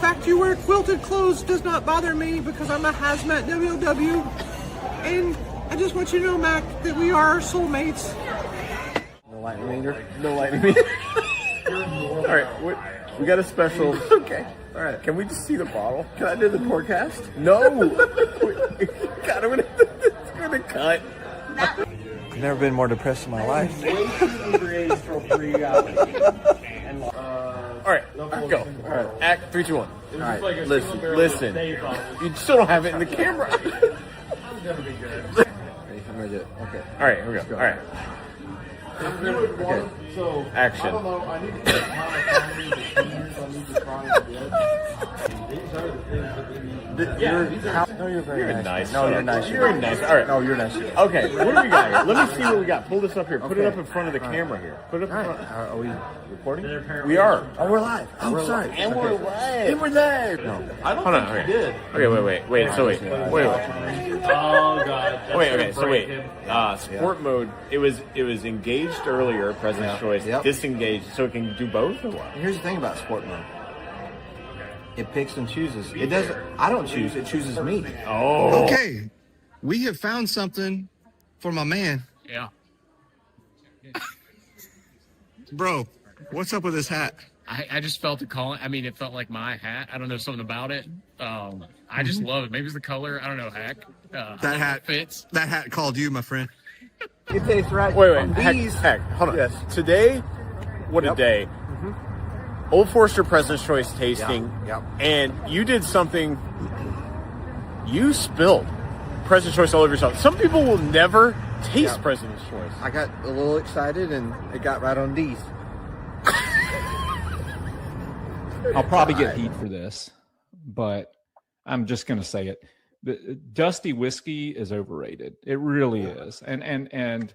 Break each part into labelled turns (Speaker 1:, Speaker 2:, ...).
Speaker 1: fact you wear quilted clothes does not bother me because I'm a hazmat WW. And I just want you to know, Mac, that we are soulmates.
Speaker 2: No lightning meter. No lightning meter. All right, we got a special. Okay. All right. Can we just see the bottle? Can I do the forecast? No. God, it's gonna cut. I've never been more depressed in my life. All right, go. All right, act 3, 2, 1. All right, listen. You still don't have it in the camera. Okay. All right, here we go. All right. Okay. Action. You're very nice. No, you're nice. You're nice. All right. No, you're nice. Okay, what do we got here? Let me see what we got. Pull this up here. Put it up in front of the camera here. Put it up in front. Are we recording? We are. Oh, we're live. Oh, sorry. And we're live. And we're live. No, I don't think we did. Okay, wait. So wait. Oh God. Okay. So wait. Sport mode. It was engaged earlier. President's choice. Disengaged. So it can do both or what?
Speaker 3: Here's the thing about sport mode. It picks and chooses. It doesn't. I don't choose. It chooses me.
Speaker 2: Oh.
Speaker 4: Okay. We have found something for my man.
Speaker 5: Yeah.
Speaker 4: Bro, what's up with this hat?
Speaker 5: I just felt the call. I mean, it felt like my hat. I don't know, something about it. I just love it. Maybe it's the color. I don't know, Hack.
Speaker 4: That hat
Speaker 5: fits.
Speaker 4: That hat called you, my friend.
Speaker 3: It tastes right.
Speaker 2: Wait. Heck. Hold on.
Speaker 3: Yes.
Speaker 2: Today, what a day. Old Forester President's Choice tasting. And you did something. You spilled President's Choice all over yourself. Some people will never taste President's Choice.
Speaker 3: I got a little excited and it got right on D's.
Speaker 6: I'll probably get heat for this, but I'm just going to say it. The dusty whiskey is overrated. It really is. And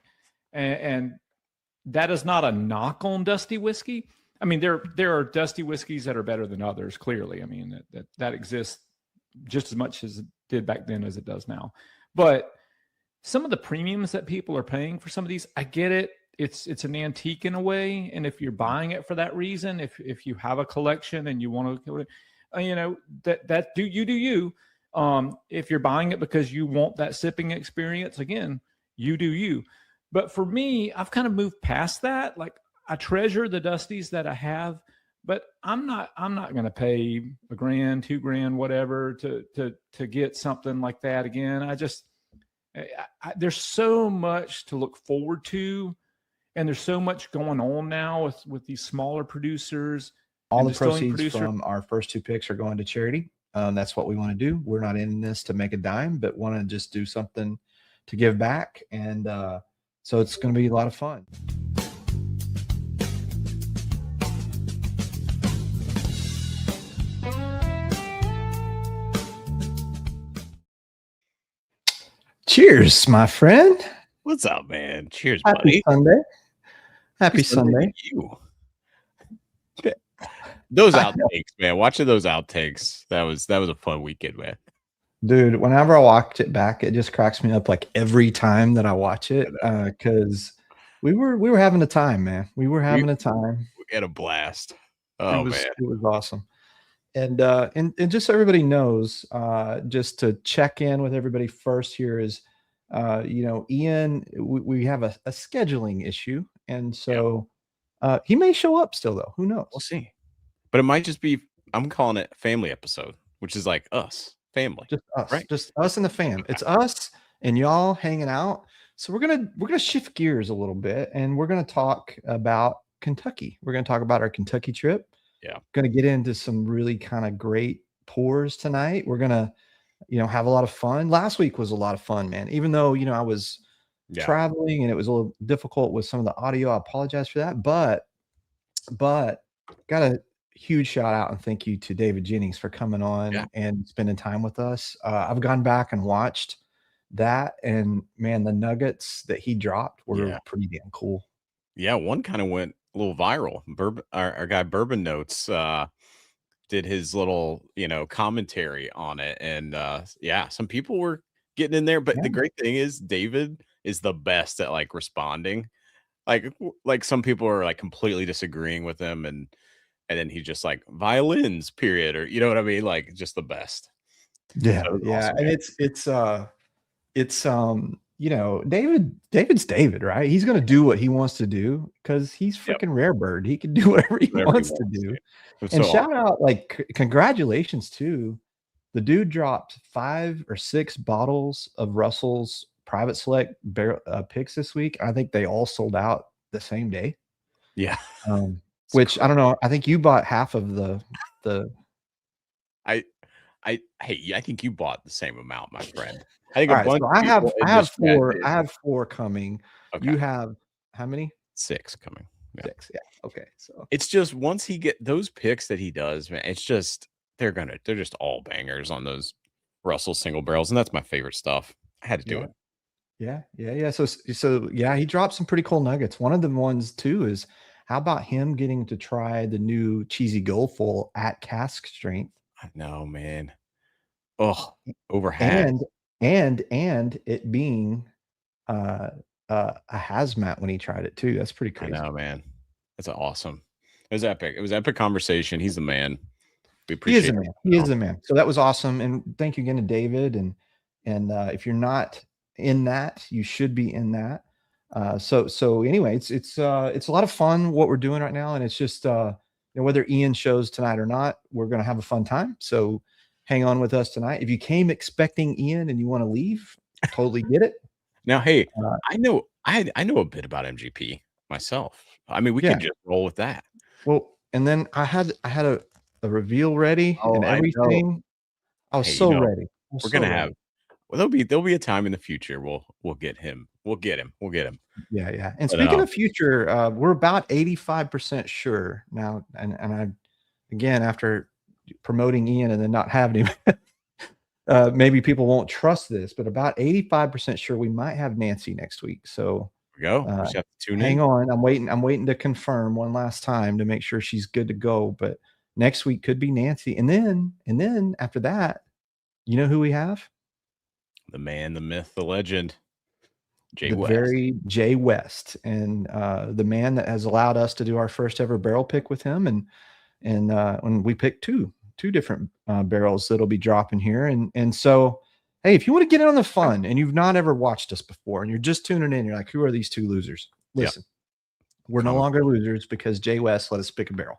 Speaker 6: that is not a knock on dusty whiskey. I mean, there are dusty whiskeys that are better than others, clearly. I mean, that exists just as much as it did back then as it does now. But some of the premiums that people are paying for some of these, I get it. It's an antique in a way. And if you're buying it for that reason, if you have a collection and you want to, that do you. If you're buying it because you want that sipping experience, again, you do you. But for me, I've kind of moved past that. Like, I treasure the dusties that I have, but I'm not going to pay $1,000, $2,000, whatever to get something like that again. There's so much to look forward to, and there's so much going on now with these smaller producers.
Speaker 3: All the proceeds from our first 2 picks are going to charity. That's what we want to do. We're not in this to make a dime, but want to just do something to give back. And so it's going to be a lot of fun. Cheers, my friend.
Speaker 7: What's up, man? Cheers,
Speaker 3: Happy
Speaker 7: buddy.
Speaker 3: Sunday. Happy Sunday.
Speaker 7: To you. Those outtakes, man. Watching those outtakes, that was a fun weekend, man.
Speaker 3: Dude, whenever I watch it back, it just cracks me up like every time that I watch it. Because we were having a time, man. We were having a time.
Speaker 7: We had a blast. Oh, man.
Speaker 3: It was awesome. And just so everybody knows, just to check in with everybody first here is, Ian, we have a scheduling issue. And so he may show up still, though. Who knows?
Speaker 7: We'll see. But it might just be, I'm calling it family episode, which is like us, family.
Speaker 3: Just us,
Speaker 7: right?
Speaker 3: Just us and the fam. It's us and y'all hanging out. So we're gonna shift gears a little bit, and we're gonna talk about Kentucky. We're gonna talk about our Kentucky trip.
Speaker 7: Yeah.
Speaker 3: Gonna get into some really kind of great pours tonight. We're gonna, have a lot of fun. Last week was a lot of fun, man. Even though, I was traveling and it was a little difficult with some of the audio. I apologize for that. But got a huge shout out and thank you to David Jennings for coming on and spending time with us. I've gone back and watched that, and man, the nuggets that he dropped were pretty damn cool.
Speaker 7: Yeah, one kind of went a little viral. Our guy Bourbon Notes did his little, commentary on it, and some people were getting in there. But the great thing is, David is the best at like responding. Like some people are like completely disagreeing with him, and and then he's just like violins, period, or you know what I mean? Like just the best.
Speaker 3: Yeah,
Speaker 7: So
Speaker 3: yeah,
Speaker 7: awesome,
Speaker 3: and
Speaker 7: man.
Speaker 3: it's you know, David's David, right? He's gonna do what he wants to do because he's freaking rare bird. He can do whatever he
Speaker 7: Whatever he
Speaker 3: wants to
Speaker 7: wants,
Speaker 3: do.
Speaker 7: dude. It's
Speaker 3: And
Speaker 7: so
Speaker 3: shout
Speaker 7: awesome.
Speaker 3: out, like, congratulations too. The dude dropped 5 or 6 bottles of Russell's Private Select picks this week. I think they all sold out the same day.
Speaker 7: Yeah.
Speaker 3: Which I don't know. I think you bought half of the.
Speaker 7: I think you bought the same amount, my friend. I think
Speaker 3: All
Speaker 7: a
Speaker 3: right,
Speaker 7: bunch
Speaker 3: so
Speaker 7: of people in this chat did.
Speaker 3: I have 4 coming.
Speaker 7: Okay.
Speaker 3: You have how many?
Speaker 7: 6 coming. Yeah.
Speaker 3: 6. Yeah. Okay. So
Speaker 7: It's just once he get those picks that he does, man, it's just they're just all bangers on those Russell single barrels, and that's my favorite stuff. I had to do it.
Speaker 3: Yeah. So yeah, he dropped some pretty cool nuggets. One of the ones too is how about him getting to try the new cheesy gold foil at cask strength?
Speaker 7: I know, man. Oh, over half.
Speaker 3: And it being a hazmat when he tried it too. That's pretty crazy.
Speaker 7: I know, man. That's awesome. It was epic. It was epic conversation. He's the man. We appreciate
Speaker 3: He is a man. He is a man. So that was awesome. And thank you again to David. And if you're not in that, you should be in that. So anyway, it's a lot of fun what we're doing right now. And it's just whether Ian shows tonight or not, we're gonna have a fun time. So hang on with us tonight. If you came expecting Ian and you want to leave, totally get it.
Speaker 7: Now, hey, I know a bit about MGP myself. I mean, we can just roll with that.
Speaker 3: Well, and then I had a reveal ready and everything. I was ready.
Speaker 7: We're gonna have. Well, there'll be a time in the future we'll get him. We'll get him.
Speaker 3: Yeah. And speaking of future, we're about 85% sure now. And I, again, after promoting Ian and then not having him, maybe people won't trust this, but about 85% sure we might have Nancy next week. So
Speaker 7: go. Just have to tune
Speaker 3: hang on. I'm waiting to confirm one last time to make sure she's good to go. But next week could be Nancy. And then after that, you know who we have?
Speaker 7: The man, the myth, the legend, Jay
Speaker 3: West, and the man that has allowed us to do our first ever barrel pick with him, and when we picked two different barrels that'll be dropping here, and so hey, if you want to get in on the fun and you've not ever watched us before and you're just tuning in, you're like, who are these two losers? Listen, we're no longer losers because Jay West let us pick a barrel.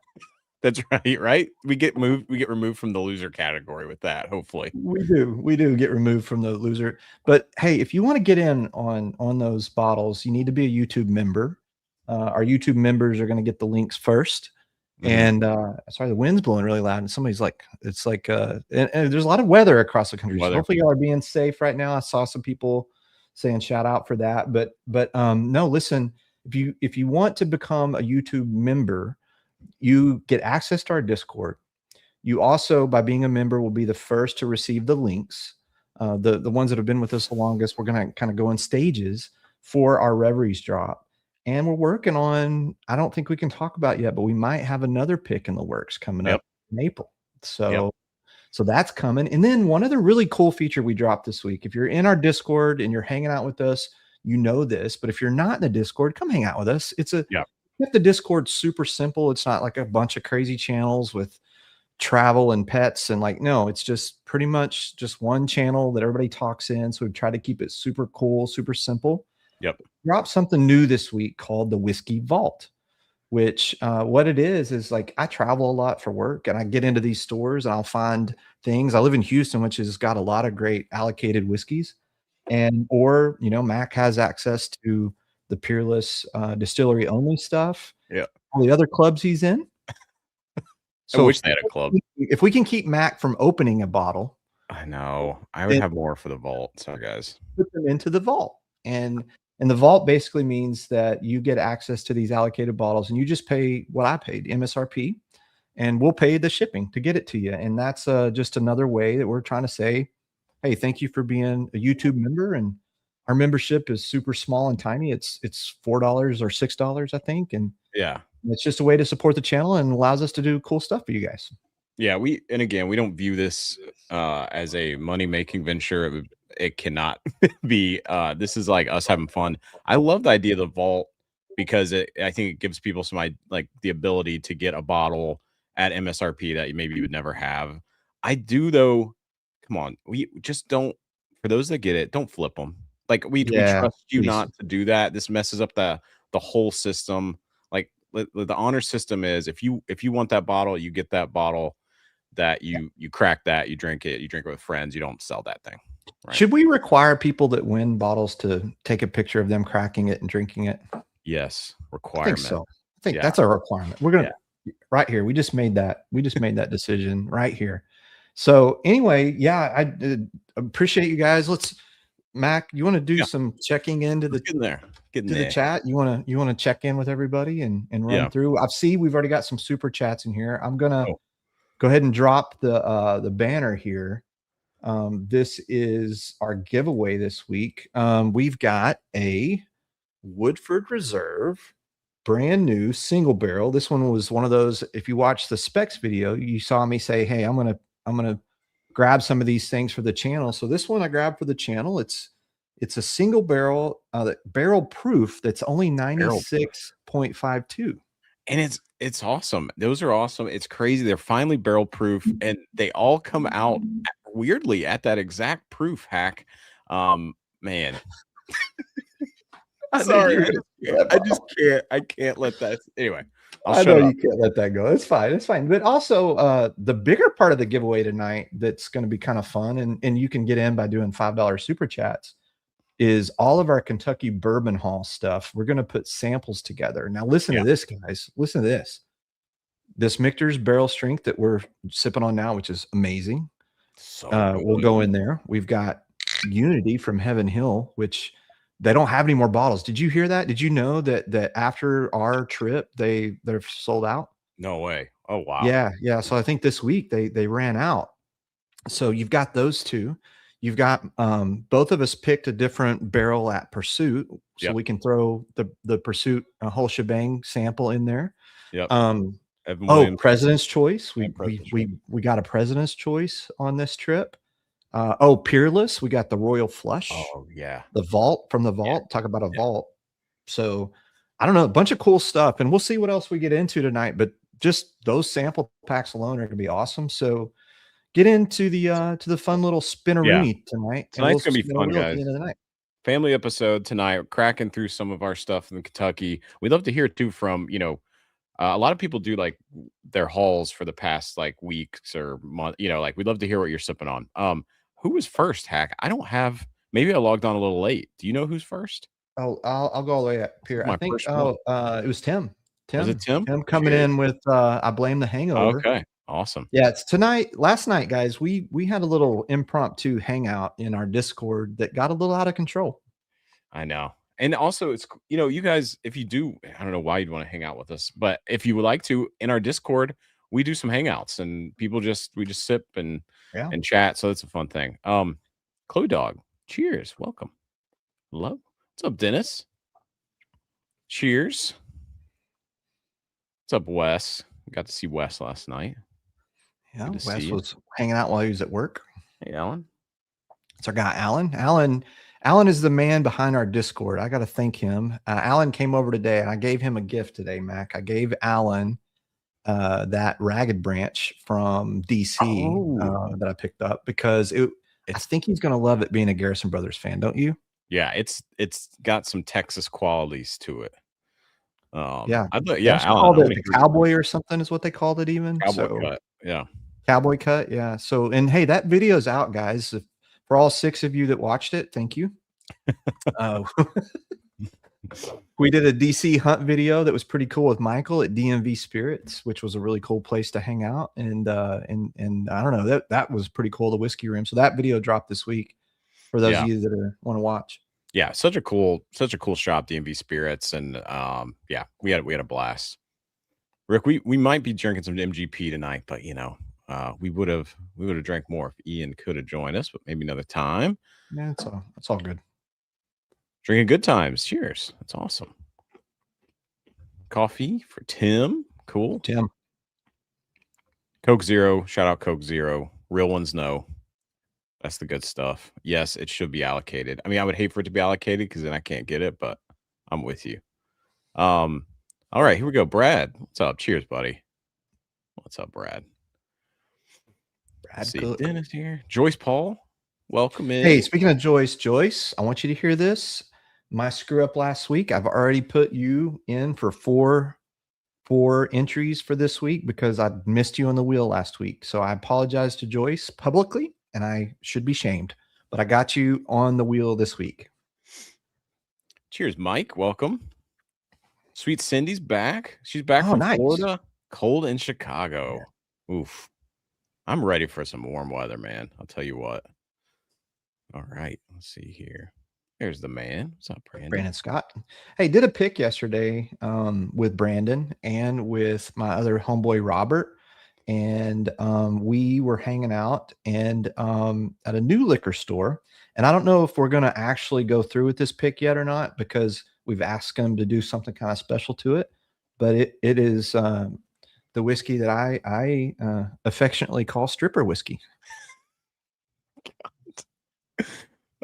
Speaker 7: That's right. We get removed from the loser category with that. Hopefully
Speaker 3: we do get removed from the loser. But hey, if you want to get in on those bottles, you need to be a YouTube member. Our YouTube members are going to get the links first. And sorry, the wind's blowing really loud, and somebody's like, it's like and there's a lot of weather across the country. So hopefully y'all are being safe right now. I saw some people saying shout out for that. But no, listen, if you want to become a YouTube member, you get access to our Discord. You also, by being a member, will be the first to receive the links. The ones that have been with us the longest, we're going to kind of go in stages for our Reveries drop. And we're working on, I don't think we can talk about yet, but we might have another pick in the works coming up in April. So that's coming. And then one other really cool feature we dropped this week. If you're in our Discord and you're hanging out with us, you know this. But if you're not in the Discord, come hang out with us. It's the Discord's super simple. It's not like a bunch of crazy channels with travel and pets and no, it's just pretty much just one channel that everybody talks in. So we try to keep it super cool, super simple. Dropped something new this week called the Whiskey Vault, which what it is like I travel a lot for work and I get into these stores and I'll find things. I live in Houston, which has got a lot of great allocated whiskeys, or Mac has access to the Peerless Distillery only stuff. All the other clubs he's in.
Speaker 7: So I wish they had a club.
Speaker 3: If we can keep Mac from opening a bottle,
Speaker 7: I know I would have more for the vault. Sorry, guys.
Speaker 3: Put them into the vault, and the vault basically means that you get access to these allocated bottles, and you just pay what I paid, MSRP, and we'll pay the shipping to get it to you. And that's just another way that we're trying to say, hey, thank you for being a YouTube member. And our membership is super small and tiny. It's $4 or $6, I think. And it's just a way to support the channel and allows us to do cool stuff for you guys.
Speaker 7: Yeah, we don't view this as a money-making venture. It cannot be. This is like us having fun. I love the idea of the vault because I think it gives people the ability to get a bottle at MSRP that maybe you would never have. I do though. Come on, we just don't. For those that get it, don't flip them. Like we trust you not to do that. This messes up the whole system. Like the honor system is if you want that bottle, you get that bottle. That you crack that, you drink it with friends. You don't sell that thing. Right?
Speaker 3: Should we require people that win bottles to take a picture of them cracking it and drinking it?
Speaker 7: Yes, requirement.
Speaker 3: I think so. I think that's a requirement. We're gonna right here. We just made that. We just made that decision right here. So anyway, yeah, I appreciate you guys. Mac, you want to do some checking into the the chat? You want to check in with everybody and run through. We've already got some super chats in here. I'm gonna go ahead and drop the banner here. This is our giveaway this week. We've got a Woodford Reserve brand new single barrel. This one was one of those. If you watch the specs video, you saw me say, "Hey, I'm gonna grab some of these things for the channel." So this one I grabbed for the channel. It's a single barrel, barrel proof that's only 96.52.
Speaker 7: And it's awesome. Those are awesome. It's crazy. They're finally barrel proof, and they all come out weirdly at that exact proof. Hack, man. Sorry, I just can't. I can't let that. Anyway,
Speaker 3: I know you can't let that go. It's fine. It's fine. But also, the bigger part of the giveaway tonight that's going to be kind of fun, and you can get in by doing $5 super chats, is all of our Kentucky Bourbon Hall stuff. We're going to put samples together. Now, listen to this, guys. Listen to this. This Michter's barrel strength that we're sipping on now, which is amazing. We'll go in there. We've got Unity from Heaven Hill, which they don't have any more bottles. Did you hear that? Did you know that after our trip, they're sold out?
Speaker 7: No way. Oh, wow.
Speaker 3: Yeah. So I think this week they ran out. So you've got those two. You've got both of us picked a different barrel at Pursuit, so we can throw the Pursuit whole shebang sample in there. President's Choice. We got a President's Choice on this trip. Peerless. We got the Royal Flush.
Speaker 7: Oh yeah,
Speaker 3: the Vault from the Vault. Talk about a vault. So I don't know, a bunch of cool stuff, and we'll see what else we get into tonight. But just those sample packs alone are going to be awesome. So get into the fun little spinneroonie tonight.
Speaker 7: Tonight's gonna be fun, guys. At the end of the night. Family episode tonight, cracking through some of our stuff in Kentucky. We'd love to hear too from a lot of people do like their hauls for the past like weeks or month. Like we'd love to hear what you're sipping on. Who was first, Hack? I don't have. Maybe I logged on a little late. Do you know who's first?
Speaker 3: Oh, I'll go all the way up here. I think it was Tim.
Speaker 7: Was it Tim?
Speaker 3: Tim coming in with I Blame the Hangover.
Speaker 7: Okay. Awesome.
Speaker 3: Yeah, it's tonight. Last night, guys, we had a little impromptu hangout in our Discord that got a little out of control.
Speaker 7: I know. And also it's, you guys, if you do, I don't know why you'd want to hang out with us, but if you would like to, in our Discord, we do some hangouts and we just sip and chat. So it's a fun thing. Chloe Dog, cheers. Welcome. Hello. What's up, Dennis? Cheers. What's up, Wes? Got to see Wes last night.
Speaker 3: Yeah, Wes was hanging out while he was at work.
Speaker 7: Hey, Alan.
Speaker 3: It's our guy, Alan. Alan is the man behind our Discord. I got to thank him. Alan came over today, and I gave him a gift today, Mac. I gave Alan that Ragged Branch from DC that I picked up because I think he's going to love it being a Garrison Brothers fan, don't you?
Speaker 7: Yeah, it's got some Texas qualities to it.
Speaker 3: Alan,
Speaker 7: called
Speaker 3: it the Cowboy or something is what they called it even.
Speaker 7: Cowboy cut. Yeah.
Speaker 3: Cowboy cut. Yeah. So, and hey, that video's out, guys. For all 6 of you that watched it, thank you. We did a DC hunt video that was pretty cool with Michael at DMV Spirits, which was a really cool place to hang out. And I don't know, that was pretty cool, the whiskey room. So that video dropped this week for those of you that want to watch.
Speaker 7: Yeah, such a cool shop, DMV Spirits, and we had a blast. Rick, we might be drinking some MGP tonight, but we would have drank more if Ian could have joined us, but maybe another time.
Speaker 3: Yeah, it's all good.
Speaker 7: Drinking good times. Cheers. That's awesome. Coffee for Tim. Cool.
Speaker 3: Tim.
Speaker 7: Coke Zero. Shout out Coke Zero. Real ones know. That's the good stuff. Yes, it should be allocated. I mean, I would hate for it to be allocated because then I can't get it, but I'm with you. All right, here we go. Brad, what's up? Cheers, buddy. What's up, Brad?
Speaker 3: Brad
Speaker 7: See, Dennis here. Joyce Paul, welcome in.
Speaker 3: Hey, speaking of Joyce, I want you to hear this. My screw up last week. I've already put you in for four entries for this week because I missed you on the wheel last week. So I apologize to Joyce publicly, and I should be shamed. But I got you on the wheel this week.
Speaker 7: Cheers, Mike. Welcome. Sweet Cindy's back. She's back from
Speaker 3: nice.
Speaker 7: Florida. Cold in Chicago. Yeah. Oof. I'm ready for some warm weather, man. I'll tell you what. All right. Let's see here. There's the man. What's up, Brandon?
Speaker 3: Brandon Scott. Hey, did a pick yesterday with Brandon and with my other homeboy, Robert. And we were hanging out and at a new liquor store. And I don't know if we're going to actually go through with this pick yet or not, because we've asked them to do something kind of special to it. But it is the whiskey that I affectionately call stripper whiskey.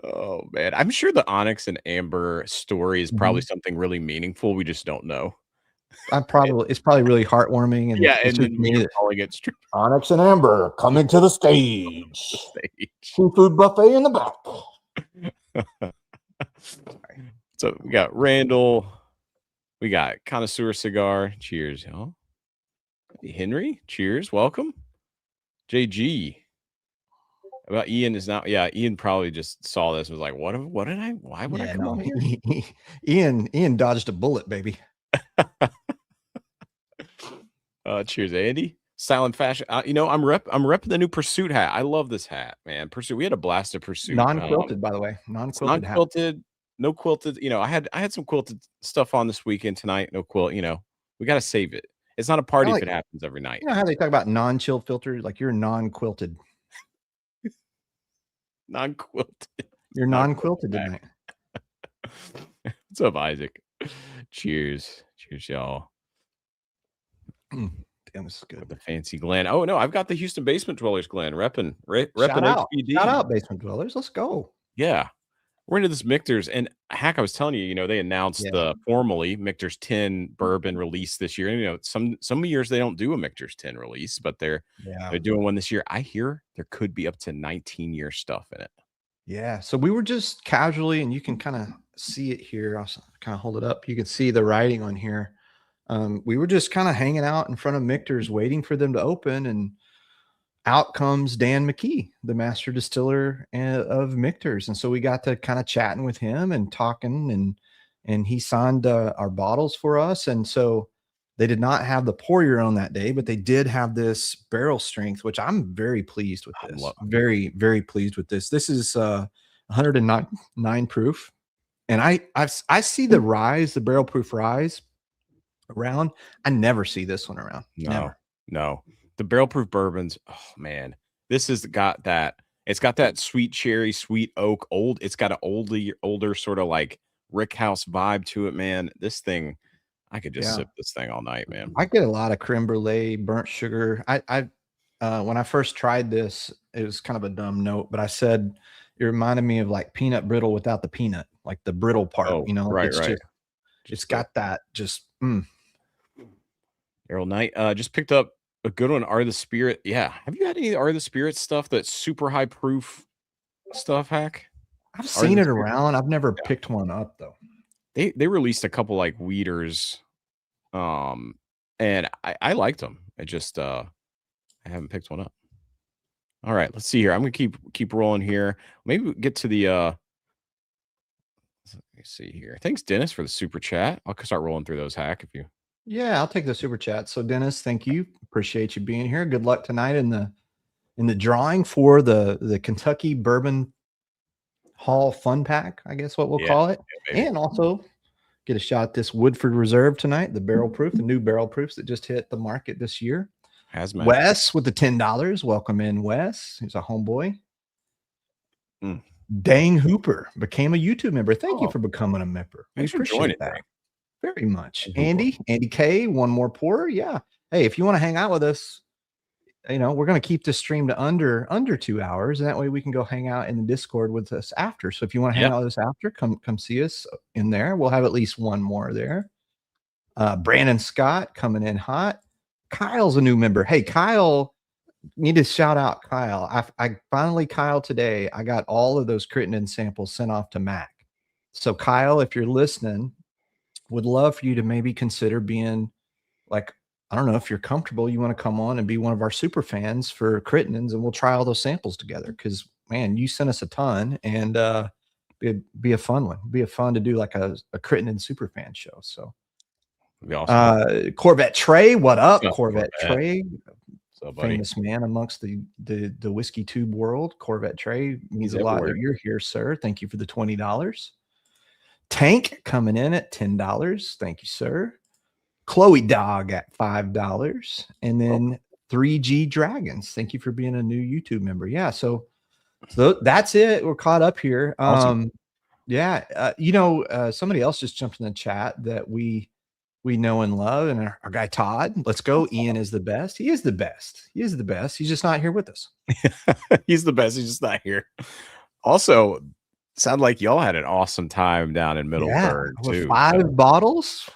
Speaker 7: Oh, man. I'm sure the Onyx and Amber story is probably something really meaningful. We just don't know.
Speaker 3: It's probably really heartwarming. And
Speaker 7: yeah,
Speaker 3: it's
Speaker 7: and then you're calling it stripper.
Speaker 3: Onyx and Amber coming to the stage. Seafood buffet in the back.
Speaker 7: So we got Randall. We got Connoisseur Cigar. Cheers, y'all. Henry, cheers. Welcome. JG. About Ian is not. Yeah, Ian probably just saw this and was like, "What did I? Why would I come on here?"
Speaker 3: Ian dodged a bullet, baby.
Speaker 7: Cheers, Andy. Silent fashion. I'm repping the new Pursuit hat. I love this hat, man. Pursuit. We had a blast of Pursuit.
Speaker 3: Non-quilted, by the way.
Speaker 7: Non-quilted. No quilted. I had some quilted stuff on this weekend tonight. No quilt. We got to save it. It's not a party if it happens every night.
Speaker 3: You know how they talk about non-chill filters? Like you're non-quilted.
Speaker 7: Non-quilted.
Speaker 3: You're non-quilted tonight.
Speaker 7: What's up, Isaac? Cheers. Cheers, y'all.
Speaker 3: Damn, this is good.
Speaker 7: With the fancy Glen. Oh, no, I've got the Houston Basement Dwellers Glen. Repping
Speaker 3: HBD. Shout out Basement Dwellers. Let's go.
Speaker 7: Yeah. We're into this Michter's. And Hack, I was telling you, they announced the formally Michter's 10 bourbon release this year. And, some years they don't do a Michter's 10 release, but they're doing one this year. I hear there could be up to 19-year stuff in it. Yeah.
Speaker 3: So we were just casually, and you can kind of see it here. I'll kind of hold it up. You can see the writing on here. We were just kind of hanging out in front of Michter's, waiting for them to open, and out comes Dan McKee, the master distiller of Michter's. And so we got to kind of chatting with him and talking, and he signed our bottles for us. And so they did not have the pour your own that day, but they did have this barrel strength, which I'm very pleased with this. Very, very pleased with this. This is 109 proof. And I see the rise, the barrel proof rise around. I never see this one around.
Speaker 7: No. The barrel proof bourbons, oh man, this has got that. It's got that sweet cherry, sweet oak, old. It's got an older sort of like Rick House vibe to it, man. This thing, I could just sip this thing all night, man.
Speaker 3: I get a lot of creme brulee, burnt sugar. I when I first tried this, it was kind of a dumb note, but I said it reminded me of like peanut brittle without the peanut, like the brittle part.
Speaker 7: Right.
Speaker 3: It's got that
Speaker 7: Errol Knight just picked up a good one. Are the Spirit? Yeah. Have you had any Are the Spirit stuff that's super high proof stuff, Hack?
Speaker 3: I've seen it around. I've never picked one up though.
Speaker 7: They released a couple like Weeders, and I liked them. I just I haven't picked one up. All right, let's see here. I'm gonna keep rolling here. Maybe we get to the let me see here. Thanks, Dennis, for the super chat. I'll start rolling through those, Hack, if you.
Speaker 3: Yeah, I'll take the super chat. So Dennis, thank you. Appreciate you being here. Good luck tonight in the drawing for the Kentucky Bourbon Hall Fun Pack, I guess what we'll call it. And also get a shot at this Woodford Reserve tonight, the barrel proof, the new barrel proofs that just hit the market this year. Wes with the $10. Welcome in, Wes. He's a homeboy. Dang Hooper became a YouTube member. Thank you for becoming a member. We appreciate that very much. Andy K, one more pour. Yeah. Hey, if you want to hang out with us, we're going to keep this stream to under 2 hours, and that way we can go hang out in the Discord with us after. So if you want to hang out with us after, come see us in there. We'll have at least one more there. Brandon Scott coming in hot. Kyle's a new member. Hey, Kyle, need to shout out Kyle. I finally, Kyle, today, I got all of those Crittenden samples sent off to Mac. So Kyle, if you're listening, would love for you to maybe consider being like, I don't know if you're comfortable, you want to come on and be one of our super fans for Crittenden's, and we'll try all those samples together. Cause man, you sent us a ton, and be a fun one. Be a fun to do like a Crittenden super fan show. So awesome. Corvette Trey, what up, Corvette Trey?
Speaker 7: So,
Speaker 3: famous man amongst the whiskey tube world. Corvette Trey means a lot that you're here, sir. Thank you for the $20. Tank coming in at $10. Thank you, sir. Chloe Dog at $5. And then 3G Dragons. Thank you for being a new YouTube member. Yeah, so that's it. We're caught up here.
Speaker 7: Awesome.
Speaker 3: Somebody else just jumped in the chat that we know and love, and our guy Todd. Let's go. Ian is the best. He is the best. He is the best. He's just not here with us.
Speaker 7: He's the best. He's just not here. Also, sound like y'all had an awesome time down in Middleburg too.
Speaker 3: 5 bottles.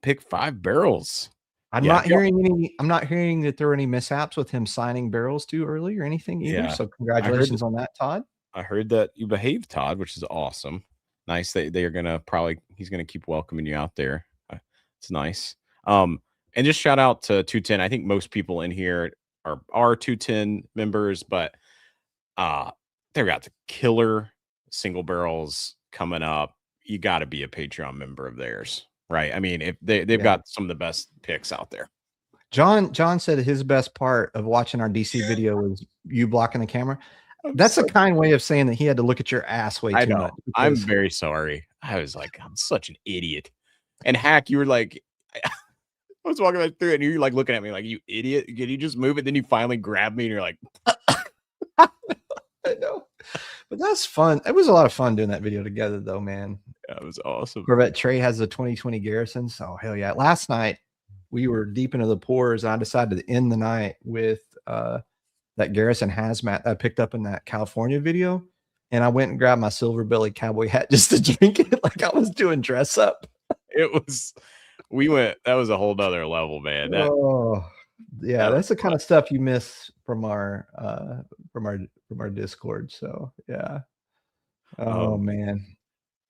Speaker 7: Pick 5 barrels.
Speaker 3: I'm not hearing that there were any mishaps with him signing barrels too early or anything either.
Speaker 7: Yeah.
Speaker 3: So congratulations on that, Todd.
Speaker 7: I heard that you behaved, Todd, which is awesome. Nice that they are gonna he's gonna keep welcoming you out there. It's nice. And just shout out to 210. I think most people in here are 210 members, but they've got the killer single barrels coming up. You got to be a Patreon member of theirs, right? I mean, if they've got some of the best picks out there.
Speaker 3: John said his best part of watching our DC video was you blocking the camera. That's a kind way of saying that he had to look at your ass way too much.
Speaker 7: I'm very sorry. I was like, I'm such an idiot. And Hack, you were like, I was walking back through it, and you're like looking at me like, you idiot. Can you just move it? Then you finally grab me, and you're like,
Speaker 3: I know. But that's fun. It was a lot of fun doing that video together, though, man.
Speaker 7: Yeah, it was awesome.
Speaker 3: Corvette Trey has the 2020 Garrison. So, hell yeah. Last night, we were deep into the pours, and I decided to end the night with that Garrison hazmat that I picked up in that California video. And I went and grabbed my silver belly cowboy hat just to drink it like I was doing dress up.
Speaker 7: That was a whole nother level, man.
Speaker 3: That's the kind of stuff you miss from our Discord. So yeah. Man.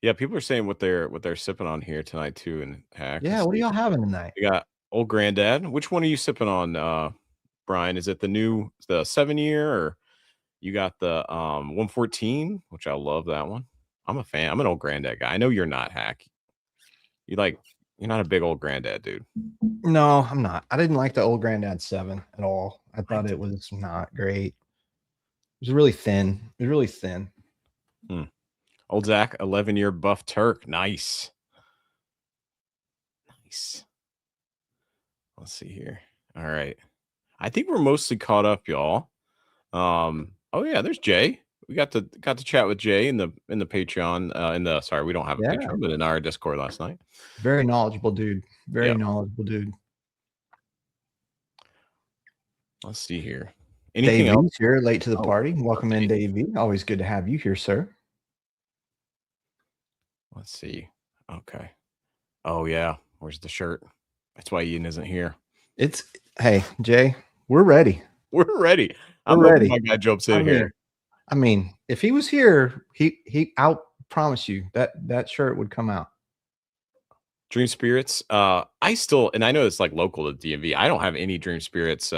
Speaker 7: Yeah, people are saying what they're sipping on here tonight too. And Hack.
Speaker 3: Yeah, what are y'all having tonight?
Speaker 7: We got Old Granddad. Which one are you sipping on, Brian? Is it the 7-year, or you got the 114, which I love that one. I'm a fan. I'm an Old Granddad guy. I know you're not, Hack. You're not a big Old Granddad dude.
Speaker 3: No, I'm not. I didn't like the Old Granddad 7 at all. I thought it was not great. It was really thin.
Speaker 7: Old Zach, 11-year Buff Turk. Nice. Let's see here. All right. I think we're mostly caught up, y'all. Oh yeah, there's Jay. We got to chat with Jay in the Patreon. We don't have a Patreon, but in our Discord last night.
Speaker 3: Very knowledgeable dude. Knowledgeable dude.
Speaker 7: Let's see here. Anything
Speaker 3: Dave
Speaker 7: else
Speaker 3: here, late to the party? Welcome in, Davey. Always good to have you here, sir.
Speaker 7: Let's see. Okay. Oh yeah. Where's the shirt? That's why Ian isn't here.
Speaker 3: Hey, Jay, we're ready.
Speaker 7: We're ready.
Speaker 3: I'm ready.
Speaker 7: My guy jumps in here.
Speaker 3: I mean, if he was here, I'll promise you that shirt would come out.
Speaker 7: Dream Spirits. I know it's like local to DMV. I don't have any Dream Spirits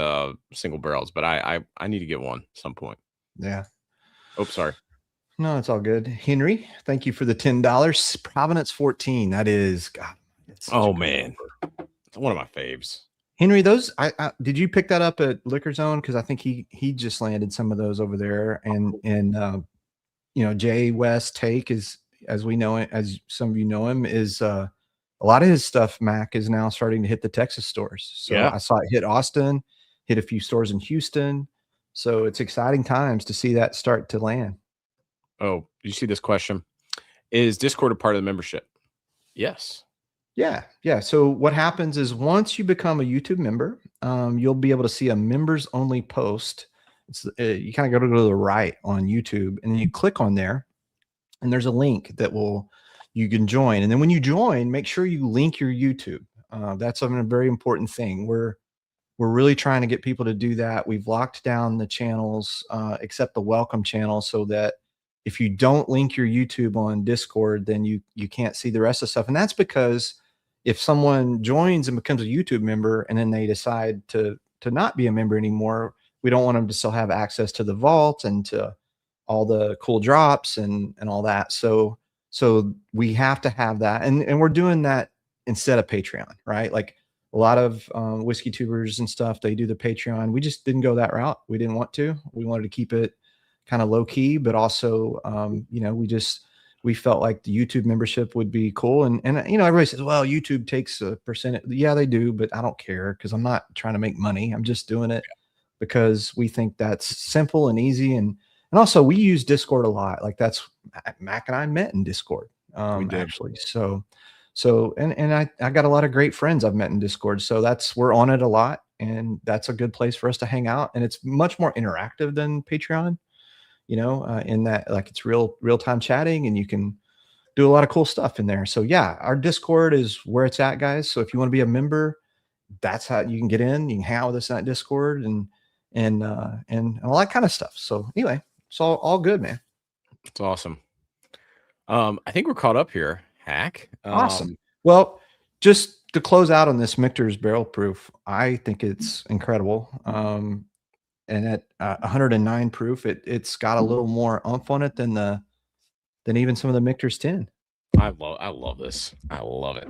Speaker 7: single barrels, but I need to get one at some point.
Speaker 3: Yeah.
Speaker 7: Oh, sorry.
Speaker 3: No, it's all good. Henry, thank you for the $10. Provenance 14. That is God.
Speaker 7: Man. It's one of my faves.
Speaker 3: Henry, those did you pick that up at Liquor Zone? Because I think he just landed some of those over there, and Jay West Take is, as we know it, as some of you know him, is a lot of his stuff. Mac is now starting to hit the Texas stores. So yeah. I saw it hit Austin, hit a few stores in Houston. So it's exciting times to see that start to land.
Speaker 7: Oh, you see this question? Is Discord a part of the membership? Yes.
Speaker 3: Yeah. So what happens is once you become a YouTube member, you'll be able to see a members only post. You kind of go to the right on YouTube, and then you click on there, and there's a link that you can join. And then when you join, make sure you link your YouTube. That's a very important thing. we're really trying to get people to do that. We've locked down the channels, except the welcome channel, so that if you don't link your YouTube on Discord, then you can't see the rest of the stuff. And that's because if someone joins and becomes a YouTube member and then they decide to not be a member anymore, we don't want them to still have access to the vault and to all the cool drops and all that. So we have to have that. And we're doing that instead of Patreon, right? Like a lot of whiskey tubers and stuff, they do the Patreon. We just didn't go that route. We didn't want to. We wanted to keep it kind of low key, but also, you know, we felt like the YouTube membership would be cool. And you know, everybody says, well, YouTube takes a percentage. Yeah, they do, but I don't care because I'm not trying to make money. I'm just doing it because we think that's simple and easy. And also we use Discord a lot. Like that's Mac and I met in Discord, actually. So I got a lot of great friends I've met in Discord. So we're on it a lot, and that's a good place for us to hang out. And it's much more interactive than Patreon, you know, in that like it's real time chatting, and you can do a lot of cool stuff in there. So yeah, our Discord is where it's at, guys. So if you want to be a member, that's how you can get in. You can hang out with us in that Discord and all that kind of stuff. So anyway, it's all good, man.
Speaker 7: It's awesome. I think we're caught up here. Hack.
Speaker 3: Awesome. Well, just to close out on this Michter's barrel proof, I think it's incredible. And at 109 proof, it's got a little more oomph on it than even some of the Michter's 10.
Speaker 7: I love this. I love it.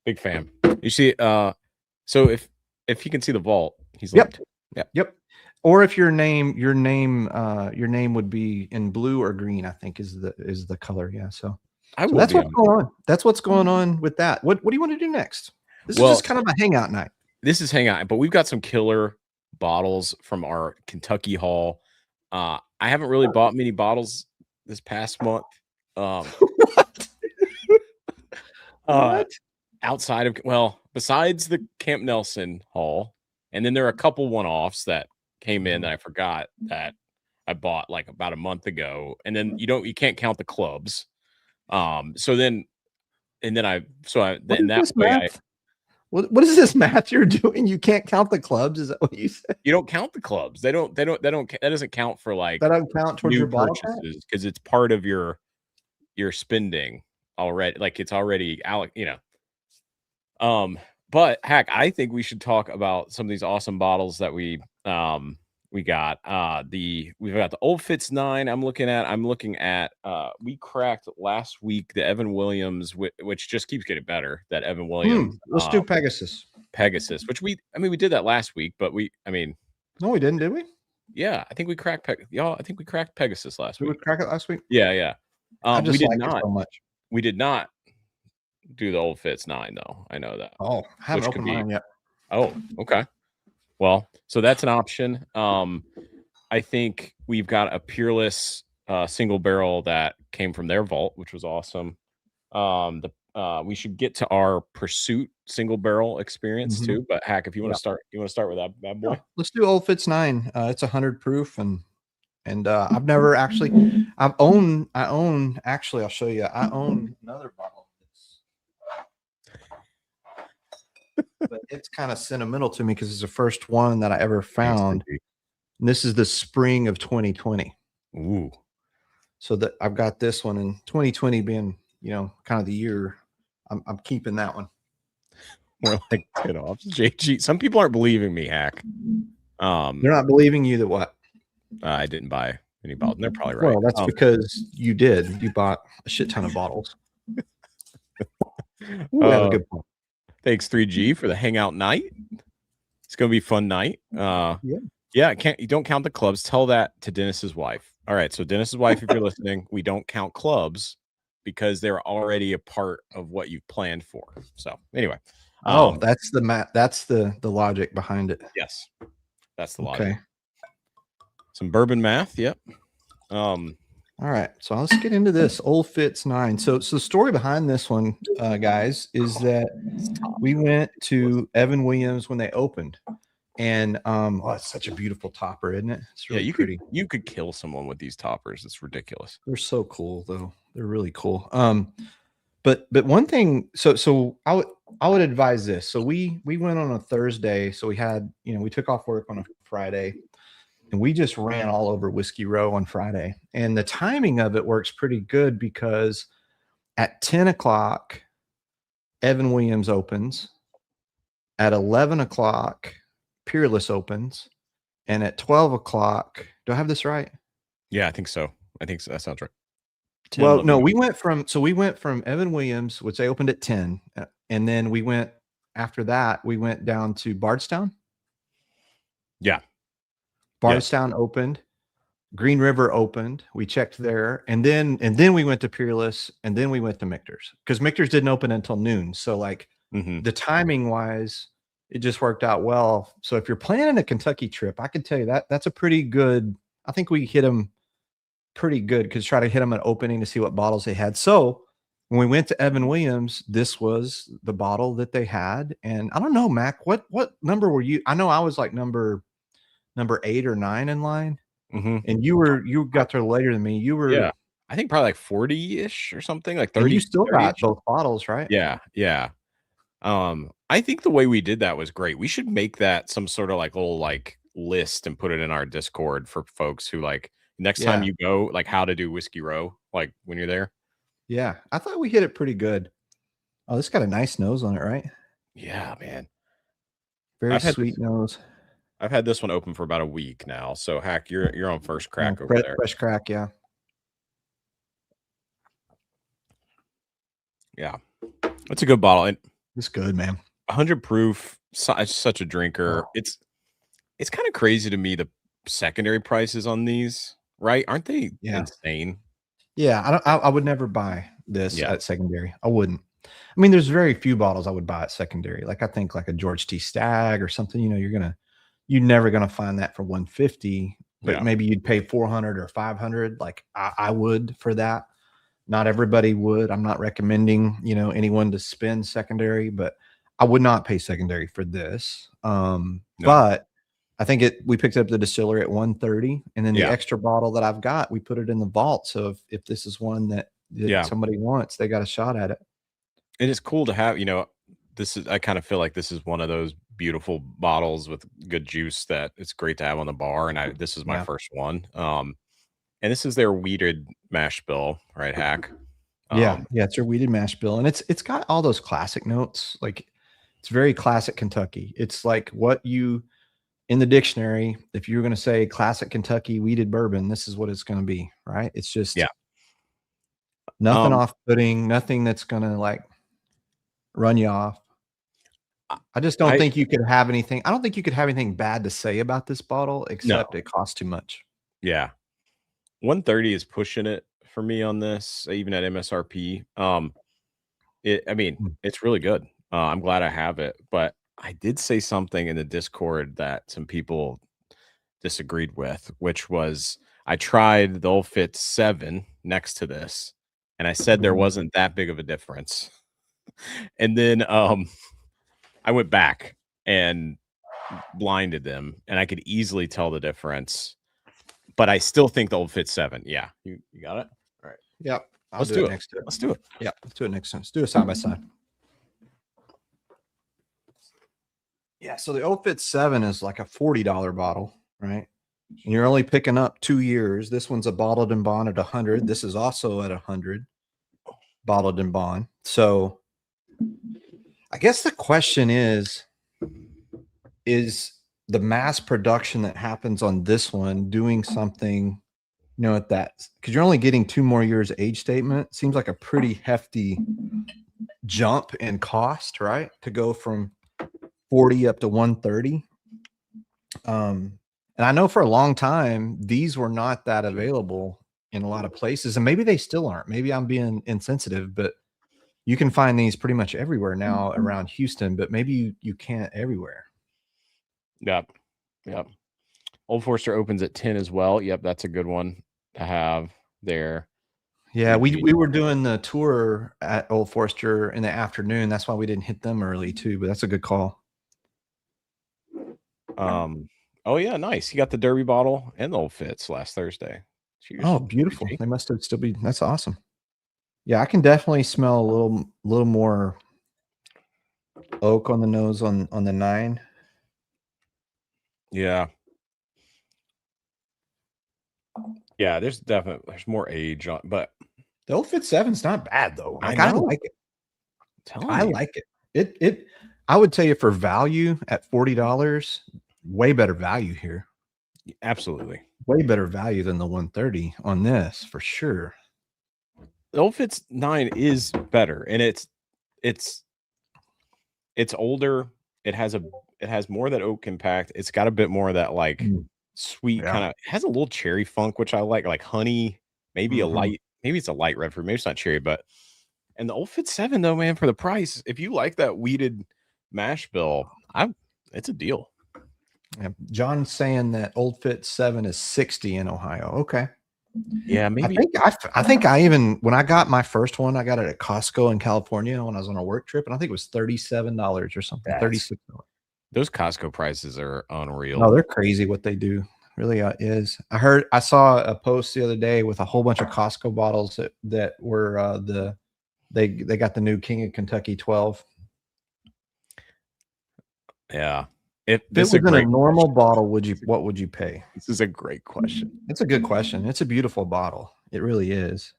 Speaker 7: Big fan. You see, so if you can see the vault, he's linked.
Speaker 3: Yep. Or if your name would be in blue or green, I think is the color. Yeah. So that's what's going on. That's what's going on with that. What do you want to do next? This is just kind of a hangout night.
Speaker 7: This is hangout, but we've got some killer bottles from our Kentucky haul. I haven't really bought many bottles this past month.
Speaker 3: What?
Speaker 7: Outside of, well, besides the Camp Nelson haul, and then there are a couple one-offs that came in that I forgot that I bought like about a month ago, and then you can't count the clubs. What is
Speaker 3: this math you're doing? You can't count the clubs. Is that what you said?
Speaker 7: You don't count the clubs. That doesn't count for like
Speaker 3: that don't count towards your bottle
Speaker 7: purchases because it's part of your spending already. Like it's already out, you know. But Hack, I think we should talk about some of these awesome bottles that we got. We've got the Old Fitz 9. I'm looking at we cracked last week the Evan Williams, which just keeps getting better. That Evan Williams.
Speaker 3: Let's do Pegasus,
Speaker 7: which we did that last week, but
Speaker 3: no, we didn't, did we?
Speaker 7: Yeah, I think we cracked Pegasus last week.
Speaker 3: Did we crack it last week?
Speaker 7: Yeah.
Speaker 3: We did not so much.
Speaker 7: We did not do the Old Fitz 9 though. I know that.
Speaker 3: Oh, I haven't opened mine yet.
Speaker 7: Oh, okay. Well, so that's an option. I think we've got a Peerless single barrel that came from their vault, which was awesome. We should get to our Pursuit single barrel experience too. But Hack, if you want to start, with that bad boy.
Speaker 3: Let's do Old Fitz 9. It's 100 proof, and I've never actually. I own. Actually, I'll show you. I own another bottle. But it's kind of sentimental to me because it's the first one that I ever found. And this is the spring of 2020.
Speaker 7: Ooh.
Speaker 3: So that I've got this one, in 2020 being, you know, kind of the year. I'm keeping that one.
Speaker 7: More like get off, JG. Some people aren't believing me, Hack.
Speaker 3: They're not believing you that what?
Speaker 7: I didn't buy any bottles. They're probably right.
Speaker 3: Well, that's because you did. You bought a shit ton of bottles. Ooh, have a good point.
Speaker 7: Thanks 3G for the hangout night. It's gonna be a fun night. Yeah. You don't count the clubs. Tell that to Dennis's wife. All right. So Dennis's wife, if you're listening, we don't count clubs because they're already a part of what you've planned for. So anyway.
Speaker 3: That's the logic behind it.
Speaker 7: Yes. That's the logic.
Speaker 3: Okay.
Speaker 7: Some bourbon math. Yep.
Speaker 3: All right, so let's get into this Old Fitz 9. So the story behind this one, guys, is that we went to Evan Williams when they opened, and it's such a beautiful topper, isn't it? It's really pretty.
Speaker 7: You could kill someone with these toppers. It's ridiculous.
Speaker 3: They're so cool, though. They're really cool. But one thing, so I would advise this. So we went on a Thursday, so we had, we took off work on a Friday, and we just ran all over Whiskey Row on Friday. And the timing of it works pretty good because at 10 o'clock, Evan Williams opens. At 11 o'clock, Peerless opens. And at 12 o'clock, do I have this right?
Speaker 7: Yeah, I think so. That sounds right.
Speaker 3: 10, well, no, we went from Evan Williams, which they opened at 10. And then after that, we went down to Bardstown.
Speaker 7: Yeah.
Speaker 3: Bardstown opened. Green River opened. We checked there. And then we went to Peerless, and then we went to Michter's, because Michter's didn't open until noon. So like the timing wise, it just worked out well. So if you're planning a Kentucky trip, I can tell you that's a pretty good, I think we hit them pretty good, because try to hit them at opening to see what bottles they had. So when we went to Evan Williams, this was the bottle that they had. And I don't know, Mac, what number were you? I know I was like number 8 or 9 in line. And you got there later than me. You were,
Speaker 7: I think probably like 40-ish or something, like 30.
Speaker 3: You still got both bottles, right?
Speaker 7: Yeah. I think the way we did that was great. We should make that some sort of like little like list and put it in our Discord for folks who like next time you go, like how to do Whiskey Row, like when you're there.
Speaker 3: Yeah, I thought we hit it pretty good. Oh, this got a nice nose on it, right?
Speaker 7: Yeah, man.
Speaker 3: Very sweet nose.
Speaker 7: I've had this one open for about a week now. So Hack, you're on first crack over there.
Speaker 3: Fresh crack, yeah.
Speaker 7: Yeah. That's a good bottle.
Speaker 3: It's good, man.
Speaker 7: 100 proof, such a drinker.
Speaker 3: Oh.
Speaker 7: It's kind of crazy to me, the secondary prices on these, right? Aren't they insane?
Speaker 3: Yeah, I would never buy this at secondary. I wouldn't. I mean, there's very few bottles I would buy at secondary. Like I think like a George T. Stagg or something, you're never gonna find that for $150, but maybe you'd pay $400 or $500. Like I would for that. Not everybody would. I'm not recommending, anyone to spend secondary, but I would not pay secondary for this. But I think we picked up the Distillery at $130, and then the extra bottle that I've got, we put it in the vault. So if this is one that somebody wants, they got a shot at it.
Speaker 7: And it's cool to have, I kind of feel like this is one of those beautiful bottles with good juice that it's great to have on the bar. And this is my first one. And this is their weeded mash bill, right, Hack?
Speaker 3: Yeah, it's their weeded mash bill, and it's got all those classic notes. Like it's very classic Kentucky. It's like what you in the dictionary, if you're going to say classic Kentucky weeded bourbon, this is what it's going to be, right? It's just nothing off-putting, nothing that's going to like run you off. I just don't think you could have anything. I don't think you could have anything bad to say about this bottle, except it costs too much.
Speaker 7: Yeah. 130 is pushing it for me on this, even at MSRP. It's really good. I'm glad I have it, but I did say something in the Discord that some people disagreed with, which was I tried the Old Fitz 7 next to this, and I said there wasn't that big of a difference. And then I went back and blinded them, and I could easily tell the difference. But I still think the Old Fitz 7. Yeah, you got it. All right.
Speaker 3: Yep.
Speaker 7: Let's do it
Speaker 3: next to it.
Speaker 7: Let's do it.
Speaker 3: Yeah, let's do it next time. Let's do it side by side. Yeah. So the Old Fitz 7 is like a $40 bottle, right? And you're only picking up 2 years. This one's a Bottled-in-Bond at 100. This is also at 100. Bottled-in-Bond. So I guess the question is the mass production that happens on this one doing something, at that, because you're only getting 2 more years age statement. Seems like a pretty hefty jump in cost, right? To go from 40 up to 130. And I know for a long time, these were not that available in a lot of places, and maybe they still aren't. Maybe I'm being insensitive, but you can find these pretty much everywhere now around Houston, but maybe you can't everywhere.
Speaker 7: Yep. Old Forester opens at 10 as well. Yep, that's a good one to have there.
Speaker 3: Yeah, we were doing the tour at Old Forester in the afternoon. That's why we didn't hit them early too, but that's a good call.
Speaker 7: Oh yeah, nice. You got the Derby bottle and the Old Fitz last Thursday.
Speaker 3: Oh, beautiful. They must have still be. That's awesome. Yeah, I can definitely smell a little more oak on the nose on the 9.
Speaker 7: Yeah. Yeah, there's more age on, but
Speaker 3: the Old Fitz 7's not bad though. Like, I like it.
Speaker 7: I
Speaker 3: like it. It I would tell you for value at $40, way better value here.
Speaker 7: Absolutely.
Speaker 3: Way better value than the 130 on this for sure.
Speaker 7: The Old Fitz 9 is better, and it's older. It has more of that oak impact. It's got a bit more of that like sweet kind of, has a little cherry funk, which I like honey, maybe maybe it's a light red fruit, maybe it's not cherry, but and the Old Fitz 7 though, man, for the price, if you like that weeded mash bill, it's a deal.
Speaker 3: Yeah, John's saying that Old Fitz 7 is 60 in Ohio. Okay.
Speaker 7: Yeah, maybe.
Speaker 3: I think I even, when I got my first one, I got it at Costco in California when I was on a work trip, and I think it was $37 or something. $36.
Speaker 7: Those Costco prices are unreal.
Speaker 3: No, they're crazy what they do. Really is. I saw a post the other day with a whole bunch of Costco bottles that were they got the new King of Kentucky 12.
Speaker 7: Yeah.
Speaker 3: If this was in a normal bottle, what would you pay?
Speaker 7: This is a great question.
Speaker 3: It's a good question. It's a beautiful bottle. It really is.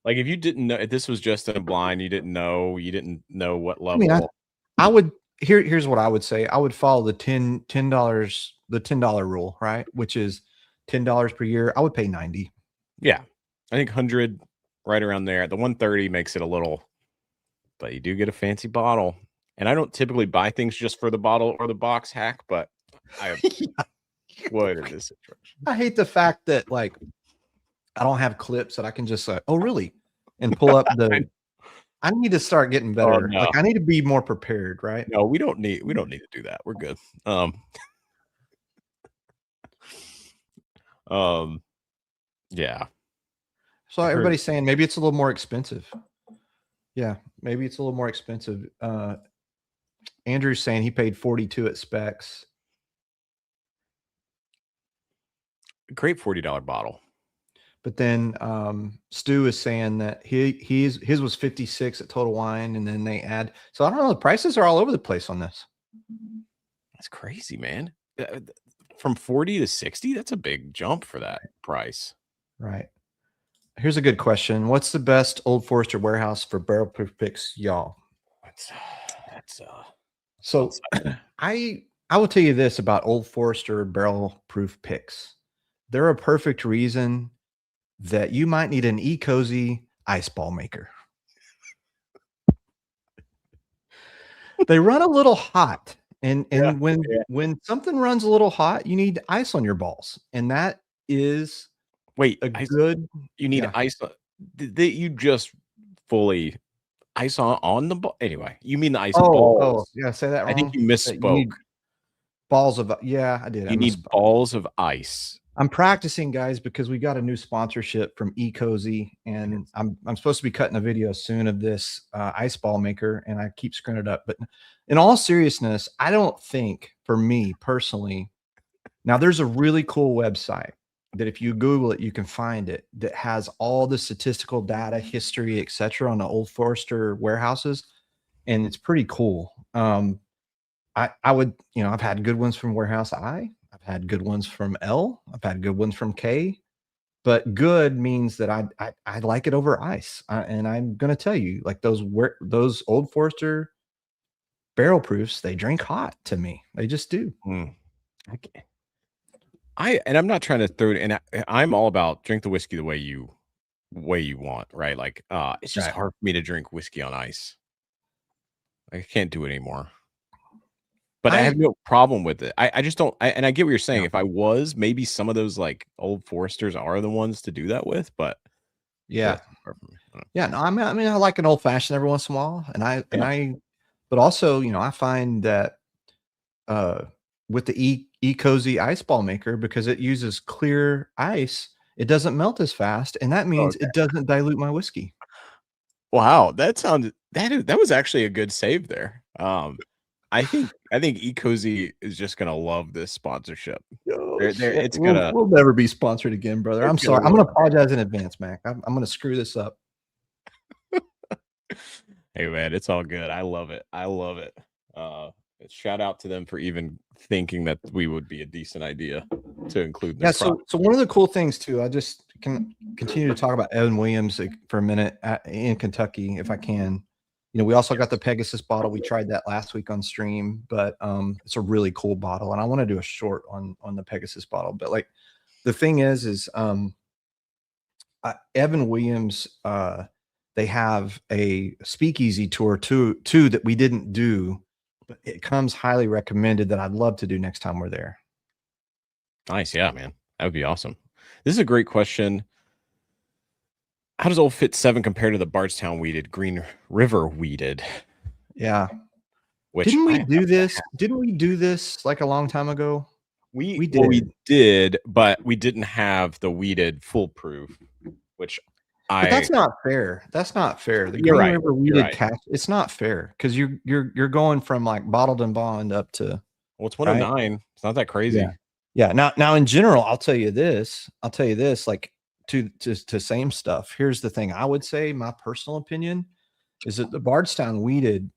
Speaker 7: Like, if you didn't know, if this was just in a blind, you didn't know what level.
Speaker 3: I mean, I would here's what I would say. I would follow the $10 rule, right? Which is $10 per year. I would pay 90.
Speaker 7: Yeah. I think 100 right around there. The 130 makes it a little, but you do get a fancy bottle. And I don't typically buy things just for the bottle or the box, Hack, but I would in this situation.
Speaker 3: I hate the fact that like I don't have clips that I can just oh really, and pull up the. I need to start getting better.
Speaker 7: Oh, no.
Speaker 3: Like I need to be more prepared, right?
Speaker 7: No, we don't need to do that. We're good. Yeah.
Speaker 3: So everybody's saying maybe it's a little more expensive. Yeah, maybe it's a little more expensive. Andrew's saying he paid 42 at Specs.
Speaker 7: Great $40 bottle.
Speaker 3: But then Stu is saying that his was 56 at Total Wine, and then they add. So I don't know. The prices are all over the place on this.
Speaker 7: That's crazy, man. From 40 to 60, that's a big jump for that price.
Speaker 3: Right. Here's a good question. What's the best Old Forester warehouse for barrel proof picks, y'all? So I will tell you this about Old Forester barrel proof picks. They're a perfect reason that you might need an E-Cozy ice ball maker. They run a little hot. And when something runs a little hot, you need ice on your balls. And that is
Speaker 7: you need ice that you just fully ice on the ball. Anyway, you mean the ice balls.
Speaker 3: Yeah, say that wrong.
Speaker 7: I think you misspoke.
Speaker 3: Balls of, yeah, I did.
Speaker 7: You need balls of ice.
Speaker 3: I'm practicing, guys, because we got a new sponsorship from E-Cozy, and I'm supposed to be cutting a video soon of this ice ball maker, and I keep screwing it up. But in all seriousness, I don't think, for me personally, now there's a really cool website that if you Google it, you can find it, that has all the statistical data, history, etc. on the Old Forester warehouses, and it's pretty cool. I would, I've had good ones from Warehouse I. I've had good ones from L. I've had good ones from K. But good means that I like it over ice. And I'm going to tell you, like those Old Forester barrel proofs, they drink hot to me. They just do.
Speaker 7: Okay. I'm not trying to throw it in. I'm all about drink the whiskey the way you want, right? Like it's just hard for me to drink whiskey on ice. I can't do it anymore. But I have no problem with it. I just don't. And I get what you're saying. If I was, maybe some of those like Old Foresters are the ones to do that with. But
Speaker 3: yeah, yeah. No, I mean, I like an old fashioned every once in a while, but also, I find that with the E-Cozy ice ball maker, because it uses clear ice, it doesn't melt as fast, and that means it doesn't dilute my whiskey.
Speaker 7: Wow, that was actually a good save there. I think E-Cozy is just gonna love this sponsorship.
Speaker 3: We'll never be sponsored again, brother. I'm sorry. I'm gonna apologize in advance, Mac. I'm gonna screw this up.
Speaker 7: Hey man, it's all good. I love it. I love it. Shout out to them for even thinking that we would be a decent idea to include.
Speaker 3: Yeah. So one of the cool things too, I just can continue to talk about Evan Williams for a minute in Kentucky, if I can. You know, we also got the Pegasus bottle. We tried that last week on stream, but it's a really cool bottle, and I want to do a short on the Pegasus bottle. But like, the thing is Evan Williams, they have a speakeasy tour too that we didn't do, but it comes highly recommended that I'd love to do next time we're there.
Speaker 7: Nice. Yeah, man. That would be awesome. This is a great question. How does Old Fit 7 compare to the Bardstown weeded, Green River weeded?
Speaker 3: Yeah.
Speaker 7: Which
Speaker 3: Didn't we do this? Didn't we do this like a long time ago?
Speaker 7: We did. Well, we did, but we didn't have the weeded foolproof, which
Speaker 3: but that's not fair. That's not fair. The
Speaker 7: Green
Speaker 3: River weeded cash, it's not fair because you're going from like Bottled-in-Bond up to,
Speaker 7: well, it's 109. Right? It's not that crazy.
Speaker 3: Yeah. Now in general, I'll tell you this, like to same stuff. Here's the thing. I would say my personal opinion is that the Bardstown weeded,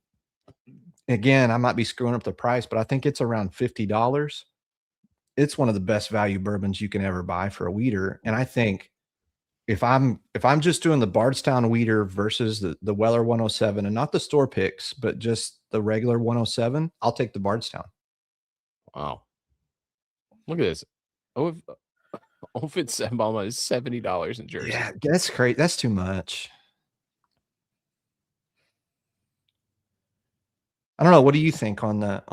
Speaker 3: again, I might be screwing up the price, but I think it's around $50. It's one of the best value bourbons you can ever buy for a weeder. And I think if I'm just doing the Bardstown weeder versus the Weller 107 and not the store picks, but just the regular 107, I'll take the Bardstown.
Speaker 7: Wow. Look at this. Old Fit 7 bottle is $70 in Jersey.
Speaker 3: Yeah, that's great. That's too much. I don't know. What do you think on the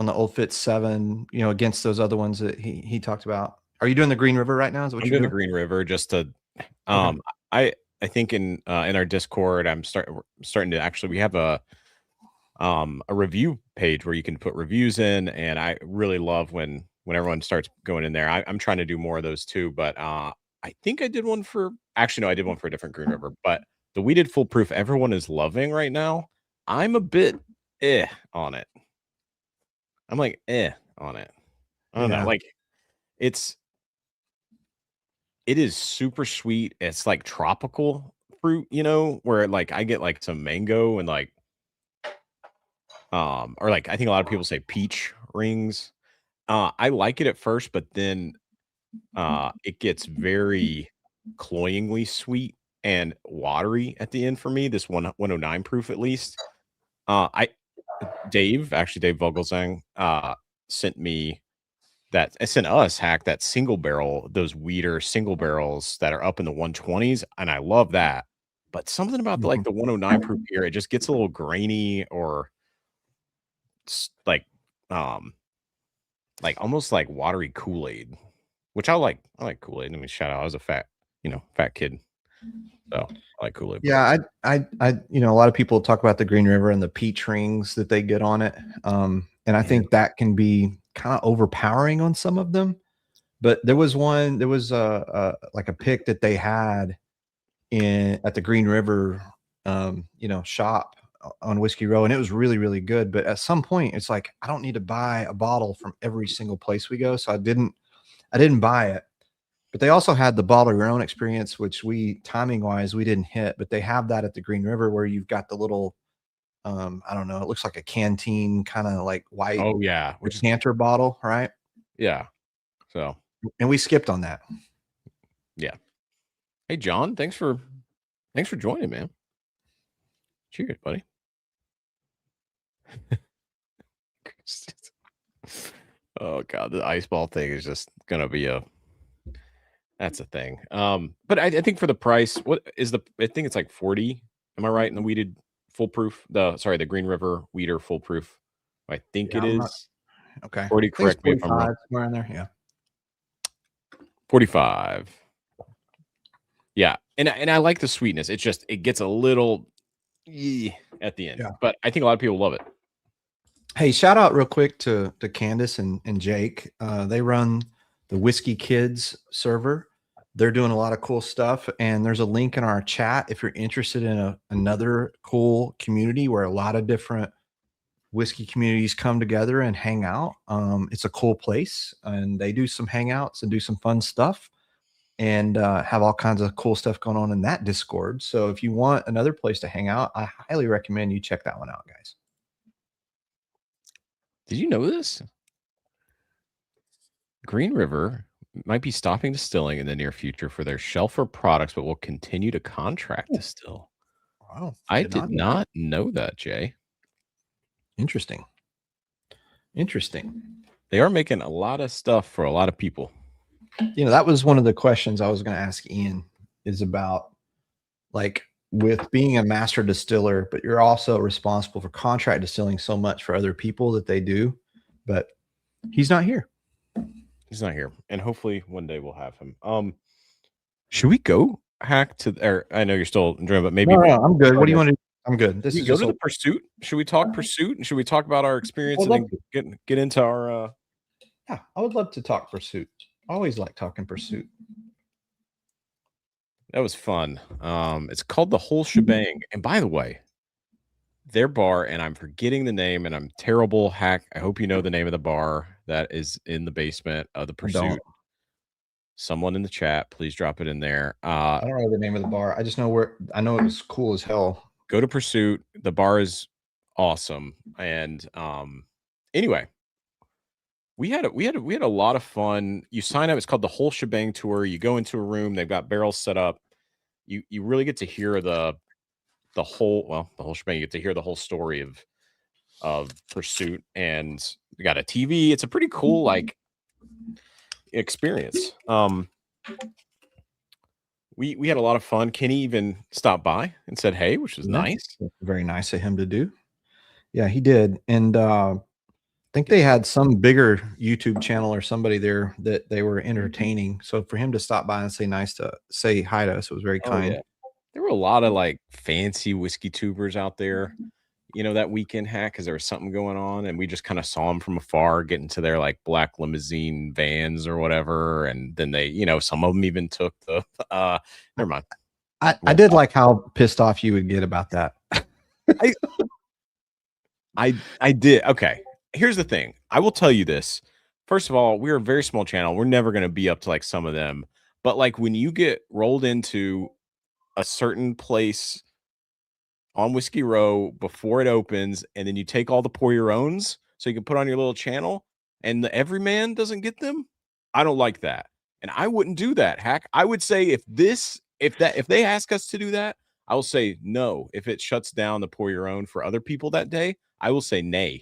Speaker 3: Old Fit 7, you know, against those other ones that he talked about? Are you doing the Green River right now? Is that what
Speaker 7: I'm doing the Green River just to I think in our Discord I'm starting to actually, we have a review page where you can put reviews in, and I really love when everyone starts going in there. I'm trying to do more of those too, but I think I did one for, actually no, I did one for a different Green River, but the weeded foolproof everyone is loving right now. I'm a bit on it. I'm like on it. I don't know. Like it is super sweet. It's like tropical fruit, you know, where like I get like some mango and like or like I think a lot of people say peach rings. I like it at first, but then it gets very cloyingly sweet and watery at the end for me. This 109 proof at least. Dave Vogelsang sent us Hack that single barrel, those weeder single barrels that are up in the 120s, and I love that. But something about the 109 proof here, it just gets a little grainy or like almost like watery Kool-Aid, which I like. I like Kool-Aid. I mean, shout out, I was a fat kid, so I like Kool-Aid.
Speaker 3: Yeah, I you know, a lot of people talk about the Green River and the peach rings that they get on it, and I think that can be kind of overpowering on some of them. But there was like a pick that they had at the Green River shop on Whiskey Row, and it was really, really good. But at some point it's like, I don't need to buy a bottle from every single place we go, so I didn't buy it. But they also had the bottle your own experience, which timing wise we didn't hit, but they have that at the Green River where you've got the little I don't know, it looks like a canteen kind of like white decanter bottle, right?
Speaker 7: Yeah. So,
Speaker 3: and we skipped on that.
Speaker 7: Yeah. Hey John, thanks for joining, man. Cheers, buddy. Oh god, the ice ball thing is just gonna be that's a thing. But I think for the price, I think it's like 40. Am I right in the weeded foolproof? The Green River weeder foolproof. I think it is.
Speaker 3: Okay.
Speaker 7: 40, correct me if I'm wrong.
Speaker 3: Somewhere in there, yeah.
Speaker 7: 45. Yeah. And I like the sweetness. It's just, it gets a little at the end. Yeah. But I think a lot of people love it.
Speaker 3: Hey, shout out real quick to Candace and Jake. They run the Whiskey Kids server. They're doing a lot of cool stuff, and there's a link in our chat if you're interested in another cool community where a lot of different whiskey communities come together and hang out. It's a cool place, and they do some hangouts and do some fun stuff. and have all kinds of cool stuff going on in that Discord. So if you want another place to hang out, I highly recommend you check that one out, guys.
Speaker 7: Did you know this? Green River might be stopping distilling in the near future for their shelfer products, but will continue to contract distill.
Speaker 3: Wow.
Speaker 7: I did not know that, Jay.
Speaker 3: Interesting.
Speaker 7: They are making a lot of stuff for a lot of people.
Speaker 3: You know, that was one of the questions I was going to ask Ian, is about, like, with being a master distiller, but you're also responsible for contract distilling so much for other people that they do, but he's not here.
Speaker 7: He's not here, and hopefully one day we'll have him. Should we go Hack to? Or I know you're still enjoying, but maybe
Speaker 3: no, I'm good. What do you want to do? I'm good.
Speaker 7: This is go to the Pursuit. Should we talk Pursuit, and should we talk about our experience and then get into our?
Speaker 3: Yeah, I would love to talk Pursuit. I always like talking Pursuit.
Speaker 7: That was fun. It's called the Whole Shebang, and by the way, their bar, and I'm forgetting the name, and I'm terrible. Hack, I hope you know the name of the bar that is in the basement of the Pursuit. Someone in the chat, please drop it in there.
Speaker 3: I don't know the name of the bar. I just know where. I know it was cool as hell.
Speaker 7: Go to Pursuit. The bar is awesome. And anyway, we had a lot of fun. You sign up. It's called the Whole Shebang Tour. You go into a room. They've got barrels set up. You really get to hear the whole shebang. You get to hear the whole story of Pursuit, and you got a TV. It's a pretty cool experience. We had a lot of fun. Kenny even stopped by and said hey, which was nice.
Speaker 3: Very nice of him to do. Yeah, he did. And I think they had some bigger YouTube channel or somebody there that they were entertaining. So for him to stop by and say hi to us, it was very kind.
Speaker 7: Yeah. There were a lot of fancy whiskey tubers out there, that weekend, Hack, because there was something going on, and we just kind of saw them from afar getting to their black limousine vans or whatever, and then they, some of them even took the never mind.
Speaker 3: I did like how pissed off you would get about that.
Speaker 7: I did. Okay, here's the thing. I will tell you this. First of all, we're a very small channel. We're never going to be up to some of them, but when you get rolled into a certain place on Whiskey Row before it opens, and then you take all the pour your owns so you can put on your little channel, and the everyman doesn't get them. I don't like that, and I wouldn't do that, Hack. I would say if they ask us to do that, I will say no. If it shuts down the pour your own for other people that day, I will say nay.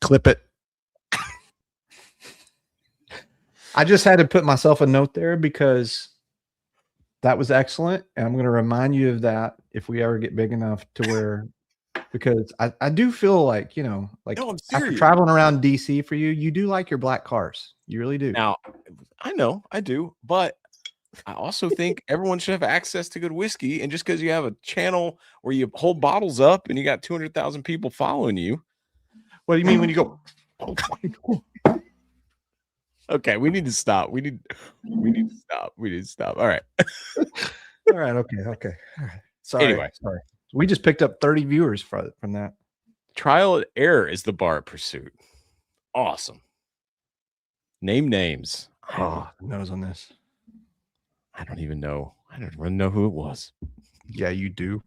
Speaker 3: Clip it. I just had to put myself a note there because that was excellent. And I'm going to remind you of that if we ever get big enough to where, because I do feel no, after traveling around DC for you, you do like your black cars. You really do.
Speaker 7: Now, I know I do, but I also think everyone should have access to good whiskey. And just because you have a channel where you hold bottles up and you got 200,000 people following you.
Speaker 3: What do you mean when you go?
Speaker 7: Okay, we need to stop. We need to stop. All right.
Speaker 3: All right. Okay. All right. Sorry. We just picked up 30 viewers from that.
Speaker 7: Trial and error is the bar at Pursuit. Awesome. Name names.
Speaker 3: Oh, nose on this.
Speaker 7: I don't even know. I don't even know who it was.
Speaker 3: Yeah, you do.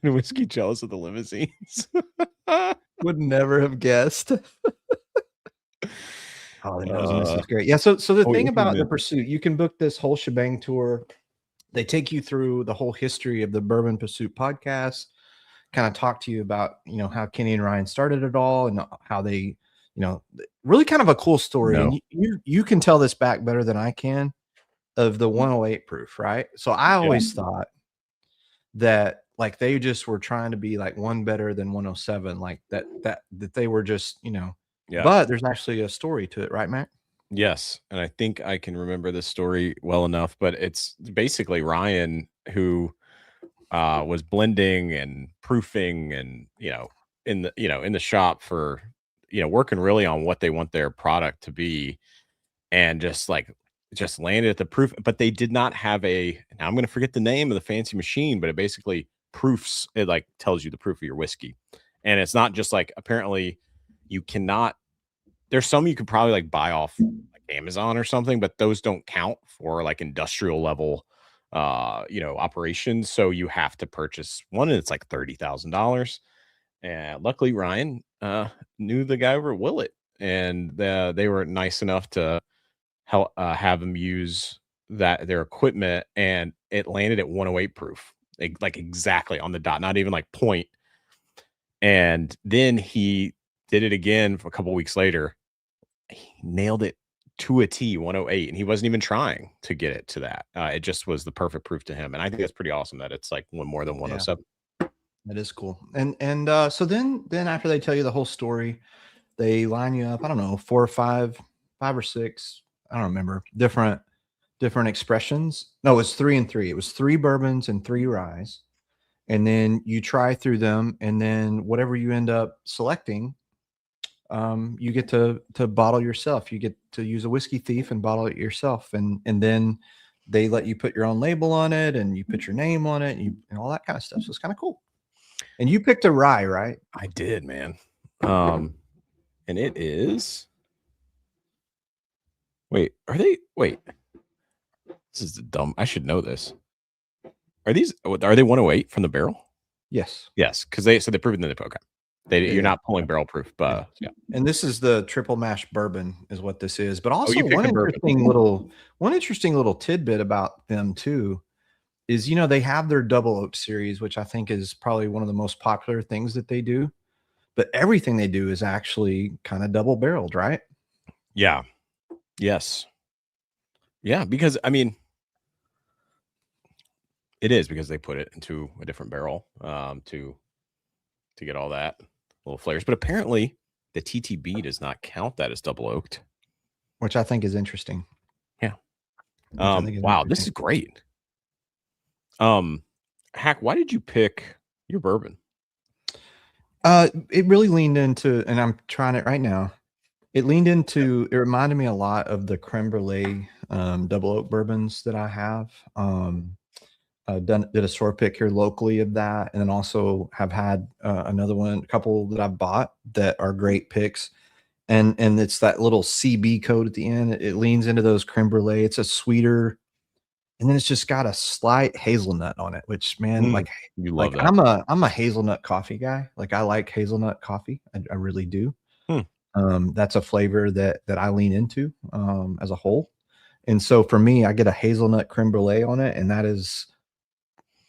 Speaker 7: Whiskey jealous of the limousines.
Speaker 3: Would never have guessed. Oh, the nose on this is great. Yeah. So the thing about the Pursuit, you can book this Whole Shebang tour. They take you through the whole history of the Bourbon Pursuit podcast, kind of talk to you about, how Kenny and Ryan started it all and how they, really kind of a cool story. No. And you can tell this back better than I can of the 108 proof, right? So I always thought that they just were trying to be one better than 107, that they were just, but there's actually a story to it, right, Matt?
Speaker 7: Yes. And I think I can remember this story well enough, but it's basically Ryan who was blending and proofing and, in the shop for, working really on what they want their product to be, and just landed at the proof, but they did not have now I'm going to forget the name of the fancy machine, but it basically proofs, it tells you the proof of your whiskey. And it's not just apparently you cannot there's some you could probably like buy off like Amazon or something, but those don't count for like industrial level operations. So you have to purchase one, and it's like $30,000. And luckily Ryan knew the guy over at Willet, and they were nice enough to help have him use their equipment, and it landed at 108 proof, like exactly on the dot, not even like point. And then he did it again for a couple weeks later. He nailed it to a T, 108, and he wasn't even trying to get it to that. It just was the perfect proof to him, and I think that's pretty awesome that it's like one more than 107.
Speaker 3: That is cool. And so then after they tell you the whole story, they line you up, I don't know, 4 or 5 or 6, I don't remember, different expressions. No, it's 3 and 3. It was 3 bourbons and 3 ryes. And then you try through them, and then whatever you end up selecting, you get to bottle yourself. You get to use a whiskey thief and bottle it yourself. And then they let you put your own label on it, and you put your name on it, and all that kind of stuff. So it's kind of cool. And you picked a rye, right?
Speaker 7: I did, man. And it is. Wait, this is dumb. I should know this. Are they 108 from the barrel?
Speaker 3: Yes.
Speaker 7: Yes, because they prove it in the okay. You're not pulling barrel proof, but yeah.
Speaker 3: And this is the triple mash bourbon is what this is. But also
Speaker 7: you
Speaker 3: one interesting little tidbit about them too is, they have their double oak series, which I think is probably one of the most popular things that they do. But everything they do is actually kind of double barreled, right?
Speaker 7: Yeah. Yes. Yeah, because I mean, it is because they put it into a different barrel to get all that little flavors. But apparently the TTB does not count that as double oaked,
Speaker 3: which I think is interesting.
Speaker 7: Yeah. Wow, this is great. Hack, why did you pick your bourbon?
Speaker 3: It really leaned into, and I'm trying it right now. It reminded me a lot of the creme brulee double oak bourbons that I have. Did a store pick here locally of that, and then also have had a couple that I've bought that are great picks. And it's that little CB code at the end. It leans into those creme brulee. It's a sweeter, and then it's just got a slight hazelnut on it, which, man, like
Speaker 7: you love that.
Speaker 3: I'm a hazelnut coffee guy. Like, I like hazelnut coffee. I really do. That's a flavor that I lean into as a whole. And so for me, I get a hazelnut creme brulee on it, and that is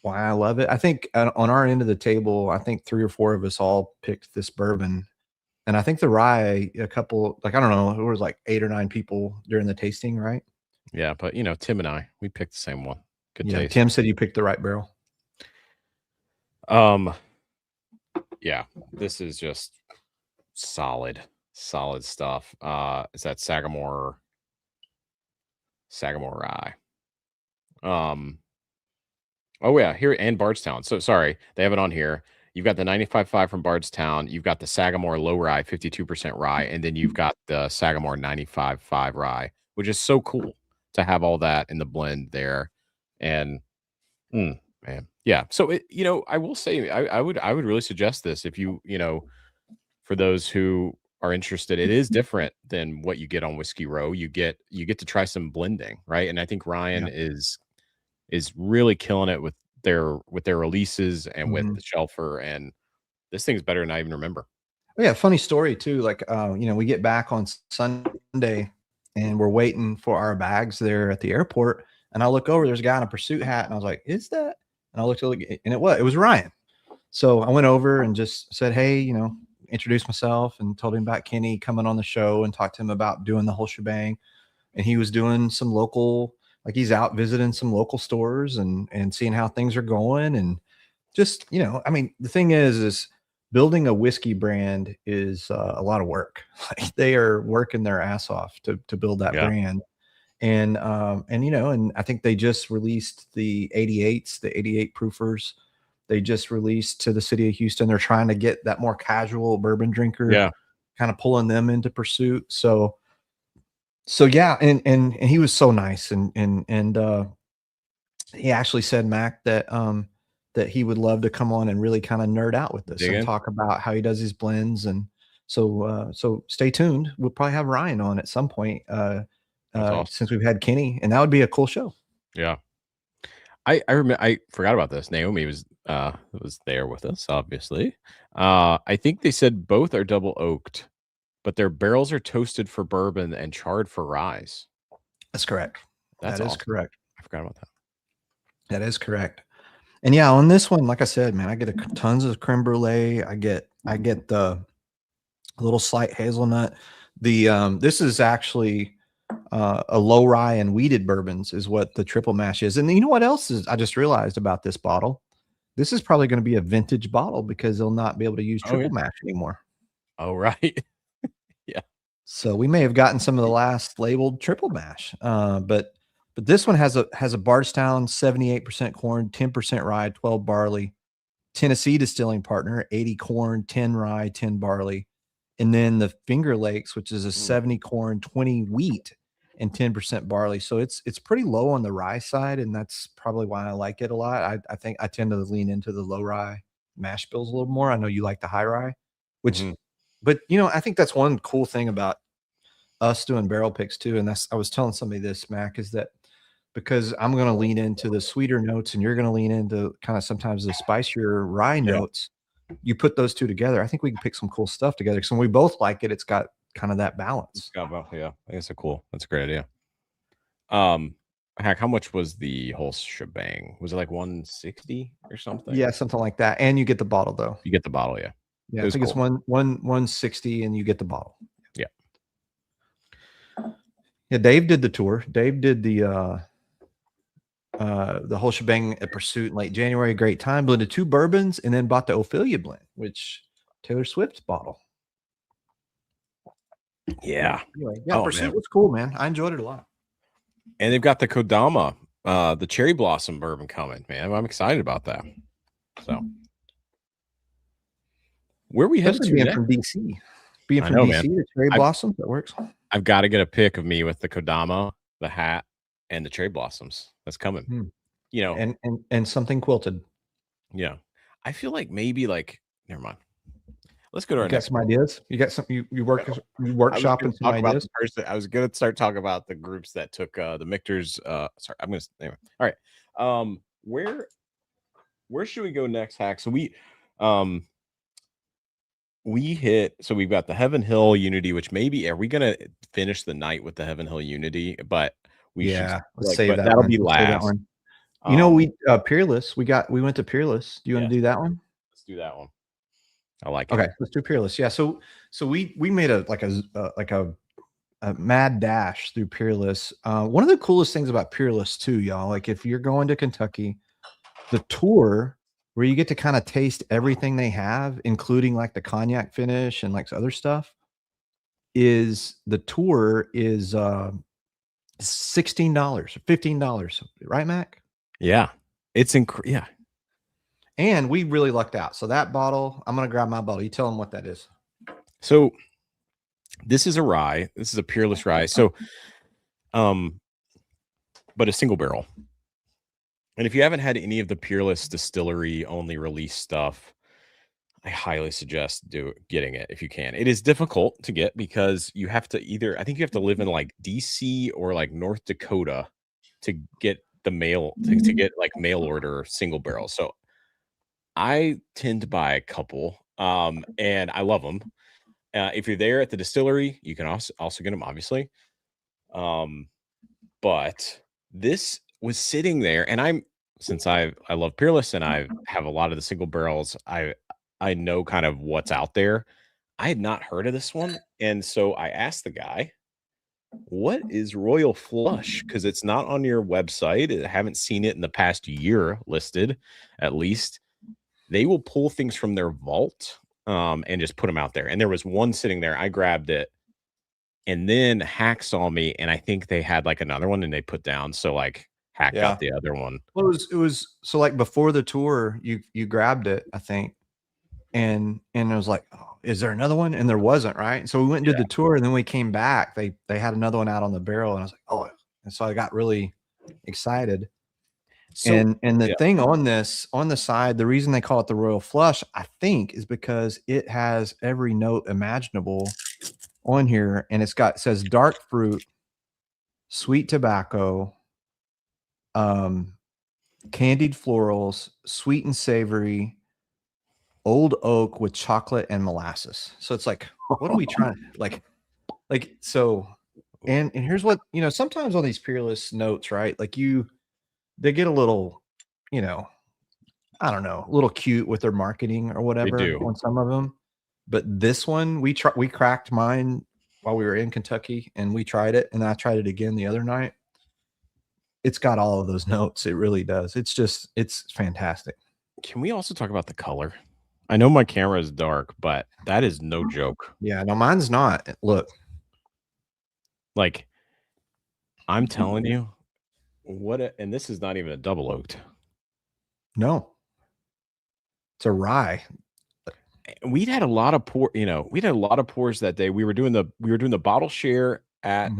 Speaker 3: why I love it. I think on our end of the table, I think 3 or 4 of us all picked this bourbon. And I think the rye, a couple, like, I don't know, it was like 8 or 9 people during the tasting, right?
Speaker 7: Yeah, but Tim and I, we picked the same one. Good taste.
Speaker 3: Tim said you picked the right barrel.
Speaker 7: Yeah, this is just solid stuff. Is that Sagamore rye? Oh yeah, here, and Bardstown. So sorry, they have it on here. You've got the 95.5 from Bardstown. You've got the Sagamore low rye, 52% rye, and then you've got the Sagamore 95.5 rye, which is so cool to have all that in the blend there. And man, yeah. So I will say, I would really suggest this if for those who are interested. It is different than what you get on Whiskey Row. You get to try some blending, right? And I think Ryan is really killing it with their releases and with the shelfer, and this thing's better than I even remember.
Speaker 3: Oh, yeah, funny story too. Like, we get back on Sunday and we're waiting for our bags there at the airport, and I look over, there's a guy in a Pursuit hat, and I was like, "Is that?" And I looked, and it was Ryan. So I went over and just said, "Hey," introduced myself and told him about Kenny coming on the show, and talked to him about doing the whole shebang. And he was doing some local, like, he's out visiting some local stores and seeing how things are going. And just, I mean, the thing is building a whiskey brand is a lot of work. Like, they are working their ass off to build that brand. And I think they just released the 88s, the 88 proofers. They just released to the city of Houston. They're trying to get that more casual bourbon drinker, kind of pulling them into Pursuit. So yeah, and he was so nice, and he actually said, Mac, that he would love to come on and really kind of nerd out with us and talk about how he does his blends. And So stay tuned. We'll probably have Ryan on at some point
Speaker 7: awesome.
Speaker 3: since we've had Kenny, and that would be a cool show.
Speaker 7: Yeah. I remember, I forgot about this. Naomi was there with us, obviously. I think they said both are double oaked, but their barrels are toasted for bourbon and charred for rye.
Speaker 3: That's correct. That is
Speaker 7: awesome.
Speaker 3: correct.
Speaker 7: I forgot about that.
Speaker 3: That is correct. And yeah, on this one, like I said, man, I get tons of creme brulee. I get the little slight hazelnut. This is actually a low rye and wheated bourbons is what the triple mash is. And you know what else is? I just realized about this bottle. This is probably going to be a vintage bottle because they'll not be able to use triple mash anymore.
Speaker 7: Oh, right. Yeah.
Speaker 3: So we may have gotten some of the last labeled triple mash, but this one has a Bardstown 78% corn, 10% rye, 12 barley, Tennessee distilling partner, 80 corn, 10 rye, 10 barley, and then the Finger Lakes, which is a 70 corn, 20 wheat, and 10% barley. So it's pretty low on the rye side, and that's probably why I like it a lot. I think I tend to lean into the low rye mash bills a little more. I know you like the high rye, which, but you know, I think that's one cool thing about us doing barrel picks too. And I was telling somebody this, Mac, is that because I'm going to lean into the sweeter notes and you're going to lean into kind of sometimes the spicier rye notes. You put those two together. I think we can pick some cool stuff together. So when we both like it, it's got kind of that balance.
Speaker 7: Yeah, I think that's a great idea. Hack, how much was the whole shebang? Was it like 160 or something?
Speaker 3: Yeah, something like that. And you get the bottle though.
Speaker 7: You get the bottle, yeah.
Speaker 3: Yeah, I think it's 160 and you get the bottle.
Speaker 7: Yeah.
Speaker 3: Yeah, Dave did the tour. Dave did the whole shebang at Pursuit in late January. Great time. Blended 2 bourbons and then bought the Ophelia blend, which Taylor Swift's bottle.
Speaker 7: Yeah.
Speaker 3: Anyway, yeah, Pursuit was cool, man. I enjoyed it a lot.
Speaker 7: And they've got the Kodama, the cherry blossom bourbon coming, man. I'm excited about that. So where we headed to
Speaker 3: being from DC. Being from DC, the cherry blossoms, that works.
Speaker 7: I've got to get a pic of me with the Kodama, the hat, and the cherry blossoms. That's coming. You know,
Speaker 3: and something quilted.
Speaker 7: Yeah. I feel like maybe never mind. Let's go to our next
Speaker 3: some ideas. You got some you workshopping some ideas.
Speaker 7: I was gonna start talking about the groups that took the Michters. Sorry, I'm gonna anyway. All right. Where should we go next, Hack? So we've got the Heaven Hill Unity, which maybe are we gonna finish the night with the Heaven Hill Unity? But
Speaker 3: let's save that.
Speaker 7: That'll be last.
Speaker 3: You know, we Peerless. We went to Peerless. Do you want to do that one?
Speaker 7: Let's do that one. I like it.
Speaker 3: Okay, let's do Peerless. Yeah, so we made a mad dash through Peerless. One of the coolest things about Peerless too, y'all, like if you're going to Kentucky, the tour where you get to kind of taste everything they have, including like the cognac finish and like other stuff, is $16 or $15, right, Mac?
Speaker 7: Yeah, it's yeah.
Speaker 3: And we really lucked out. So that bottle, I'm going to grab my bottle. You tell them what that is.
Speaker 7: So this is a rye. This is a Peerless rye. So, but a single barrel. And if you haven't had any of the Peerless Distillery only release stuff, I highly suggest getting it if you can. It is difficult to get because you have to I think you have to live in like DC or like North Dakota to get the mail, to get like mail order single barrel. So I tend to buy a couple, and I love them. If you're there at the distillery, you can also get them, obviously. But this was sitting there, and since I love Peerless and I have a lot of the single barrels, I know kind of what's out there. I had not heard of this one, and so I asked the guy, "What is Royal Flush?" Because it's not on your website. I haven't seen it in the past year listed, at least. They will pull things from their vault and just put them out there. And there was one sitting there. I grabbed it. And then Hack saw me, and I think they had like another one and they put down. So like Hack got the other one.
Speaker 3: Well, it was so like before the tour, you grabbed it, I think. And it was like, oh, is there another one? And there wasn't, right? So we went and did the tour, and then we came back. They had another one out on the barrel, and I was like, oh. And so I got really excited.
Speaker 7: So,
Speaker 3: and the thing on this, on the side, the reason they call it the Royal Flush, I think, is because it has every note imaginable on here, and it says dark fruit, sweet tobacco, candied florals, sweet and savory, old oak with chocolate and molasses. So it's like, what are we trying? Like so. And here's what, sometimes on these Peerless notes, right? Like they get a little, I don't know, a little cute with their marketing or whatever on some of them. But this one, we cracked mine while we were in Kentucky, and we tried it, and I tried it again the other night. It's got all of those notes. It really does. It's fantastic.
Speaker 7: Can we also talk about the color? I know my camera is dark, but that is no joke.
Speaker 3: Yeah, no, mine's not. Look.
Speaker 7: Like, I'm telling you, and this is not even a double oaked.
Speaker 3: No. It's a rye.
Speaker 7: We'd had a lot of pours that day. We were doing the bottle share at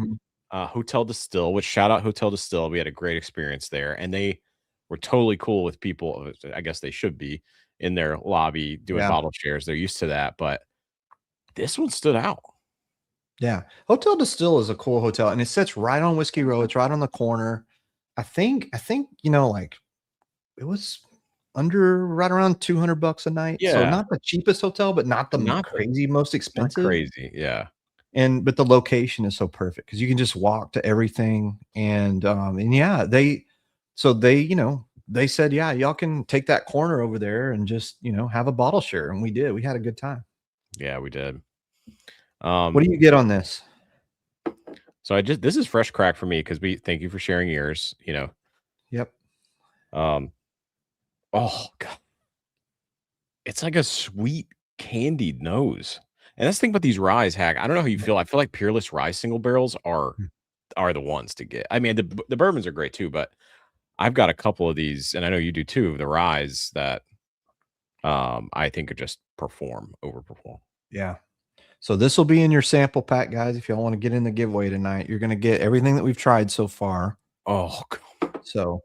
Speaker 7: Hotel Distill, which shout out Hotel Distill. We had a great experience there, and they were totally cool with people. I guess they should be in their lobby doing bottle shares. They're used to that, but this one stood out.
Speaker 3: Yeah. Hotel Distill is a cool hotel, and it sits right on Whiskey Row. It's right on the corner. I think, like it was right around $200 a night.
Speaker 7: Yeah.
Speaker 3: So not the cheapest hotel, but not crazy most expensive.
Speaker 7: Not crazy. Yeah.
Speaker 3: But the location is so perfect because you can just walk to everything. And yeah, they said, yeah, y'all can take that corner over there and just, have a bottle share. And we did. We had a good time.
Speaker 7: Yeah, we did.
Speaker 3: What do you get on this?
Speaker 7: So this is fresh crack for me because thank you for sharing yours,
Speaker 3: Yep.
Speaker 7: Oh God. It's like a sweet candied nose. And that's the thing about these ryes, Hack. I don't know how you feel. I feel like Peerless rye single barrels are the ones to get. I mean, the bourbons are great too, but I've got a couple of these, and I know you do too, the ryes that I think could just overperform.
Speaker 3: Yeah. So this will be in your sample pack, guys. If y'all want to get in the giveaway tonight, you're going to get everything that we've tried so far.
Speaker 7: Oh, God.
Speaker 3: So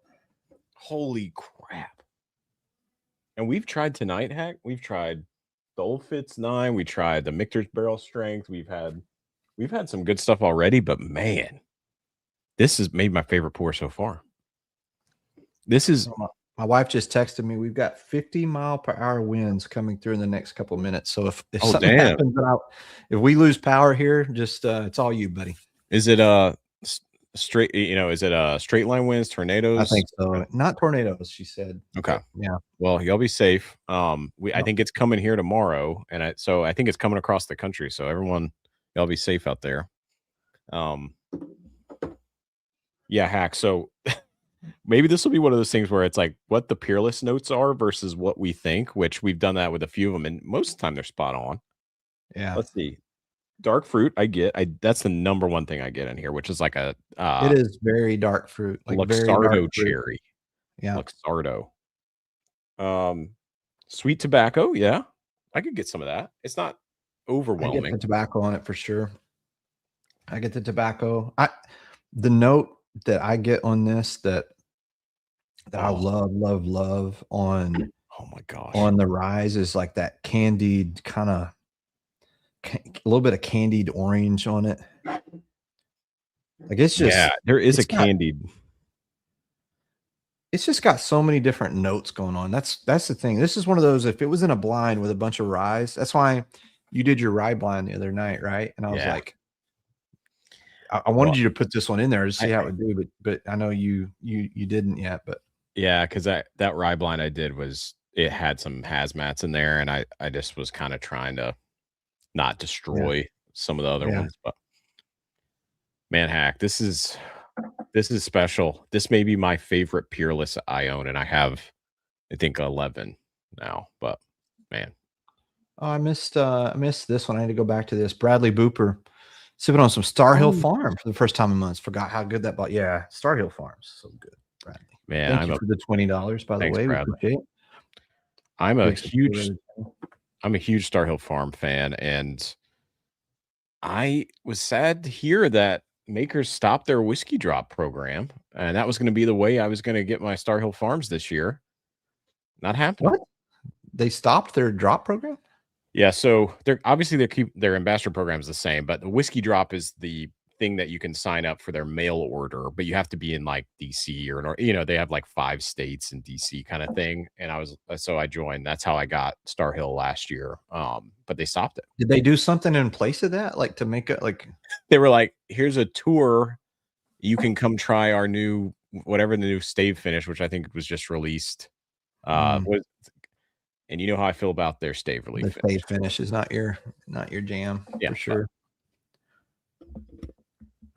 Speaker 7: holy crap. And we've tried tonight, Hack. We've tried the Old Fitz 9. We tried the Michter's Barrel Strength. We've had some good stuff already, but man, this has made my favorite pour so far. This is
Speaker 3: my wife just texted me. We've got 50-mile-per-hour winds coming through in the next couple of minutes. So if something happens if we lose power here, just it's all you, buddy.
Speaker 7: Is it straight? Is it straight line winds, tornadoes?
Speaker 3: I think so. Not tornadoes, she said.
Speaker 7: Okay.
Speaker 3: Yeah.
Speaker 7: Well, y'all be safe. I think it's coming here tomorrow, and I think it's coming across the country. So everyone, y'all be safe out there. Yeah, Hack. So maybe this will be one of those things where it's like what the Peerless notes are versus what we think, which we've done that with a few of them, and most of the time they're spot on.
Speaker 3: Yeah.
Speaker 7: Let's see. Dark fruit, that's the number one thing I get in here, which is like a
Speaker 3: it is very dark fruit, like
Speaker 7: Luxardo cherry.
Speaker 3: Yeah.
Speaker 7: Luxardo. Sweet tobacco, yeah. I could get some of that. It's not overwhelming.
Speaker 3: I get the tobacco on it for sure. I get the tobacco. The note that I get on this that I love on
Speaker 7: oh my gosh
Speaker 3: on the rise is like that candied kind of a little bit of candied orange on it. Like it's just
Speaker 7: there is a candied.
Speaker 3: It's just got so many different notes going on. That's the thing. This is one of those, if it was in a blind with a bunch of ryes, that's why you did your rye blind the other night, right? And I was like, I wanted you to put this one in there to see how it would do, but I know you didn't yet. But
Speaker 7: yeah, because that rye blind I did it had some hazmats in there, and I just was kind of trying to not destroy some of the other ones. But man, Hack, this is special. This may be my favorite Peerless I own, and I have I think 11 now. But man,
Speaker 3: I missed this one. I need to go back to this. Bradley Booper. Sipping on some Star Hill Farm for the first time in months. Forgot how good that bought. Yeah, Star Hill Farms, so good. Bradley.
Speaker 7: Man,
Speaker 3: thank you for the $20. By the way,
Speaker 7: Bradley. I'm a huge Star Hill Farm fan, and I was sad to hear that makers stopped their whiskey drop program, and that was going to be the way I was going to get my Star Hill Farms this year. Not happening.
Speaker 3: What? They stopped their drop program?
Speaker 7: Yeah, so they're obviously their ambassador program is the same, but the whiskey drop is the thing that you can sign up for their mail order, but you have to be in like DC or they have like 5 states in DC kind of thing. And I joined. That's how I got Star Hill last year. But they stopped it.
Speaker 3: Did they do something in place of that, like to make it like?
Speaker 7: They were like, "Here's a tour. You can come try our new the new stave finish, which I think was just released." And you know how I feel about their stave relief.
Speaker 3: The stave finish is not your jam, for sure.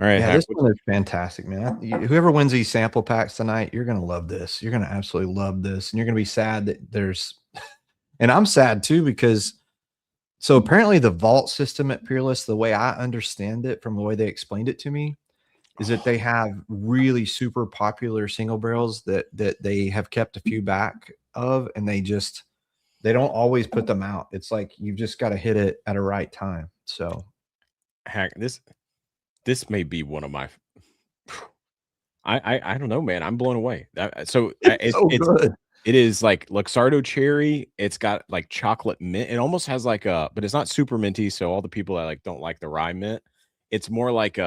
Speaker 7: All right.
Speaker 3: Yeah, this one is fantastic, man. Whoever wins these sample packs tonight, you're going to love this. You're going to absolutely love this. And you're going to be sad that there's, and I'm sad too, because so apparently the vault system at Peerless, the way I understand it from the way they explained it to me, is that they have really super popular single barrels that they have kept a few back of, and they don't always put them out. It's like you've just got to hit it at a right time. So
Speaker 7: Hack, this may be one of my I don't know, man. I'm blown away. It's good. It is like Luxardo cherry. It's got like chocolate mint. It almost has like but it's not super minty. So all the people that like don't like the rye mint, it's more like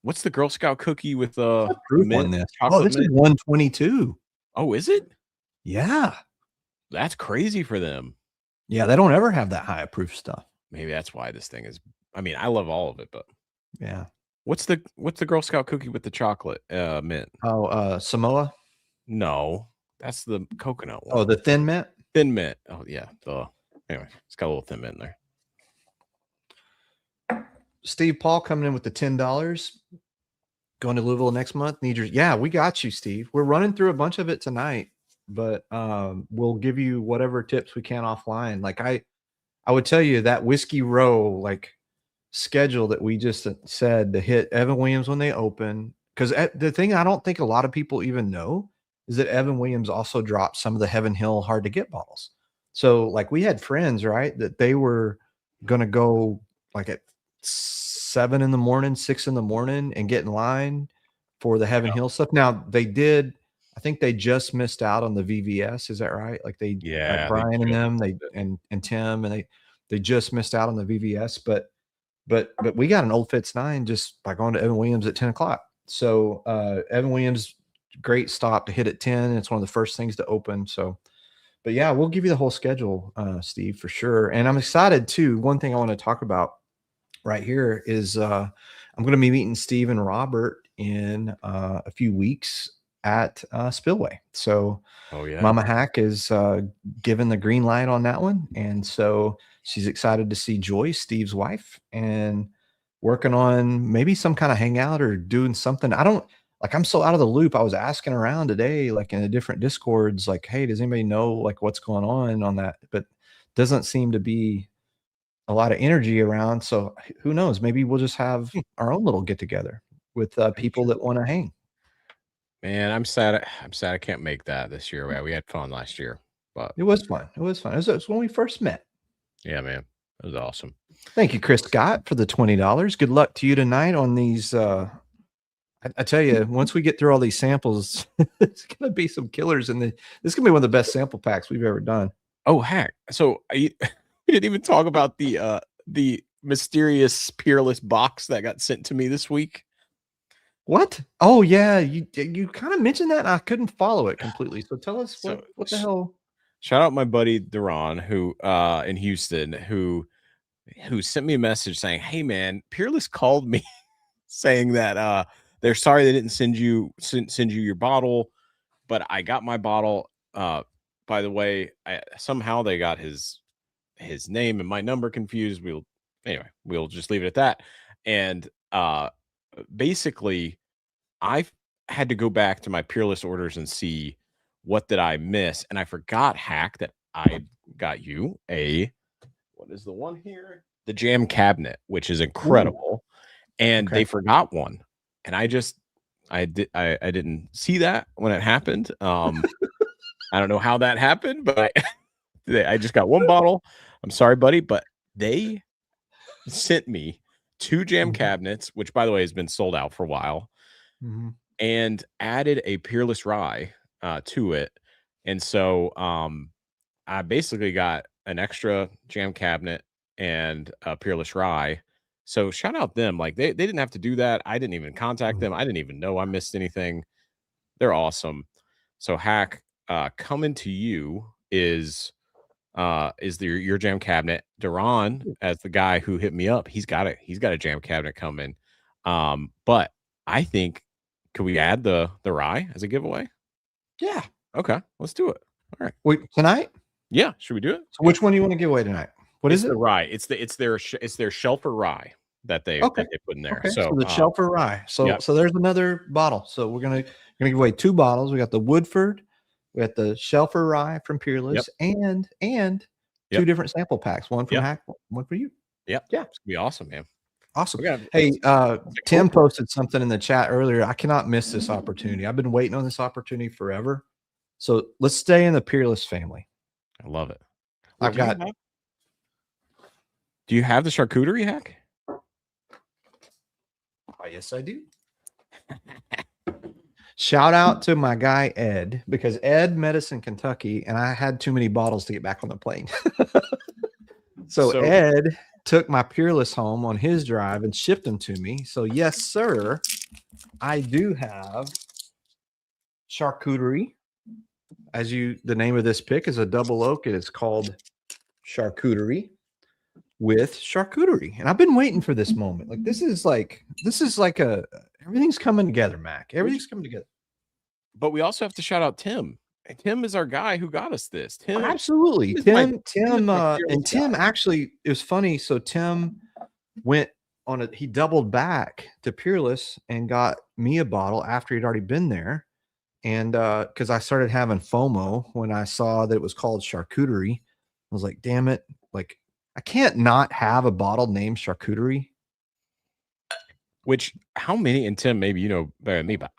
Speaker 7: what's the Girl Scout cookie with mint?
Speaker 3: This is 122.
Speaker 7: Oh, is it?
Speaker 3: Yeah. That's
Speaker 7: crazy for them.
Speaker 3: Yeah, they don't ever have that high proof stuff.
Speaker 7: Maybe that's why this thing is. I mean, I love all of it, but
Speaker 3: yeah.
Speaker 7: What's the Girl Scout cookie with the chocolate mint?
Speaker 3: Oh, Samoa?
Speaker 7: No, that's the coconut one.
Speaker 3: Oh, the thin mint?
Speaker 7: Thin mint. Oh, yeah. Anyway, it's got a little thin mint in there.
Speaker 3: Steve Paul coming in with the $10. Going to Louisville next month. Yeah, we got you, Steve. We're running through a bunch of it tonight, but we'll give you whatever tips we can offline. Like I would tell you that Whiskey Row like schedule that we just said to hit Evan Williams when they open, because the thing I don't think a lot of people even know is that Evan Williams also dropped some of the Heaven Hill hard to get bottles. So like we had friends, right, that they were going to go like at 7 in the morning, 6 in the morning and get in line for the Heaven Hill stuff. Now they did, I think they just missed out on the VVS. Is that right? Like like Brian and them, and Tim, and they just missed out on the VVS, but we got an Old Fitz 9 just by going to Evan Williams at 10 o'clock. So Evan Williams, great stop to hit at 10. It's one of the first things to open. So, but yeah, we'll give you the whole schedule, Steve, for sure. And I'm excited too. One thing I want to talk about right here is I'm going to be meeting Steve and Robert in a few weeks at Spillway. So Mama Hack is given the green light on that one. And so she's excited to see Joyce, Steve's wife, and working on maybe some kind of hangout or doing something. I'm so out of the loop. I was asking around today, like in the different Discords, like, hey, does anybody know like what's going on that? But doesn't seem to be a lot of energy around. So who knows? Maybe we'll just have our own little get together with people that want to hang.
Speaker 7: Man, I'm sad I can't make that this year. We had fun last year, but
Speaker 3: it was fun. It was when we first met.
Speaker 7: Yeah, man. It was awesome.
Speaker 3: Thank you, Chris Scott, for the $20. Good luck to you tonight on these. I tell you, once we get through all these samples, it's going to be some killers. This is going to be one of the best sample packs we've ever done.
Speaker 7: Oh, Hack. So we didn't even talk about the mysterious Peerless box that got sent to me this week.
Speaker 3: What? Oh yeah, you kind of mentioned that. And I couldn't follow it completely. So tell us what the hell.
Speaker 7: Shout out my buddy Duran, who in Houston, who sent me a message saying, "Hey man, Peerless called me saying that they're sorry they didn't send you your bottle, but I got my bottle. By the way, somehow they got his name and my number confused. We'll just leave it at that. And basically, I've had to go back to my Peerless orders and see what did I miss, and I forgot, Hack, that I got you what is the one here? The jam cabinet, which is incredible. Ooh. And they forgot one, and I didn't see that when it happened. I don't know how that happened, but I just got one bottle. I'm sorry, buddy, but they sent me 2 jam cabinets, which by the way has been sold out for a while, and added a Peerless Rye to it. And so I basically got an extra jam cabinet and a Peerless Rye. So shout out them. Like they didn't have to do that. I didn't even contact them. I didn't even know I missed anything. They're awesome. So Hack, coming to you is your jam cabinet. Duran, as the guy who hit me up, he's got a jam cabinet coming. But I think, could we add the rye as a giveaway?
Speaker 3: Yeah.
Speaker 7: Okay, let's do it. All right.
Speaker 3: Wait, tonight?
Speaker 7: Yeah, should we do it?
Speaker 3: So which one do you want to give away tonight? What is it?
Speaker 7: The rye. It's their Shelfer rye that they put in there.
Speaker 3: Okay,
Speaker 7: so
Speaker 3: the Shelfer Rye. So there's another bottle. So we're gonna give away 2 bottles. We got the Woodford, we got the Shelfer Rye from Peerless, and 2 different sample packs. One from Hack, one for you.
Speaker 7: Yep. Yeah. It's gonna be awesome, man.
Speaker 3: Awesome. Hey, Tim posted something in the chat earlier. I cannot miss this opportunity. I've been waiting on this opportunity forever. So let's stay in the Peerless family.
Speaker 7: I love it.
Speaker 3: Do
Speaker 7: you have the charcuterie, Hack?
Speaker 3: Oh, yes, I do. Shout out to my guy Ed, because Ed met us in Kentucky and I had too many bottles to get back on the plane. so Ed took my Peerless home on his drive and shipped them to me. So yes, sir, I do have charcuterie. The name of this pick is a double oak. It is called charcuterie with charcuterie. And I've been waiting for this moment. Like this is like everything's coming together, Mac. Everything's coming together.
Speaker 7: But we also have to shout out Tim. Tim is our guy who got us this. Tim,
Speaker 3: absolutely. Tim actually, it was funny. So Tim went on he doubled back to Peerless and got me a bottle after he'd already been there. And because I started having FOMO when I saw that it was called charcuterie. I was like, damn it. Like, I can't not have a bottle named charcuterie.
Speaker 7: Which, how many, and Tim, maybe you know better than me, but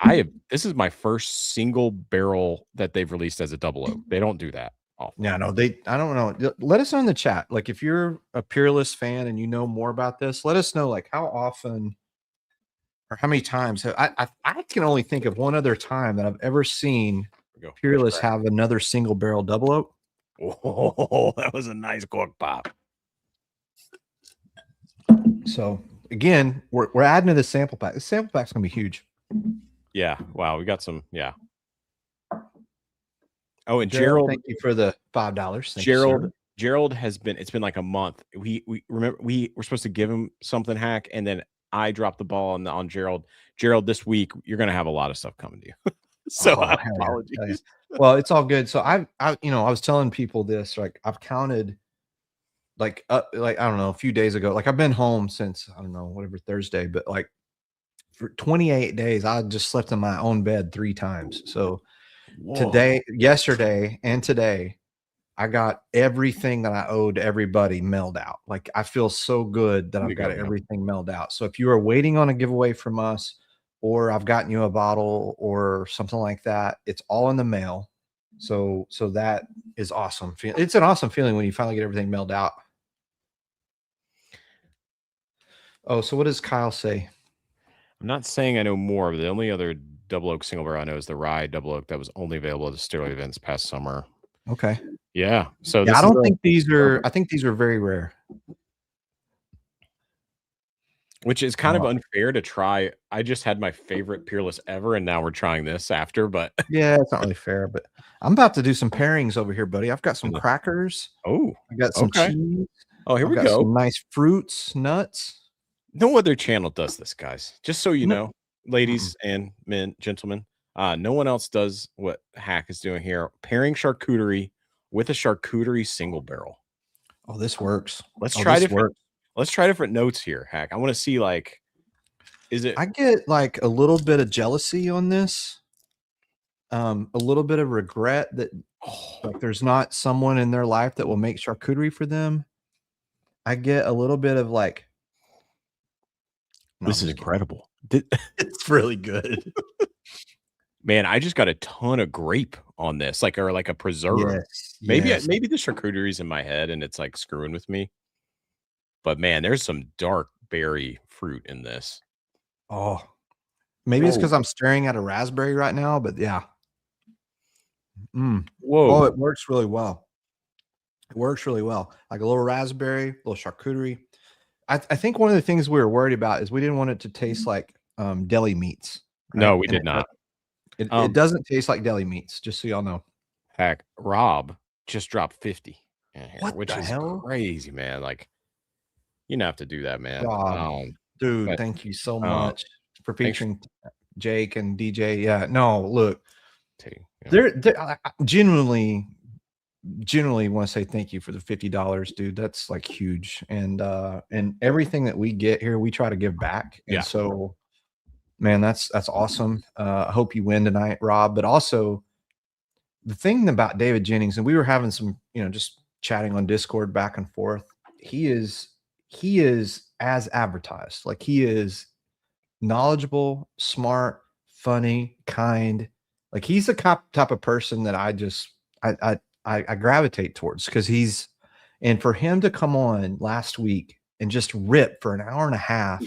Speaker 7: this is my first single barrel that they've released as a double oak. They don't do that often.
Speaker 3: Yeah, no, I don't know. Let us know in the chat. Like, if you're a Peerless fan and you know more about this, let us know, like, how often or how many times. I can only think of one other time that I've ever seen Peerless have another single barrel double oak.
Speaker 7: Oh, that was a nice cork pop.
Speaker 3: So again, we're adding to the sample pack. The sample pack's gonna be huge.
Speaker 7: Yeah. Wow. We got some. Yeah. Oh, and
Speaker 3: Gerald, thank you for the $5.
Speaker 7: Gerald has been. It's been like a month. We remember we were supposed to give him something, Hack, and then I dropped the ball on Gerald. Gerald, this week you're gonna have a lot of stuff coming to you. So apologies.
Speaker 3: Yeah. Well, it's all good. So I was telling people this. Like I've counted. Like I don't know, a few days ago, like I've been home since, I don't know, whatever, Thursday, but like for 28 days, I just slept in my own bed 3 times. So yesterday and today, I got everything that I owed everybody mailed out. Like I feel so good that I've got everything mailed out. So if you are waiting on a giveaway from us, or I've gotten you a bottle or something like that, it's all in the mail. So that is awesome. It's an awesome feeling when you finally get everything mailed out. Oh, so what does Kyle say?
Speaker 7: I'm not saying I know more, but the only other double oak single barrel I know is the rye double oak that was only available at the Distillery events past summer.
Speaker 3: Okay.
Speaker 7: Yeah. So
Speaker 3: I don't think these are. I think these are very rare.
Speaker 7: Which is kind of unfair to try. I just had my favorite Peerless ever, and now we're trying this after. But
Speaker 3: yeah, it's not really fair. But I'm about to do some pairings over here, buddy. I've got some crackers.
Speaker 7: Oh,
Speaker 3: I got some cheese.
Speaker 7: Oh, here we go.
Speaker 3: Some nice fruits, nuts.
Speaker 7: No other channel does this, guys. Just so you know, ladies and gentlemen, no one else does what Hack is doing here. Pairing charcuterie with a charcuterie single barrel.
Speaker 3: Oh, this works.
Speaker 7: Let's try different notes here, Hack. I want to see, like, is it?
Speaker 3: I get like a little bit of jealousy on this. A little bit of regret that like there's not someone in their life that will make charcuterie for them. I get a little bit of like,
Speaker 7: this is incredible.
Speaker 3: It's really good.
Speaker 7: Man, I just got a ton of grape on this, like a preserve. Maybe the charcuterie's in my head and it's like screwing with me. But man, there's some dark berry fruit in this.
Speaker 3: Oh, maybe it's because I'm staring at a raspberry right now, but yeah.
Speaker 7: Whoa.
Speaker 3: Oh, it works really well. It works really well. Like a little raspberry, a little charcuterie. I think one of the things we were worried about is we didn't want it to taste like deli meats. Right?
Speaker 7: No, we did not.
Speaker 3: It doesn't taste like deli meats, just so y'all know.
Speaker 7: Heck, Rob just dropped 50 in here,
Speaker 3: What
Speaker 7: which
Speaker 3: the
Speaker 7: is
Speaker 3: hell?
Speaker 7: crazy, man. Like, you don't have to do that, man.
Speaker 3: Dude,
Speaker 7: but,
Speaker 3: thank you so much for featuring Jake and DJ. Yeah, no, look, I genuinely want to say thank you for the $50, dude. That's like huge, and everything that we get here, we try to give back. And so, man, that's awesome. I hope you win tonight, Rob. But also, the thing about David Jennings, and we were having some, just chatting on Discord back and forth. He is as advertised. Like, he is knowledgeable, smart, funny, kind. Like, he's the type of person that I gravitate towards, because and for him to come on last week and just rip for an hour and a half.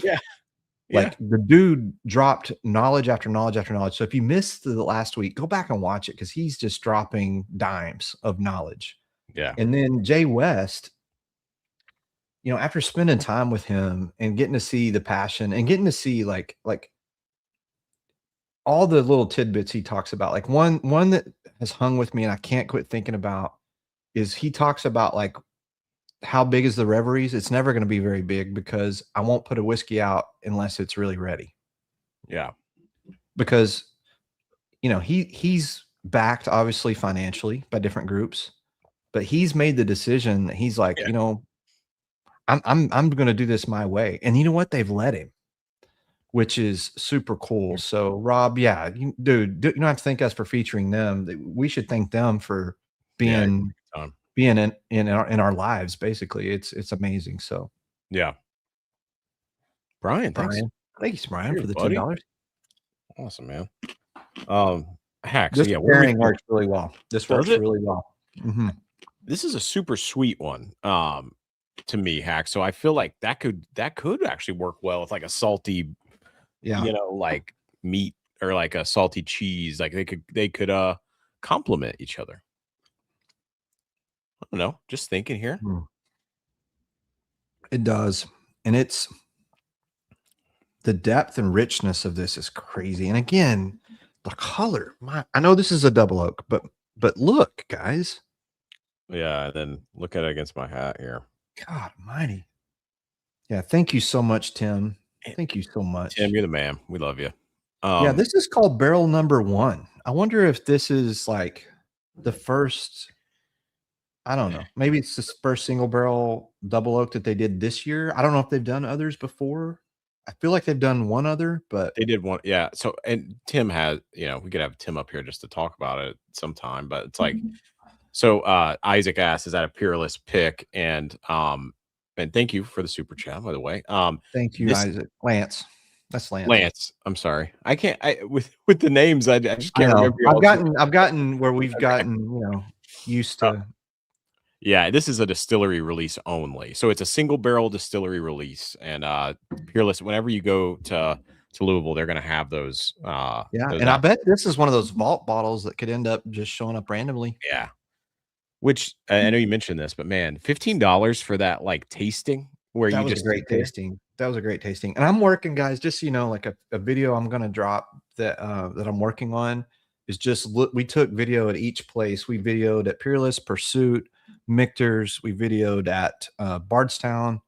Speaker 3: Like, the dude dropped knowledge after knowledge after knowledge. So if you missed the last week, go back and watch it, because he's just dropping dimes of knowledge.
Speaker 7: Yeah.
Speaker 3: And then Jay West, after spending time with him and getting to see the passion and getting to see like all the little tidbits he talks about, like one that has hung with me and I can't quit thinking about is he talks about like, how big is the reveries? It's never going to be very big, because I won't put a whiskey out unless it's really ready.
Speaker 7: Yeah. Because,
Speaker 3: he's backed obviously financially by different groups, but he's made the decision that he's like, I'm going to do this my way. And you know what? They've let him, which is super cool. So Rob, dude, you don't have to thank us for featuring them. We should thank them for being in our lives. Basically, it's amazing. So
Speaker 7: Brian,
Speaker 3: thanks, Brian, for the $10.
Speaker 7: Awesome, man. Hack.
Speaker 3: This pairing works really well. This works really well.
Speaker 7: This is a super sweet one to me, Hack. So I feel like that could actually work well with like a salty, like meat, or like a salty cheese. Like they could complement each other. I don't know. Just thinking here.
Speaker 3: It does. And it's the depth and richness of this is crazy. And again, the color. I know this is a double oak, but look, guys.
Speaker 7: Yeah, and then look at it against my hat here.
Speaker 3: God almighty. Yeah, thank you so much, Tim. Thank you so much.
Speaker 7: Tim, you're the man. We love you.
Speaker 3: Yeah, this is called barrel number 1. I wonder if this is like the first, I don't know. Maybe it's the first single barrel double oak that they did this year. I don't know if they've done others before. I feel like they've done one other, but
Speaker 7: they did one. Yeah. So, and Tim has, we could have Tim up here just to talk about it sometime, but it's like, so Isaac asks, is that a Peerless pick? And thank you for the super chat, by the way.
Speaker 3: Thank you, Isaac. Lance. That's Lance.
Speaker 7: Lance. I'm sorry. I can't, with the names, I just can't remember.
Speaker 3: I've gotten where we've gotten, used to.
Speaker 7: Yeah, this is a distillery release only. So it's a single barrel distillery release. And Peerless, whenever you go to Louisville, they're going to have those.
Speaker 3: And I bet this is one of those vault bottles that could end up just showing up randomly.
Speaker 7: Yeah. Which I know you mentioned this, but man, $15 for that like tasting where
Speaker 3: that was a great tasting. That was a great tasting. And I'm working, guys, just like a video I'm going to drop that I'm working on is just we took video at each place. We videoed at Peerless, Pursuit, Michter's. We videoed at Bardstown.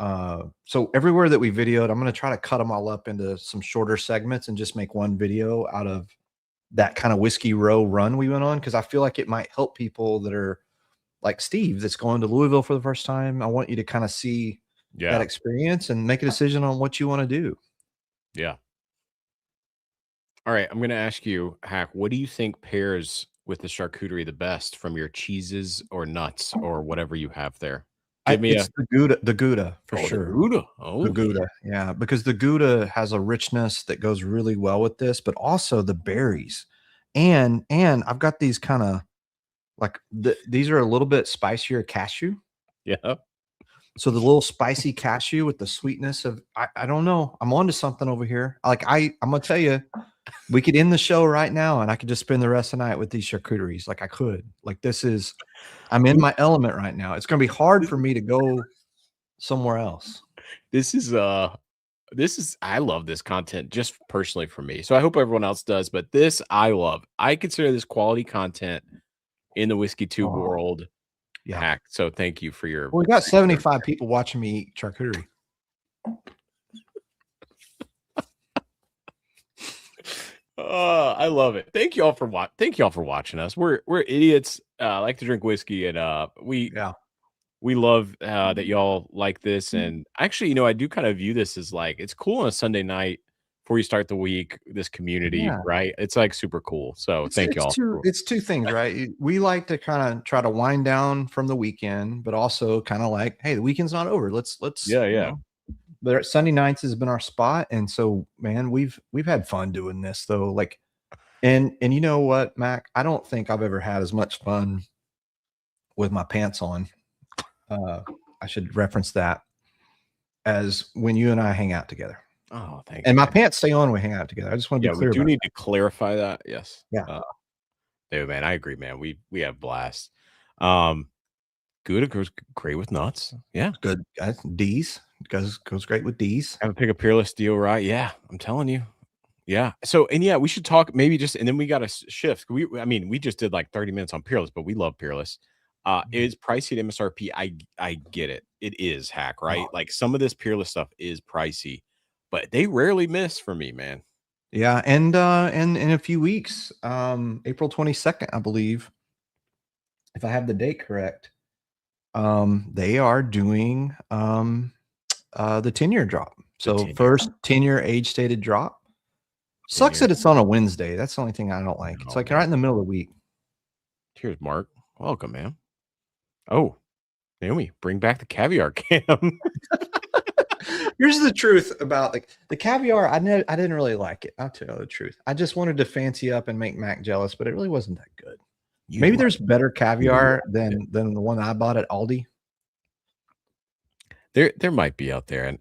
Speaker 3: So everywhere that we videoed, I'm going to try to cut them all up into some shorter segments and just make one video out of that kind of whiskey row run we went on, because I feel like it might help people that are like Steve that's going to Louisville for the first time. I want you to kind of see that experience and make a decision on what you want to do.
Speaker 7: Yeah. All right. I'm going to ask you, Hack, what do you think pairs with the charcuterie the best from your cheeses or nuts or whatever you have there?
Speaker 3: It's the Gouda for sure.
Speaker 7: The Gouda. Oh,
Speaker 3: the Gouda. Yeah, because the Gouda has a richness that goes really well with this, but also the berries. And I've got these kind of like these are a little bit spicier cashew.
Speaker 7: Yeah.
Speaker 3: So the little spicy cashew with the sweetness of I don't know. I'm onto something over here. Like I'm gonna tell you, we could end the show right now and I could just spend the rest of the night with these charcuteries. Like I could. Like I'm in my element right now. It's gonna be hard for me to go somewhere else.
Speaker 7: This is I love this content just personally for me. So I hope everyone else does, but this I love. I consider this quality content in the whiskey tube world.
Speaker 3: Yeah.
Speaker 7: Hack. So thank you for your.
Speaker 3: Well, we got 75 people watching me eat charcuterie.
Speaker 7: I love it. Thank you all for watching us. We're idiots. Like to drink whiskey, and we love that y'all like this. And actually, I do kind of view this as like it's cool on a Sunday night before you start the week. This community, right? It's like super cool. So thank y'all.
Speaker 3: It's two things, right? We like to kind of try to wind down from the weekend, but also kind of like, hey, the weekend's not over. Let's But Sunday nights has been our spot, and so man, we've had fun doing this though. Like, and you know what, Mac? I don't think I've ever had as much fun with my pants on. I should reference that as when you and I hang out together.
Speaker 7: Oh, thank you.
Speaker 3: And my pants stay on when we hang out together. I just want to be clear.
Speaker 7: We do need to clarify that. Yes.
Speaker 3: Yeah.
Speaker 7: Dude, man, I agree, man. We have blast. Good. It goes great with nuts. Yeah.
Speaker 3: Good. D's goes great with D's.
Speaker 7: Have a pick a Peerless deal, right? Yeah. I'm telling you. Yeah. So, and yeah, we should talk maybe and then we got to shift. We just did like 30 minutes on Peerless, but we love Peerless. It's pricey at MSRP. I get it. It is, Hack, right? Like some of this Peerless stuff is pricey, but they rarely miss for me, man.
Speaker 3: Yeah, and in a few weeks, April 22nd, I believe, if I have the date correct, they are doing the 10-year drop. So first 10-year age stated drop. Sucks that it's on a Wednesday. That's the only thing I don't like. It's like right in the middle of the week.
Speaker 7: Cheers, Mark. Welcome, man. Oh, Naomi, bring back the caviar cam.
Speaker 3: Here's the truth about the caviar. I didn't really like it. I'll tell you the truth. I just wanted to fancy up and make Mac jealous, but it really wasn't that good. Maybe there's better caviar than the one I bought at Aldi.
Speaker 7: There might be out there, and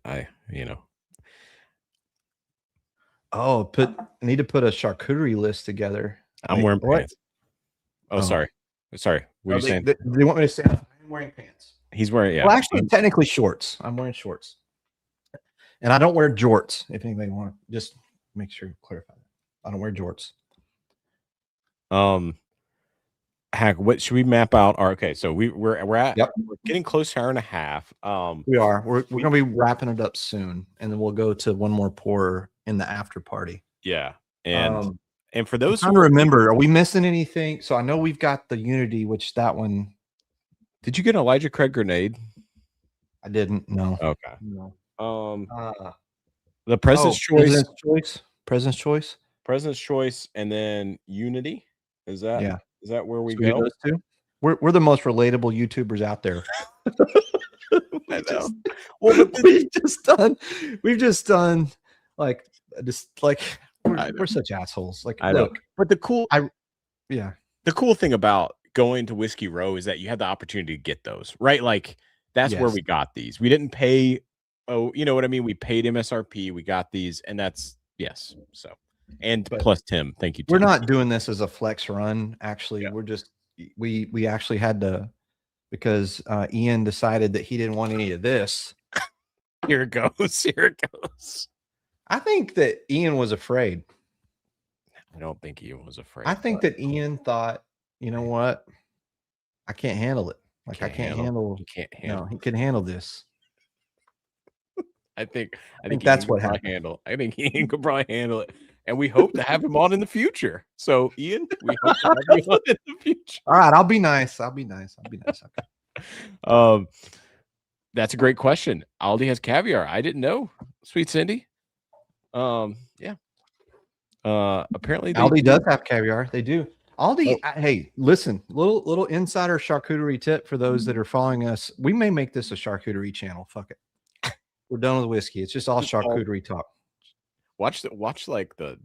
Speaker 3: Oh, I need to put a charcuterie list together.
Speaker 7: I'm wearing pants. Oh, sorry. What are you saying?
Speaker 3: They want me to say I'm wearing pants.
Speaker 7: He's wearing, yeah.
Speaker 3: Well, actually, technically shorts. I'm wearing shorts. And I don't wear jorts. If anybody want to just make sure you clarify that. I don't wear jorts.
Speaker 7: Hack, what should we map out? Okay, so we're getting close to an hour and a half.
Speaker 3: We are. We're gonna be wrapping it up soon, and then we'll go to one more pour in the after party.
Speaker 7: Yeah. And for those
Speaker 3: I'm trying to remember, are we missing anything? So I know we've got the Unity, which that one.
Speaker 7: Did you get an Elijah Craig grenade?
Speaker 3: I didn't. No.
Speaker 7: Okay.
Speaker 3: No.
Speaker 7: The President's Choice.
Speaker 3: President's Choice,
Speaker 7: and then Unity. Is that where we go?
Speaker 3: Those two? We're the most relatable YouTubers out there.
Speaker 7: I know.
Speaker 3: We've just done we're such assholes. Like,
Speaker 7: I know. But the cool thing about going to Whiskey Row is that you had the opportunity to get those, right? Like that's where we got these. We didn't pay. Oh, you know what I mean? We paid MSRP. We got these, and that's yes. So, plus Tim, thank you, Tim.
Speaker 3: We're not doing this as a flex run. Actually, we're just we actually had to because Ian decided that he didn't want any of this.
Speaker 7: Here it goes.
Speaker 3: I think that Ian was afraid.
Speaker 7: I don't think Ian was afraid.
Speaker 3: I think that Ian thought, you know what? I can't handle it. Like I can't handle.
Speaker 7: He can't handle.
Speaker 3: No, he can handle this.
Speaker 7: I think
Speaker 3: that's what happened.
Speaker 7: I think Ian could probably handle it, and we hope to have him on in the future. So, Ian, we hope to have you on in the future.
Speaker 3: All right, I'll be nice. Okay.
Speaker 7: That's a great question. Aldi has caviar. I didn't know. Sweet Cindy. Apparently
Speaker 3: Aldi does have caviar. They do. Aldi. Hey, listen, little insider charcuterie tip for those that are following us. We may make this a charcuterie channel. Fuck it. We're done with whiskey. It's just all charcuterie talk.
Speaker 7: Watch like the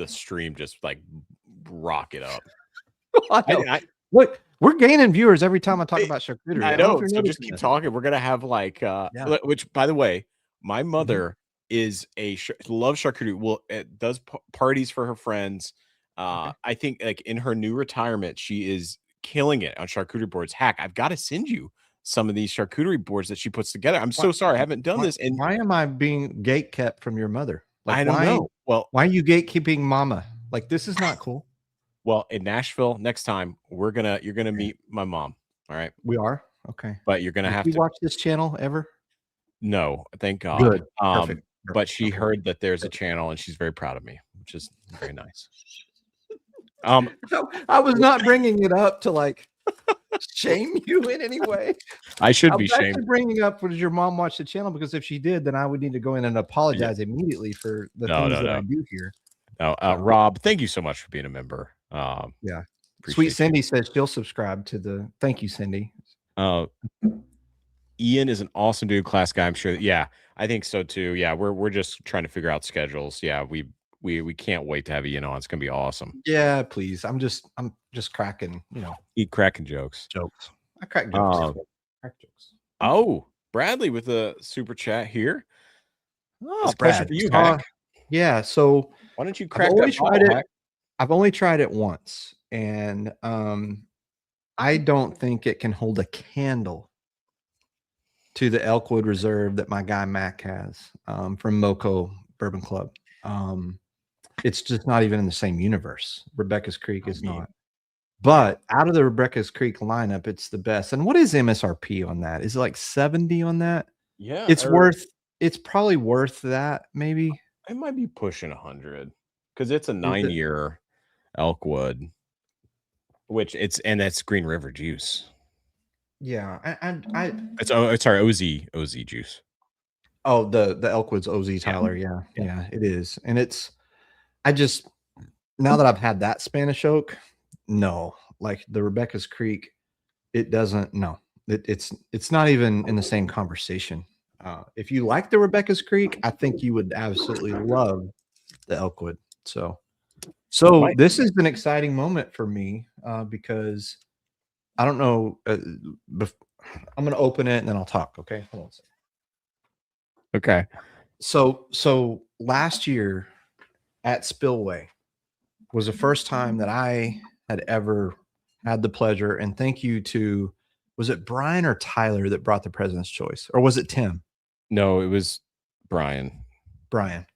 Speaker 7: stream just like rocket up.
Speaker 3: Look, We're gaining viewers every time I talk about charcuterie.
Speaker 7: I
Speaker 3: don't
Speaker 7: know.
Speaker 3: if you're
Speaker 7: So just
Speaker 3: noticing
Speaker 7: keep
Speaker 3: this.
Speaker 7: talking. We're gonna have like, which by the way, my mother is loves charcuterie. Well, it does parties for her friends. I think like in her new retirement, she is killing it on charcuterie boards. Hack, I've got to send you some of these charcuterie boards that she puts together. I'm so sorry I haven't done this. And
Speaker 3: why am I being gate kept from your mother? Like,
Speaker 7: I don't know. Well,
Speaker 3: why are you gatekeeping mama? Like, this is not cool.
Speaker 7: Well, in Nashville next time, you're gonna meet my mom. All right,
Speaker 3: we are okay,
Speaker 7: but you're gonna have to
Speaker 3: watch this channel ever.
Speaker 7: No, thank God.
Speaker 3: Good, perfect.
Speaker 7: But she heard that there's a channel, and she's very proud of me, which is very nice.
Speaker 3: I was not bringing it up to like shame you in any way.
Speaker 7: I should be shamed.
Speaker 3: Bringing up was your mom watch the channel, because if she did, then I would need to go in and apologize immediately for the things that I do here.
Speaker 7: No, Rob, thank you so much for being a member.
Speaker 3: Yeah, Sweet Cindy says she'll subscribe to the. Thank you, Cindy.
Speaker 7: Ian is an awesome dude, class guy. I'm sure. Yeah, I think so too. Yeah, we're just trying to figure out schedules. Yeah, we can't wait to have Ian on. It's gonna be awesome.
Speaker 3: Yeah, please. I'm just cracking.
Speaker 7: Eat cracking jokes.
Speaker 3: I crack jokes.
Speaker 7: Crack jokes. Oh, Bradley with a super chat here.
Speaker 3: Oh,
Speaker 7: it's a question for you, Hack.
Speaker 3: Yeah. So
Speaker 7: why don't you crack that bottle, Hack?
Speaker 3: I've only tried it once, and I don't think it can hold a candle to the Elkwood Reserve that my guy Mac has from Moco Bourbon Club. It's just not even in the same universe. Rebecca's Creek is not. But out of the Rebecca's Creek lineup, it's the best. And what is MSRP on that? Is it like 70 on that?
Speaker 7: Yeah.
Speaker 3: It's probably worth that, maybe.
Speaker 7: It might be pushing 100 because it's a 9-year Elkwood, and that's Green River juice.
Speaker 3: Yeah,
Speaker 7: it's OZ juice.
Speaker 3: Oh, the Elkwood's OZ Tyler. Yeah, it is. And now that I've had that Spanish oak, no, like the Rebecca's Creek, it doesn't. No, it's not even in the same conversation. If you like the Rebecca's Creek, I think you would absolutely love the Elkwood. So this is an exciting moment for me because I don't know. I'm going to open it and then I'll talk. Okay. Hold on a second.
Speaker 7: Okay.
Speaker 3: So last year at Spillway was the first time that I had ever had the pleasure, and thank you to, was it Brian or Tyler that brought the President's Choice, or was it Tim?
Speaker 7: No, it was Brian.
Speaker 3: Sorry,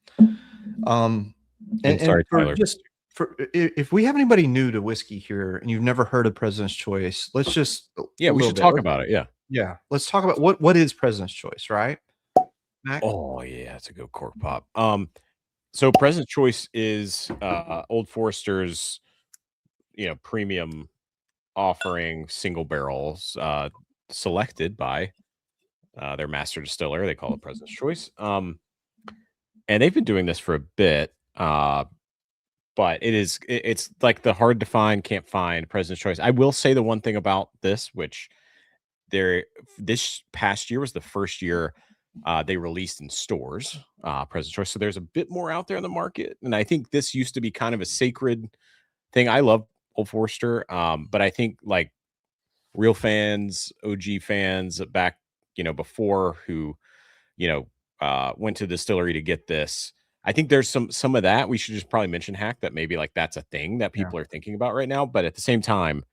Speaker 3: Tyler. If we have anybody new to whiskey here and you've never heard of President's Choice, let's just
Speaker 7: we should talk about it.
Speaker 3: Yeah, let's talk about what is President's Choice, right? Mac?
Speaker 7: Oh yeah, that's a good cork pop. So President's Choice is Old Forester's premium offering, single barrels selected by their master distiller. They call it President's Choice. And they've been doing this for a bit. But it's like the hard to find, can't find President's Choice. I will say the one thing about this, which this past year was the first year they released in stores, President's Choice. So there's a bit more out there in the market. And I think this used to be kind of a sacred thing. I love Old Forester, but I think like real fans, OG fans back, before who, went to the distillery to get this. I think there's some of that. We should just probably mention, Hack, that maybe like that's a thing that people are thinking about right now. But at the same time,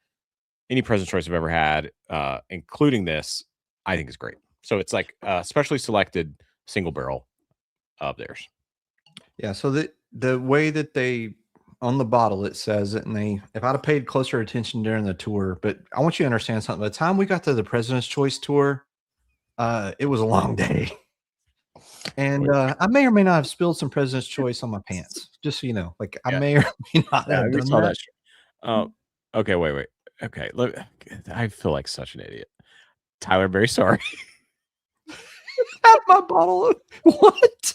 Speaker 7: any President's Choice I've ever had, including this, I think is great. So it's like specially selected single barrel of theirs.
Speaker 3: Yeah. So the way that they on the bottle it says it, and if I'd have paid closer attention during the tour, but I want you to understand something. By the time we got to the President's Choice tour, it was a long day. And I may or may not have spilled some President's Choice on my pants, just so you know. Like I may or may not have done that.
Speaker 7: Okay, wait. Okay, I feel like such an idiot. Tyler, very sorry.
Speaker 3: Have my bottle. What?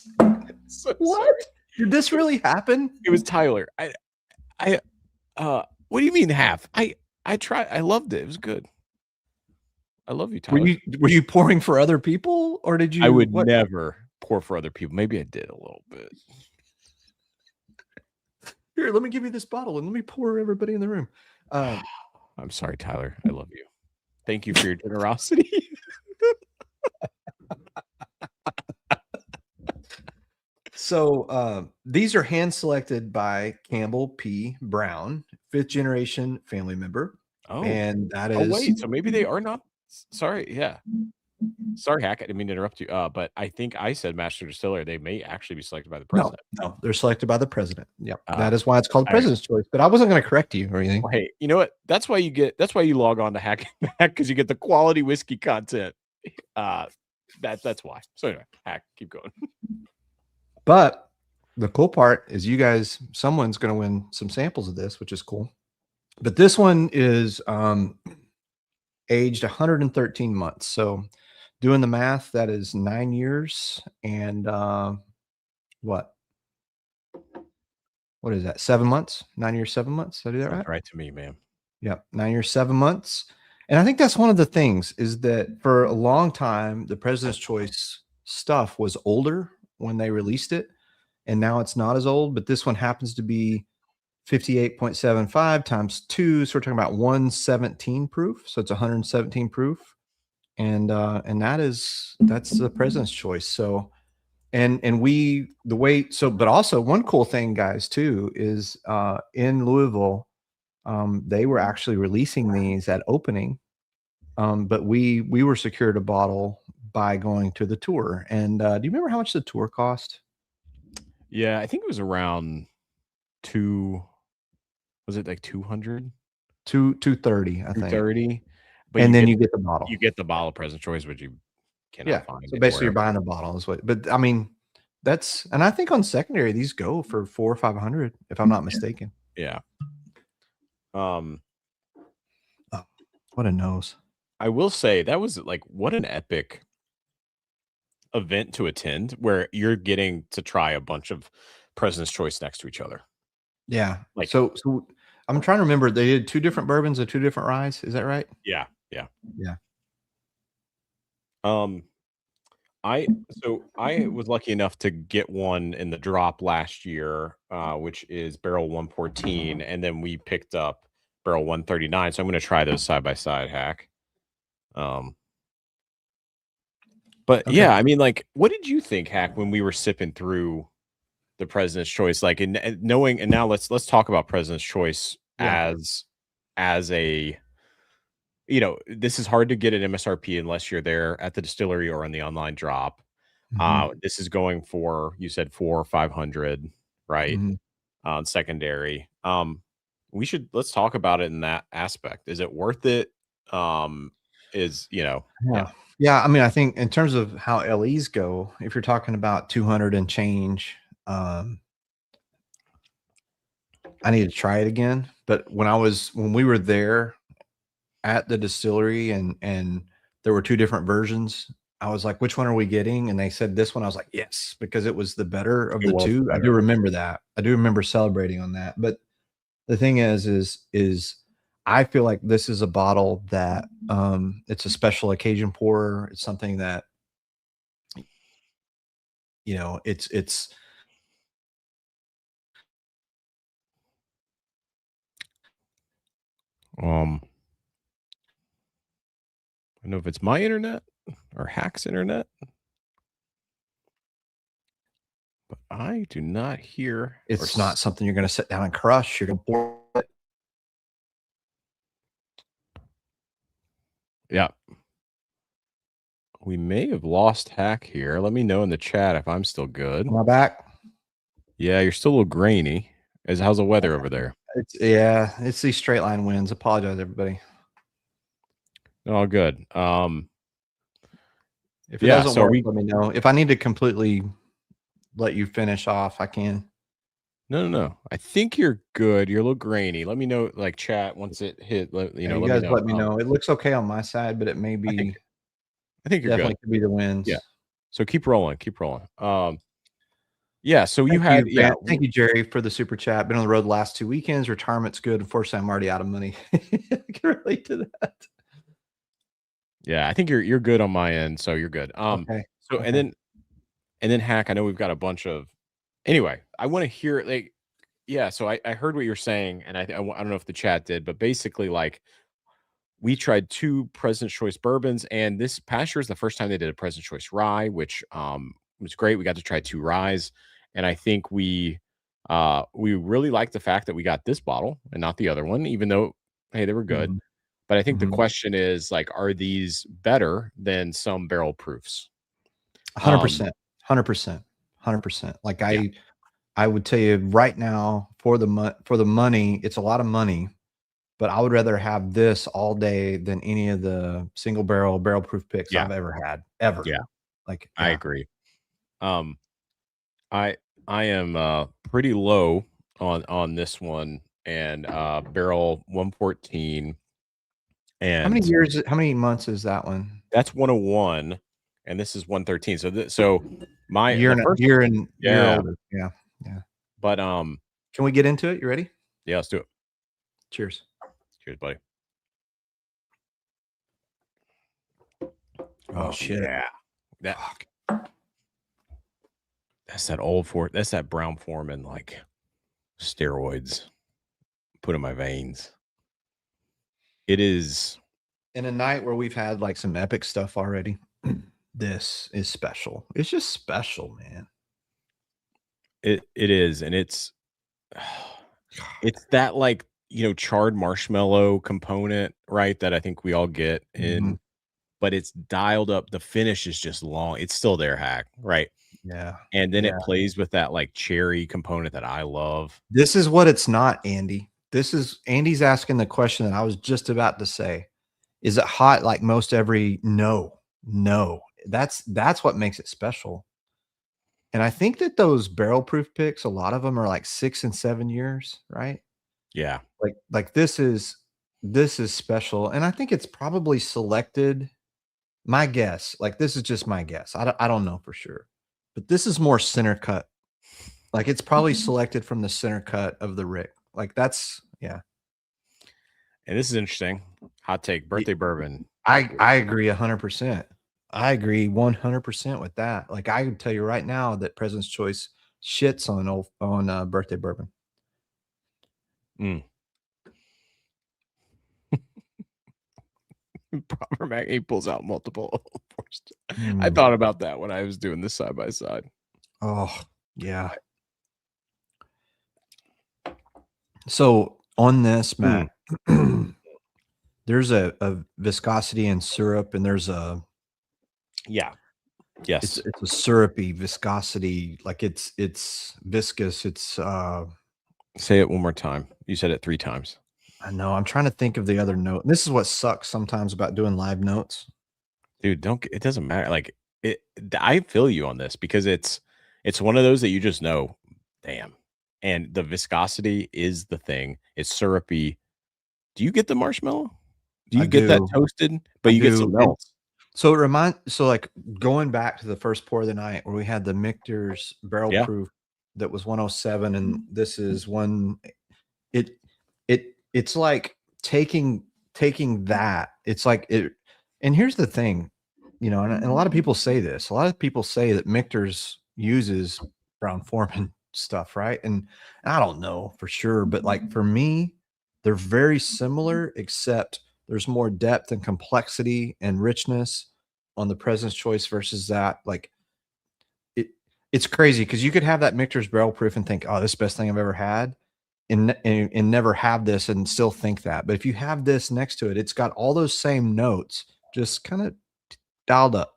Speaker 7: So
Speaker 3: what?
Speaker 7: Sorry.
Speaker 3: Did this really happen?
Speaker 7: It was Tyler. What do you mean half? I tried. I loved it. It was good. I love you, Tyler.
Speaker 3: Were you pouring for other people, or did you?
Speaker 7: I would never pour for other people. Maybe I did a little bit.
Speaker 3: Here, let me give you this bottle and let me pour everybody in the room.
Speaker 7: I'm sorry, Tyler. I love you. Thank you for your generosity.
Speaker 3: So these are hand selected by Campbell P. Brown, 5th generation family member.
Speaker 7: Oh,
Speaker 3: and that is.
Speaker 7: Oh, wait. So maybe they are not. Sorry. Yeah. Sorry, Hack. I didn't mean to interrupt you. But I think I said master distiller. They may actually be selected by the president.
Speaker 3: No, they're selected by the president. Yep.
Speaker 7: Ah,
Speaker 3: that is why it's called president's choice. But I wasn't going to correct you or anything.
Speaker 7: Well, hey, you know what? That's why you log on to Hack Mack, because you get the quality whiskey content. That's why. So anyway, Hack, keep going.
Speaker 3: But the cool part is someone's going to win some samples of this, which is cool. But this one is aged 113 months. So doing the math, that is 9 years and what is that? 7 months? 9 years, 7 months. Did I do that right?
Speaker 7: Right to me, man.
Speaker 3: Yep. 9 years, 7 months. And I think that's one of the things is that for a long time, the President's Choice stuff was older when they released it. And now it's not as old, but this one happens to be 58.75 times 2. So we're talking about 117 proof. So it's 117 proof. And that's the President's Choice. So, but also one cool thing, guys, too, is in Louisville, they were actually releasing these at opening. But we were secured a bottle by going to the tour. And do you remember how much the tour cost?
Speaker 7: Yeah, I think it was around 200? Was it like 200?
Speaker 3: 230, I think.
Speaker 7: 230. But
Speaker 3: and then you get the bottle.
Speaker 7: You get the bottle President's Choice, which you cannot find.
Speaker 3: So basically, you're buying a bottle. But I mean, and I think on secondary these go for $400 or $500, if I'm not mistaken.
Speaker 7: Yeah.
Speaker 3: Oh, what a nose!
Speaker 7: I will say that was like what an epic event to attend, where you're getting to try a bunch of President's Choice next to each other.
Speaker 3: Yeah.
Speaker 7: Like
Speaker 3: so I'm trying to remember. They did 2 different bourbons and 2 different ryes. Is that right?
Speaker 7: Yeah. I was lucky enough to get one in the drop last year, which is barrel 114, and then we picked up barrel 139. So I'm going to try those side by side, Hack. But okay. Yeah, I mean, like, what did you think, Hack, when we were sipping through the President's Choice? Like, and knowing, and now let's talk about President's Choice as a, this is hard to get an MSRP unless you're there at the distillery or on the online drop. Mm-hmm. This is going for, you said 400 or 500, right? Mm-hmm. On secondary. Let's talk about it in that aspect. Is it worth it?
Speaker 3: Yeah. I mean, I think in terms of how LEs go, if you're talking about 200 and change, I need to try it again. But when we were there at the distillery and there were 2 different versions, I was like, which one are we getting? And they said this one. I was like, yes, because it was the better of the 2. Better. I do remember that. I do remember celebrating on that. But the thing is I feel like this is a bottle that it's a special occasion pour. It's something that, it's
Speaker 7: I don't know if it's my internet or Hack's internet, but I do not hear.
Speaker 3: It's not something you're going to sit down and crush. You're going to pour it.
Speaker 7: Yeah. We may have lost Hack here. Let me know in the chat if I'm still good.
Speaker 3: Am I back?
Speaker 7: Yeah, you're still a little grainy. How's the weather over there?
Speaker 3: It's these straight line winds. Apologize, everybody.
Speaker 7: Oh, good.
Speaker 3: If it doesn't work, let me know. If I need to completely let you finish off, I can.
Speaker 7: No. I think you're good. You're a little grainy. Let me know, like chat once it hit.
Speaker 3: You guys let me know. It looks okay on my side, but it may be.
Speaker 7: I think you're
Speaker 3: definitely
Speaker 7: good.
Speaker 3: Could be the winds.
Speaker 7: Yeah. So keep rolling. Yeah. So
Speaker 3: thank you, Jerry, for the super chat. Been on the road the last 2 weekends. Retirement's good. Unfortunately, I'm already out of money. I can relate to that.
Speaker 7: Yeah, I think you're good on my end, so you're good.
Speaker 3: Okay.
Speaker 7: So okay. and then Hack, I know we've got a bunch of. Anyway, I want to hear So I heard what you're saying, and I don't know if the chat did, but basically, like, we tried 2 President's Choice bourbons, and this past year is the first time they did a President's Choice rye, which was great. We got to try 2 ryes, and I think we really like the fact that we got this bottle and not the other one, even though, hey, they were good.
Speaker 3: Mhm.
Speaker 7: But I think the
Speaker 3: Mhm.
Speaker 7: question is, like, are these better than some barrel proofs?
Speaker 3: 100%, 100%, 100%. Like
Speaker 7: Yeah.
Speaker 3: I would tell you right now for the money, it's a lot of money, but I would rather have this all day than any of the single barrel proof picks
Speaker 7: Yeah.
Speaker 3: I've ever had, ever.
Speaker 7: Yeah,
Speaker 3: Like,
Speaker 7: I
Speaker 3: yeah.
Speaker 7: agree. I am pretty low on this one, and barrel 114,
Speaker 3: How many
Speaker 7: and
Speaker 3: years? How many months is that one?
Speaker 7: that's 101, and this is 113. So my
Speaker 3: Year
Speaker 7: the
Speaker 3: and
Speaker 7: first
Speaker 3: year and year
Speaker 7: yeah,
Speaker 3: older. Yeah, yeah.
Speaker 7: but
Speaker 3: Can we get into it? You ready?
Speaker 7: yeah, let's do it.
Speaker 3: Cheers.
Speaker 7: Cheers, buddy.
Speaker 3: Oh, shit.
Speaker 7: Yeah,
Speaker 3: Fuck.
Speaker 7: that's that Brown Foreman, like, steroids put in my veins. It is.
Speaker 3: In a night where we've had like some epic stuff already, this is special. It's just special, man.
Speaker 7: It is, and it's that, like, charred marshmallow component, right? That I think we all get in, but it's dialed up. The finish is just long. It's still there, Hack, right?
Speaker 3: Yeah.
Speaker 7: And then
Speaker 3: Yeah.
Speaker 7: it plays with that, like, cherry component that I love.
Speaker 3: This is what it's not, Andy. This is Andy's asking the question that I was just about to say. Is it hot like most every? No. That's what makes it special. And I think that those barrel proof picks, a lot of them are like 6 and 7 years, right?
Speaker 7: Yeah.
Speaker 3: Like this is special. And I think it's probably selected. My guess, like this is just my guess. I don't know for sure, but this is more center cut. Like it's probably selected from the center cut of the Rick. Like that's, yeah.
Speaker 7: And this is interesting. Hot take, birthday bourbon.
Speaker 3: I agree 100%. I agree 100% with that. Like I can tell you right now that President's Choice shits on birthday bourbon.
Speaker 7: Proper Mac, he pulls out multiple. I thought about that when I was doing this side by side.
Speaker 3: Oh yeah. So on this, Matt, there's a viscosity in syrup, and there's a
Speaker 7: yes,
Speaker 3: it's a syrupy viscosity, like it's viscous. It's
Speaker 7: say it one more time. You said it 3 times.
Speaker 3: I know. I'm trying to think of the other note. This is what sucks sometimes about doing live notes.
Speaker 7: Dude, it doesn't matter. Like I feel you on this because it's one of those that you just know, damn. And the viscosity is the thing. It's syrupy. Do you get the marshmallow? Do you get that toasted? But you get something else.
Speaker 3: So like going back to the first pour of the night where we had the Michter's barrel proof that was 107, and this is one. It's like taking that. It's like it. And here's the thing, and a lot of people say this. A lot of people say that Michter's uses Brown Foreman stuff, right? And I don't know for sure, but like for me, they're very similar, except there's more depth and complexity and richness on the President's Choice versus that. Like it's crazy because you could have that Michter's barrel proof and think, oh, this is the best thing I've ever had, and never have this and still think that. But if you have this next to it, it's got all those same notes, just kind of dialed up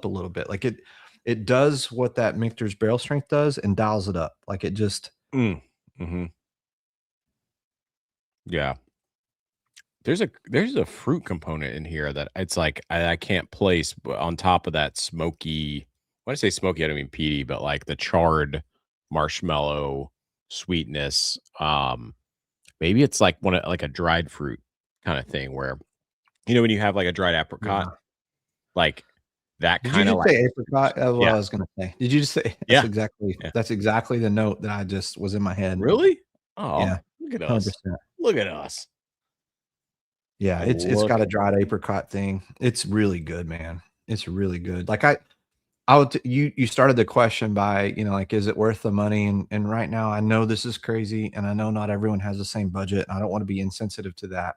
Speaker 3: a little bit. Like it does what that Michter's barrel strength does and dials it up. Like it just.
Speaker 7: Yeah. There's a fruit component in here that it's like I can't place, but on top of that smoky. When I say smoky, I don't mean peaty, but like the charred marshmallow sweetness. Maybe it's like like a dried fruit kind of thing where, when you have like a dried apricot, like that kind of like.
Speaker 3: Did you just say apricot? That's what I was going to say. Did you just say? That's exactly the note that I just was in my head.
Speaker 7: Really? Oh,
Speaker 3: yeah.
Speaker 7: Look at us. 100%. Look at us.
Speaker 3: Yeah, it's got a dried apricot thing. It's really good, man. It's really good. Like I would you started the question by, like, is it worth the money? And right now I know this is crazy, and I know not everyone has the same budget. I don't want to be insensitive to that.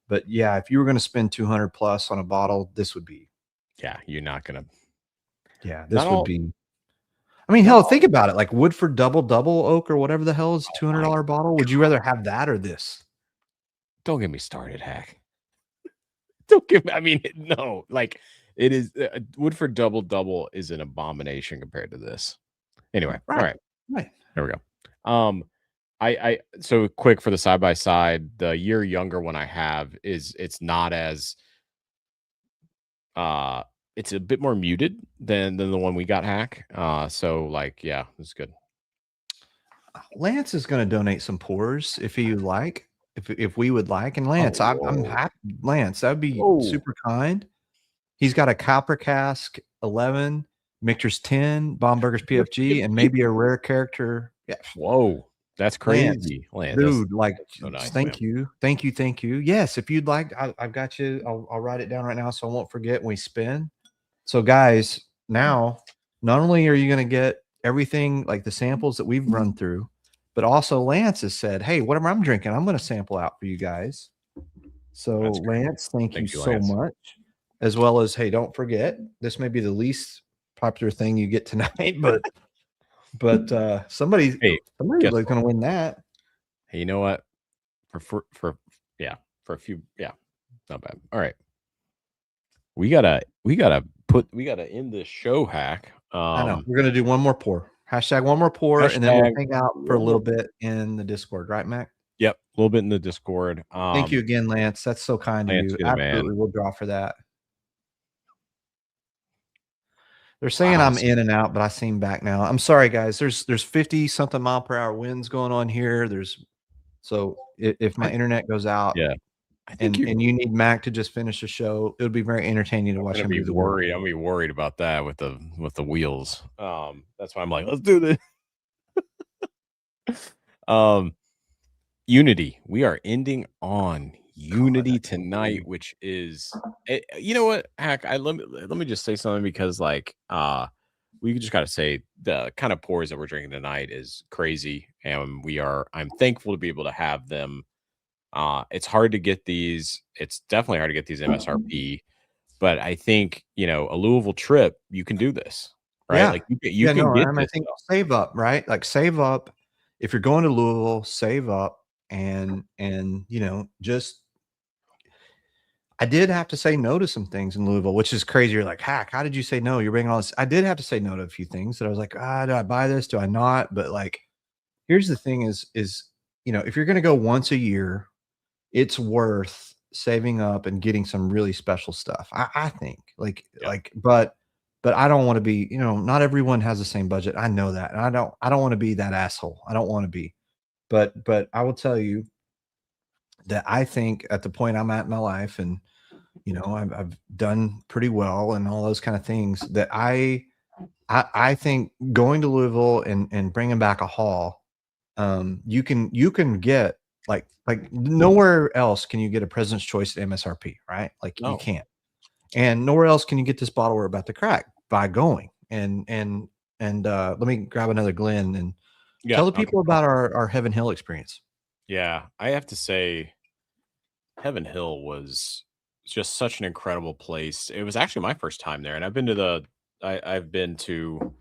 Speaker 3: But yeah, if you were going to spend 200 plus on a bottle, this would be.
Speaker 7: Yeah, you're not gonna.
Speaker 3: Yeah, this would be. I mean, hell, think about it. Like Woodford Double Oak or whatever the hell is $200 bottle. Would you rather have that or this?
Speaker 7: Don't get me started, Hack. Don't get me. I mean, no, like it is. Woodford Double is an abomination compared to this. Anyway, all right, there we go. I so quick for the side by side. The year younger one I have it's not as it's a bit more muted than the one we got, Hack. So like, yeah, it's good.
Speaker 3: Lance is going to donate some pours if he would like, if we would like. And Lance, I'm happy. Lance, that would be super kind. He's got a copper cask 11, Michter's 10, Baumburger's PFG, and maybe a rare character. Yeah.
Speaker 7: Whoa. That's crazy, Lance.
Speaker 3: Dude, like,
Speaker 7: so nice,
Speaker 3: thank you. Yes, if you'd like, I've got you. I'll write it down right now so I won't forget when we spin. So, guys, now not only are you going to get everything like the samples that we've run through, but also Lance has said, hey, whatever I'm drinking, I'm going to sample out for you guys. So, Lance, thank you so much. As well as, hey, don't forget, this may be the least popular thing you get tonight, but somebody's going to win that.
Speaker 7: Hey, you know what? For a few, not bad. All right, we gotta end this show, Hack.
Speaker 3: I know we're gonna do one more pour. Hashtag one more pour, and then we'll hang out for a little bit in the Discord, right, Mac?
Speaker 7: Yep, a little bit in the Discord.
Speaker 3: Thank you again, Lance. That's so kind of you. Absolutely, we'll draw for that. They're saying I'm in and out, but I seem back now. I'm sorry, guys. There's 50 something mile per hour winds going on here. So if my internet goes out, and you need Mac to just finish the show, it would be very entertaining to watch him do the work.
Speaker 7: I'm gonna be worried about that with the wheels. That's why I'm like, let's do this. Unity. We are ending on Unity tonight, which is, you know what, Hack? Let me just say something, because like we just got to say the kind of pours that we're drinking tonight is crazy, and I'm thankful to be able to have them. It's hard to get these. It's definitely hard to get these MSRP, but I think, a Louisville trip, you can do this, right?
Speaker 3: Yeah.
Speaker 7: Like you can get this.
Speaker 3: I think save up, right? Like save up. If you're going to Louisville, save up, and just. I did have to say no to some things in Louisville, which is crazy. You're like, Hack, how did you say no? You're bringing all this. I did have to say no to a few things that I was like, do I buy this? Do I not? But like, here's the thing is, if you're going to go once a year, it's worth saving up and getting some really special stuff. I think but I don't want to be, not everyone has the same budget. I know that. And I don't want to be that asshole. I don't want to be, but I will tell you that I think at the point I'm at in my life, and I've done pretty well and all those kind of things, that I think going to Louisville and bringing back a haul, you can get like nowhere else can you get a President's Choice at MSRP, right? Like you can't, and nowhere else can you get this bottle we're about to crack by going and let me grab another Glen and tell the people about our Heaven Hill experience.
Speaker 7: Yeah, I have to say, Heaven Hill was just such an incredible place. It was actually my first time there, and I've been to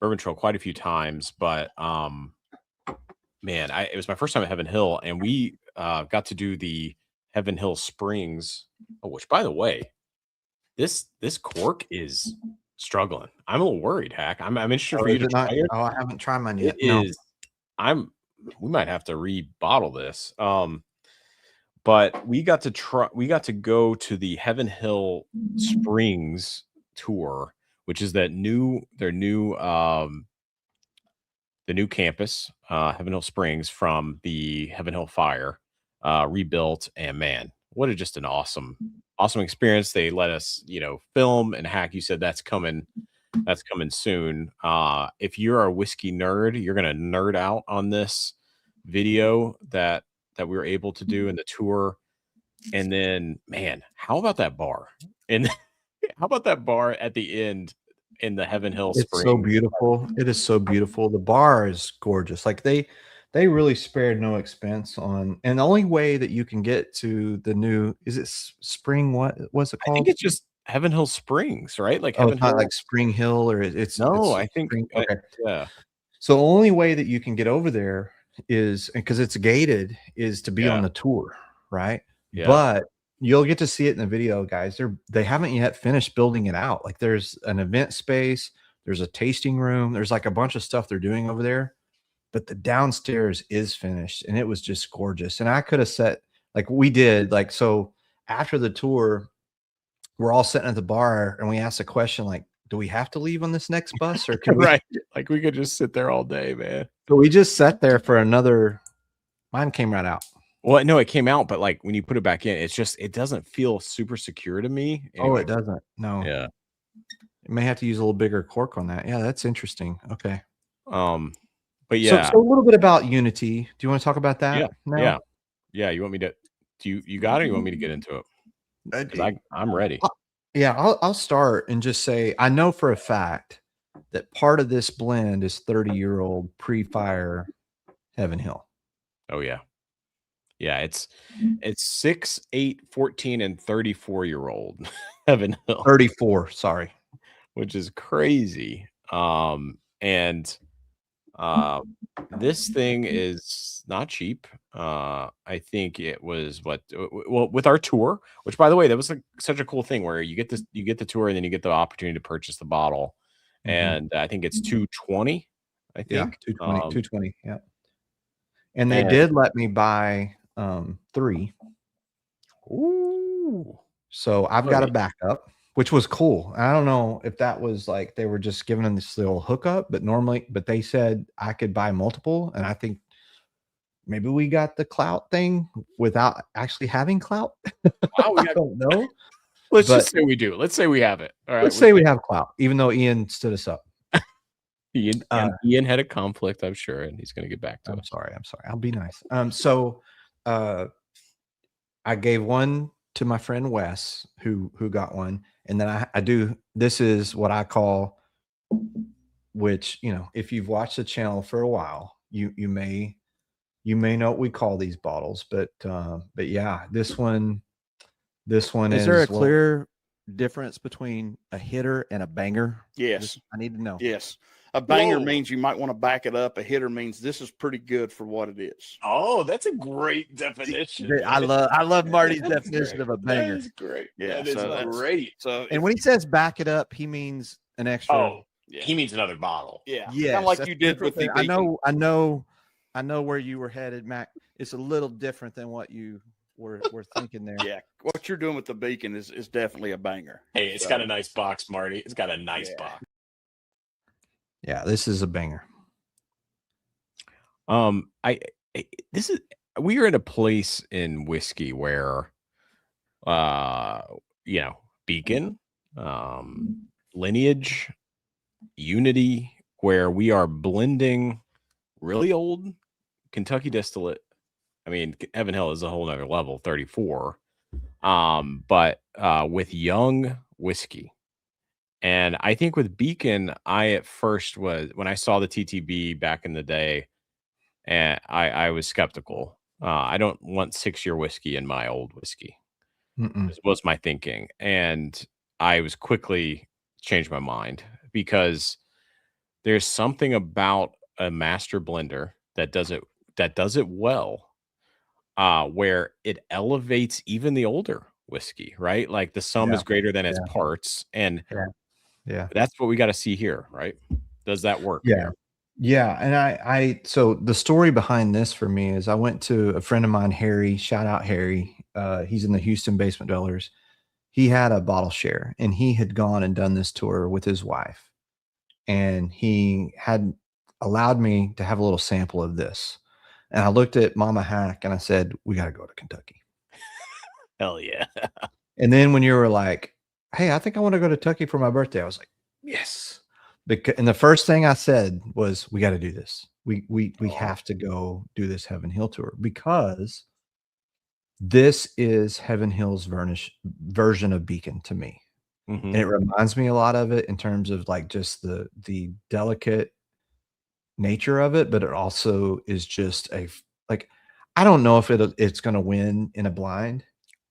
Speaker 7: Bourbon Trail quite a few times, but man, it was my first time at Heaven Hill, and we got to do the Heaven Hill Springs, which, by the way, this cork is struggling. I'm a little worried, Hack. I'm interested for you to try it.
Speaker 3: I haven't tried mine yet.
Speaker 7: We might have to rebottle this. But we got to go to the Heaven Hill Springs tour, which is the new campus, Heaven Hill Springs, from the Heaven Hill fire, rebuilt. And man, what just an awesome experience. They let us, film, and Hack, you said that's coming soon. If you're a whiskey nerd, you're gonna nerd out on this video that we were able to do in the tour. And then, man, how about that bar? And how about that bar at the end in the Heaven Hill Springs?
Speaker 3: It's so beautiful. It is so beautiful. The bar is gorgeous. Like they they really spared no expense on, and the only way that you can get to the new, is it Spring, what's it
Speaker 7: I think
Speaker 3: called?
Speaker 7: it's just Heaven Hill Springs, right? Like
Speaker 3: Oh,
Speaker 7: Heaven
Speaker 3: it's not
Speaker 7: Hill.
Speaker 3: like Spring Hill, or it's
Speaker 7: No, I think
Speaker 3: Spring. Okay.
Speaker 7: yeah.
Speaker 3: So the only way that you can get over there is, because it's gated, is to be on the tour, right?
Speaker 7: Yeah.
Speaker 3: But you'll get to see it in the video, guys. They haven't yet finished building it out. Like, there's an event space, there's a tasting room, there's like a bunch of stuff they're doing over there. But the downstairs is finished, and it was just gorgeous. And I could have set, like we did, like, so after the tour, we're all sitting at the bar and we asked a question like, do we have to leave on this next bus, or can we?
Speaker 7: Right. Like, we could just sit there all day, man.
Speaker 3: So we just sat there for another. Mine came right out.
Speaker 7: Well, no, it came out, but like when you put it back in, it doesn't feel super secure to me.
Speaker 3: Anyway. Oh, it doesn't. No.
Speaker 7: Yeah.
Speaker 3: You may have to use a little bigger cork on that. Yeah, that's interesting. Okay.
Speaker 7: But yeah.
Speaker 3: So a little bit about Unity. Do you want to talk about that?
Speaker 7: Yeah.
Speaker 3: Now?
Speaker 7: Yeah. You want me to? You got it? Or you want me to get into it? I'm ready.
Speaker 3: Yeah, I'll start and just say, I know for a fact that part of this blend is 30-year-old pre-fire Heaven Hill.
Speaker 7: Oh yeah. Yeah, it's 6, 8, 14, and 34-year-old Heaven Hill.
Speaker 3: 34, sorry.
Speaker 7: Which is crazy. This thing is not cheap. I think it was with our tour, which, by the way, that was such a cool thing where you get the tour and then you get the opportunity to purchase the bottle. And I think it's $220. I think.
Speaker 3: Yeah, $220. Yeah. And they did let me buy 3.
Speaker 7: Ooh.
Speaker 3: So I've got a backup, which was cool. I don't know if that was like they were just giving them this little hookup, but they said I could buy multiple. And I think maybe we got the clout thing without actually having clout. I don't know.
Speaker 7: Let's just say we do. Let's say we have it. All right.
Speaker 3: Let's say we have clout, even though Ian stood us up.
Speaker 7: Ian had a conflict, I'm sure, and he's going to get back to us.
Speaker 3: I'm sorry. I'll be nice. So I gave one to my friend Wes, who got one, and then I do. This is what I call, which, if you've watched the channel for a while, you may know what we call these bottles, but yeah, this one is
Speaker 8: there a clear difference between a hitter and a banger?
Speaker 9: Yes.
Speaker 8: I need to know.
Speaker 9: Yes. A banger means you might want to back it up. A hitter means this is pretty good for what it is.
Speaker 7: Oh, that's a great definition.
Speaker 8: I love Marty's definition of a banger.
Speaker 7: That is great.
Speaker 9: Yeah,
Speaker 7: that is great.
Speaker 9: So,
Speaker 8: and when he says back it up, he means an extra.
Speaker 7: Oh, yeah. He means another bottle.
Speaker 9: Yeah.
Speaker 8: Yes,
Speaker 9: kind of like you did with the beacon.
Speaker 8: I know where you were headed, Mac. It's a little different than what you were thinking there.
Speaker 9: Yeah. What you're doing with the beacon is definitely a banger.
Speaker 7: Hey, it's got a nice box, Marty. It's got a nice box.
Speaker 3: Yeah, this is a banger.
Speaker 7: We are in a place in whiskey where, Beacon, Lineage, Unity, where we are blending really old Kentucky distillate. I mean, Heaven Hill is a whole nother level, 34, but with young whiskey. And I think with Beacon, I at first was, when I saw the TTB back in the day, and I was skeptical. I don't want 6-year whiskey in my old whiskey. This was my thinking. And I was quickly changed my mind, because there's something about a master blender that does it well, where it elevates even the older whiskey, right? Like the sum is greater than its parts. And
Speaker 3: yeah,
Speaker 7: that's what we got to see here, right? Does that work?
Speaker 3: Yeah. Yeah. And so the story behind this for me is I went to a friend of mine, Harry, shout out Harry. He's in the Houston Basement Dwellers. He had a bottle share, and he had gone and done this tour with his wife, and he had allowed me to have a little sample of this. And I looked at Mama Hack and I said, we got to go to Kentucky.
Speaker 7: Hell yeah.
Speaker 3: And then when you were like, hey, I think I want to go to Kentucky for my birthday, I was like, yes. And the first thing I said was, we got to do this. We have to go do this Heaven Hill tour, because this is Heaven Hill's version of Beacon to me. And it reminds me a lot of it in terms of like just the delicate nature of it, but it also is just like, I don't know if it's going to win in a blind,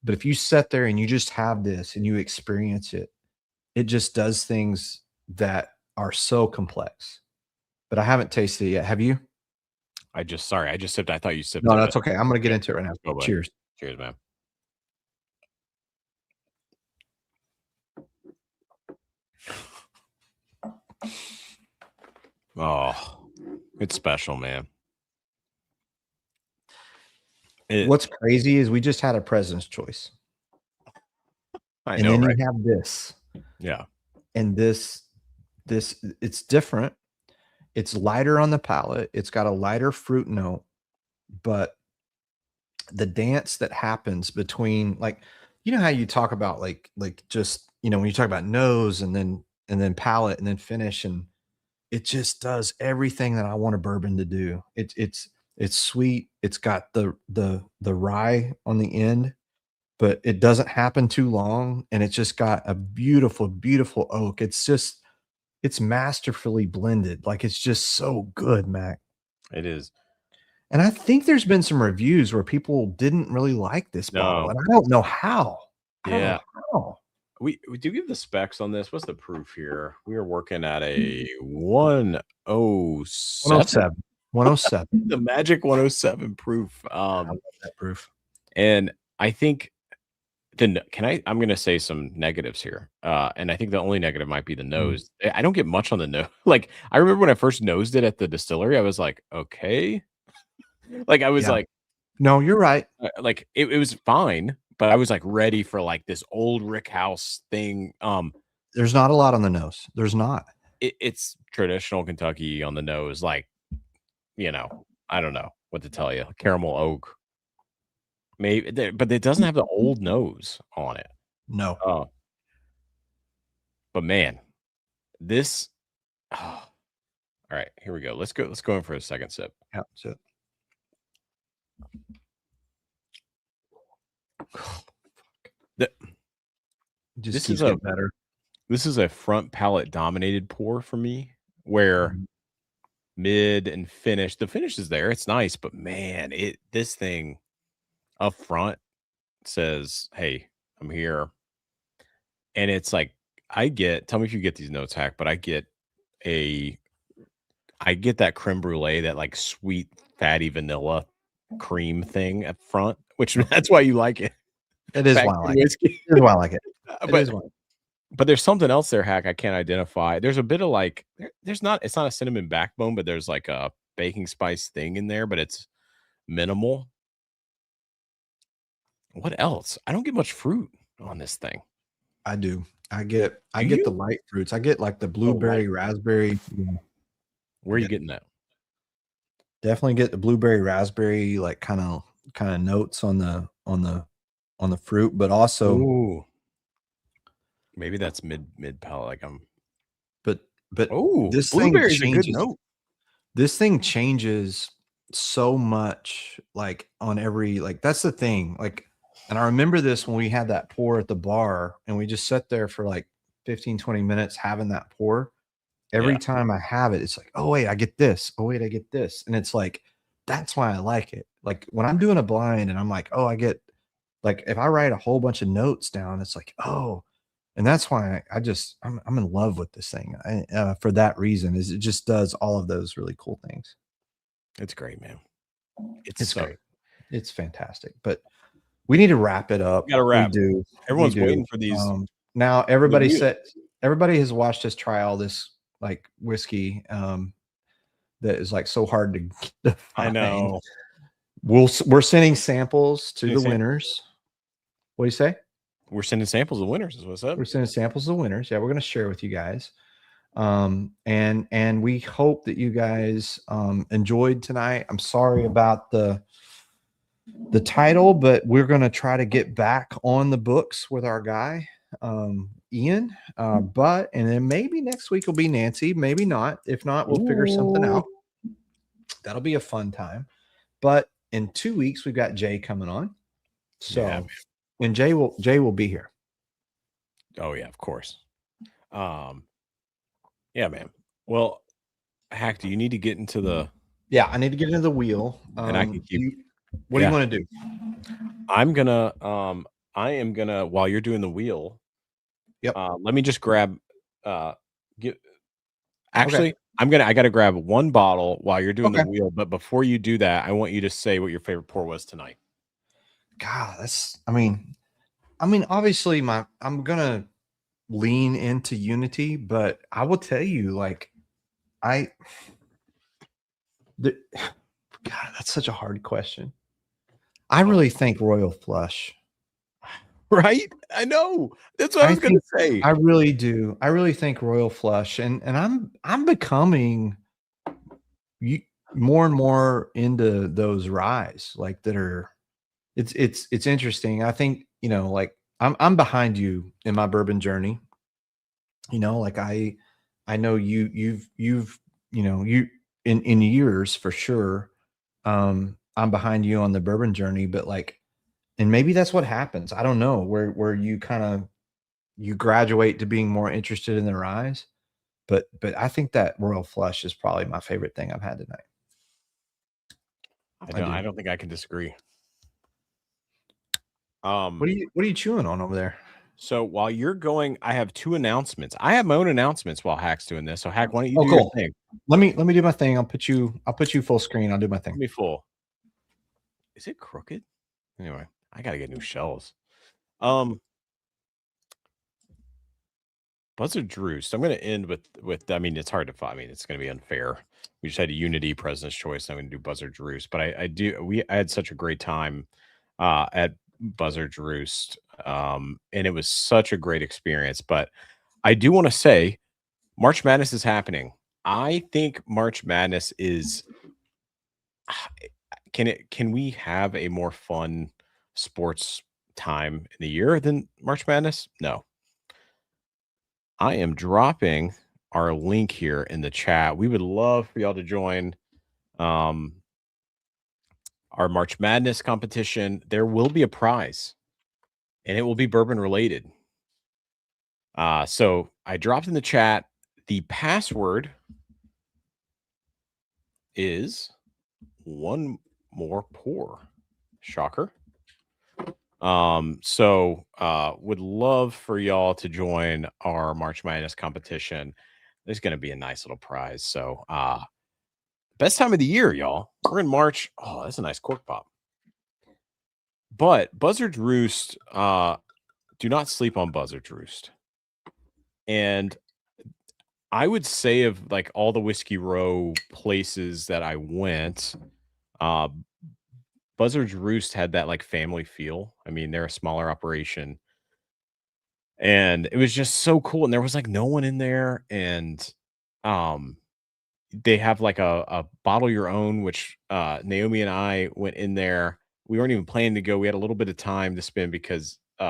Speaker 3: but if you sit there and you just have this and you experience it, it just does things that are so complex. But I haven't tasted it yet. Have you?
Speaker 7: I just sipped. I thought you sipped.
Speaker 3: No, that's okay. I'm going to get into it right now.
Speaker 7: Oh,
Speaker 3: Cheers.
Speaker 7: Cheers, man. Oh, it's special, man.
Speaker 3: What's crazy is we just had a president's choice.
Speaker 7: I know,
Speaker 3: and then
Speaker 7: right?
Speaker 3: you have this.
Speaker 7: Yeah.
Speaker 3: And this, it's different. It's lighter on the palate. It's got a lighter fruit note, but the dance that happens between, like, you know how you talk about like just, you know, when you talk about nose and then palate and then finish, and it just does everything that I want a bourbon to do. It's sweet. It's got the rye on the end, but it doesn't happen too long, and it's just got a beautiful oak. It's masterfully blended. Like, it's just so good, Mac.
Speaker 7: It is.
Speaker 3: And I think there's been some reviews where people didn't really like this bottle, and I don't know how.
Speaker 7: Yeah. We do give the specs on this. What's the proof here? We are working at a 107.
Speaker 3: 107.
Speaker 7: The magic 107 proof.
Speaker 3: I love that proof.
Speaker 7: And I think I'm going to say some negatives here. And I think the only negative might be the nose. I don't get much on the nose. Like, I remember when I first nosed it at the distillery, I was like, okay. Like, I was like,
Speaker 3: no, you're right.
Speaker 7: Like, it was fine, but I was like ready for like this old Rick House thing.
Speaker 3: There's not a lot on the nose. There's not.
Speaker 7: It's traditional Kentucky on the nose. Like, you know, I don't know what to tell you. Caramel oak. Maybe, but it doesn't have the old nose on it.
Speaker 3: No.
Speaker 7: But man, this. Oh. All right, here we go. Let's go in for a second sip.
Speaker 3: Yeah, sip.
Speaker 7: This is better. This is a front palate dominated pour for me, where mid and finish. The finish is there. It's nice, but man, this thing up front says, "Hey, I'm here," and it's like tell me if you get these notes, Hack, but I get that creme brulee, that like sweet, fatty vanilla cream thing up front, which that's why you like it.
Speaker 3: It is why I like it. It is why I like it.
Speaker 7: But there's something else there, Hack, I can't identify. There's a bit of like, it's not a cinnamon backbone, but there's like a baking spice thing in there, but it's minimal. What else? I don't get much fruit on this thing.
Speaker 3: I do. I get the light fruits. I get like the blueberry, raspberry.
Speaker 7: Where are you getting that?
Speaker 3: Definitely get the blueberry, raspberry, like kind of notes on the fruit, but also
Speaker 7: maybe that's mid palate. Like
Speaker 3: but this
Speaker 7: blueberry
Speaker 3: thing
Speaker 7: is a good
Speaker 3: changes.
Speaker 7: note.
Speaker 3: This thing changes so much, like on every, like, that's the thing. Like, and I remember this when we had that pour at the bar and we just sat there for like 15-20 minutes having that pour. Every time I have it, it's like, oh wait, I get this. Oh wait, I get this. And it's like, that's why I like it. Like, when I'm doing a blind and I'm like, oh, I get, like, if I write a whole bunch of notes down, it's like, oh, and that's why I'm in love with this thing. For that reason, is it just does all of those really cool things.
Speaker 7: It's great, man.
Speaker 3: It's great. It's fantastic. But we need to wrap it up.
Speaker 7: We gotta wrap.
Speaker 3: We do.
Speaker 7: Everyone's waiting for these.
Speaker 3: Now everybody has watched us try all this like whiskey that is like so hard to find.
Speaker 7: I know.
Speaker 3: We're sending samples to the winners. What do you say?
Speaker 7: We're sending samples of winners, is what's up.
Speaker 3: We're sending samples of winners. Yeah, we're going to share with you guys. And we hope that you guys enjoyed tonight. I'm sorry about the title, but we're going to try to get back on the books with our guy, Ian. And then maybe next week will be Nancy, maybe not. If not, we'll figure something out. That'll be a fun time. But in 2 weeks, we've got Jay coming on. So, and Jay will be here.
Speaker 7: Oh yeah, of course. Yeah, man. Well, Hack, do you need to get into the?
Speaker 3: Yeah, I need to get into the wheel.
Speaker 7: And I can keep.
Speaker 3: What do you want to do?
Speaker 7: I'm gonna. I am gonna. While you're doing the wheel.
Speaker 3: Yep.
Speaker 7: Let me just grab. Actually, okay. I gotta grab one bottle while you're doing the wheel. But before you do that, I want you to say what your favorite pour was tonight.
Speaker 3: God, I mean, obviously I'm gonna lean into Unity, but I will tell you, like, God, that's such a hard question. I really think Royal Flush.
Speaker 7: Right? I know. That's what I was gonna say.
Speaker 3: I really do. I really think Royal Flush, and I'm becoming more and more into those ryes, like that are. It's interesting. I think, you know, like I'm behind you in my bourbon journey. You know, like I know you've you know, you in years for sure. I'm behind you on the bourbon journey, but like, and maybe that's what happens. I don't know, where you kind of you graduate to being more interested in the ryes. But I think that Royal Flush is probably my favorite thing I've had tonight.
Speaker 7: I don't think I can disagree.
Speaker 3: What are you chewing on over there?
Speaker 7: So while you're going, I have two announcements. I have my own announcements while Hack's doing this. So Hack, why don't you do your thing?
Speaker 3: Let me do my thing. I'll put you full screen. I'll do my thing.
Speaker 7: Let me full. Is it crooked? Anyway, I gotta get new shells. Buzzard Roost. I'm gonna end with I mean, it's hard to find. I mean, it's gonna be unfair. We just had a Unity President's Choice. I'm gonna do Buzzard Roost, but I had such a great time at Buzzard Roost. And it was such a great experience. But I do want to say March Madness is happening. I think March Madness is can we have a more fun sports time in the year than March Madness? No. I am dropping our link here in the chat. We would love for y'all to join our March Madness competition. There will be a prize, and it will be bourbon related. So I dropped in the chat. The password is one more pour. Shocker. So would love for y'all to join our March Madness competition. There's going to be a nice little prize. So best time of the year, y'all. We're in March. Oh, that's a nice cork pop. But Buzzard Roost, do not sleep on Buzzard Roost. And I would say of like all the Whiskey Row places that I went, Buzzard's Roost had that like family feel. I mean, they're a smaller operation. And it was just so cool. And there was like no one in there. And they have like a bottle your own, which Naomi and I went in there. We weren't even planning to go. We had a little bit of time to spend because we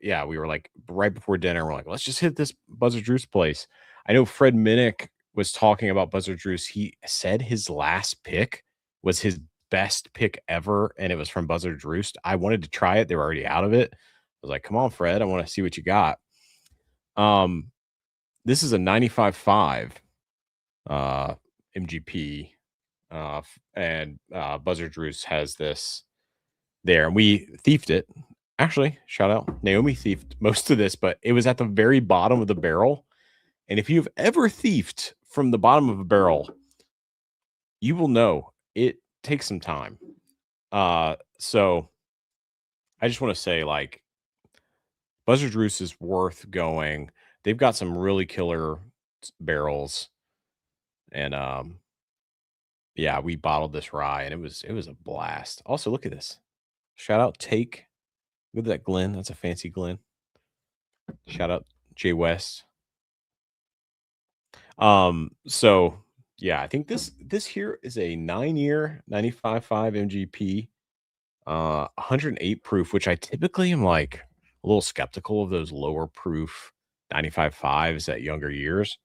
Speaker 7: were like right before dinner. We're like, let's just hit this Buzzard Roost place. I know Fred Minnick was talking about Buzzard Roost. He said his last pick was his best pick ever, and it was from Buzzard Roost. I wanted to try it. They were already out of it. I was like, come on, Fred. I want to see what you got. This is a 95.5 MGP. And Buzzard Roost has this there. And we thiefed it. Actually, shout out. Naomi thiefed most of this, but it was at the very bottom of the barrel. And if you've ever thiefed from the bottom of a barrel, you will know it takes some time. So I just want to say, like, Buzzard Roost is worth going. They've got some really killer barrels. And we bottled this rye and it was a blast. Also, look at this. Shout out Take. Look at that Glen. That's a fancy Glen. Shout out Jay West. So yeah, I think this here is a 9-year 95.5 MGP, 108 proof, which I typically am like a little skeptical of those lower proof 95.5s at younger years.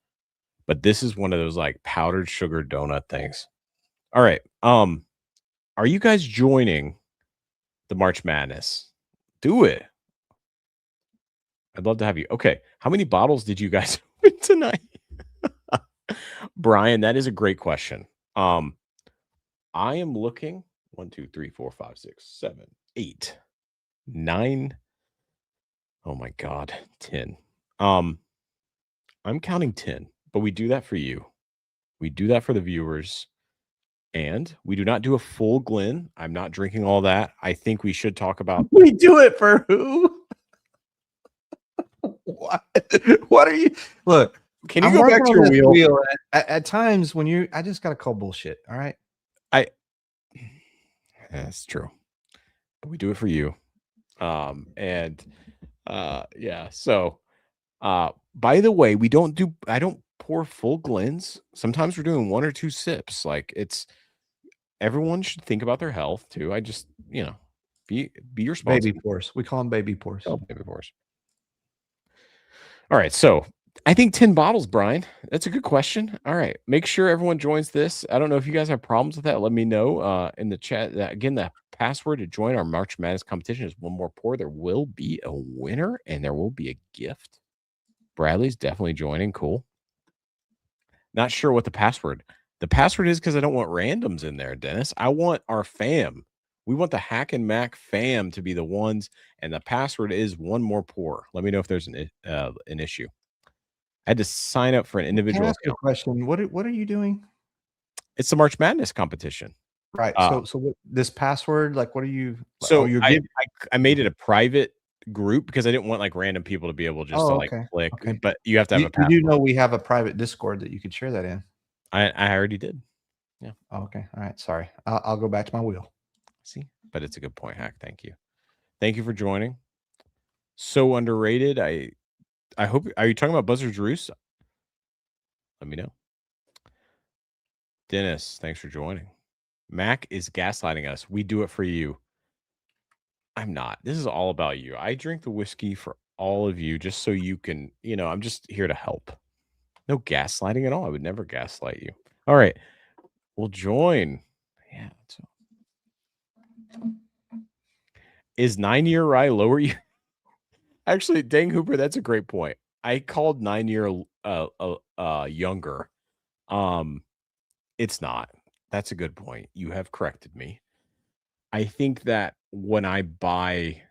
Speaker 7: But this is one of those like powdered sugar donut things. All right. Are you guys joining the March Madness? Do it. I'd love to have you. Okay. How many bottles did you guys open tonight? Brian, that is a great question. I am looking 1, 2, 3, 4, 5, 6, 7, 8, 9. Oh my God, 10. I'm counting 10, but we do that for you. We do that for the viewers. And we do not do a full Glen. I'm not drinking all that. I think we should talk about.
Speaker 3: We do it for who? What? What are you? Look,
Speaker 7: can you go back to your wheel?
Speaker 3: At times when I just got to call bullshit. All right.
Speaker 7: That's true. But we do it for you. Yeah. So, by the way, I don't pour full Glens. Sometimes we're doing 1 or 2 sips. Like everyone should think about their health too. I just, be responsible.
Speaker 3: Baby pours. We call them baby pours.
Speaker 7: Oh, baby pours. All right. So I think 10 bottles, Brian. That's a good question. All right. Make sure everyone joins this. I don't know if you guys have problems with that. Let me know in the chat. Again, the password to join our March Madness competition is 1 more pour. There will be a winner and there will be a gift. Bradley's definitely joining. Cool. Not sure what the password is because I don't want randoms in there, Dennis. I want our fam. We want the Hack and Mack fam to be the ones, and the password is 1 more pour. Let me know if there's an issue. I had to sign up for an individual.
Speaker 3: Can I ask you a question? What are you doing?
Speaker 7: It's the March Madness competition.
Speaker 3: Right. So what, this password, like, what are you?
Speaker 7: So I made it a private group because I didn't want like random people to be able just to like click. Okay. But you have to have a password.
Speaker 3: You do know we have a private Discord that you could share that in.
Speaker 7: I already did. Yeah.
Speaker 3: Oh, okay. All right. Sorry. I'll go back to my wheel.
Speaker 7: See, but it's a good point, Hack. Thank you. Thank you for joining. So underrated. I hope. Are you talking about Buzzard's Roost? Let me know. Dennis, thanks for joining. Mac is gaslighting us. We do it for you. I'm not. This is all about you. I drink the whiskey for all of you just so you can, I'm just here to help. No gaslighting at all. I would never gaslight you. All right. We'll join. Yeah. Is 9-year rye lower you? Actually, dang Hooper, that's a great point. I called 9-year younger. It's not. That's a good point. You have corrected me. I think that when I buy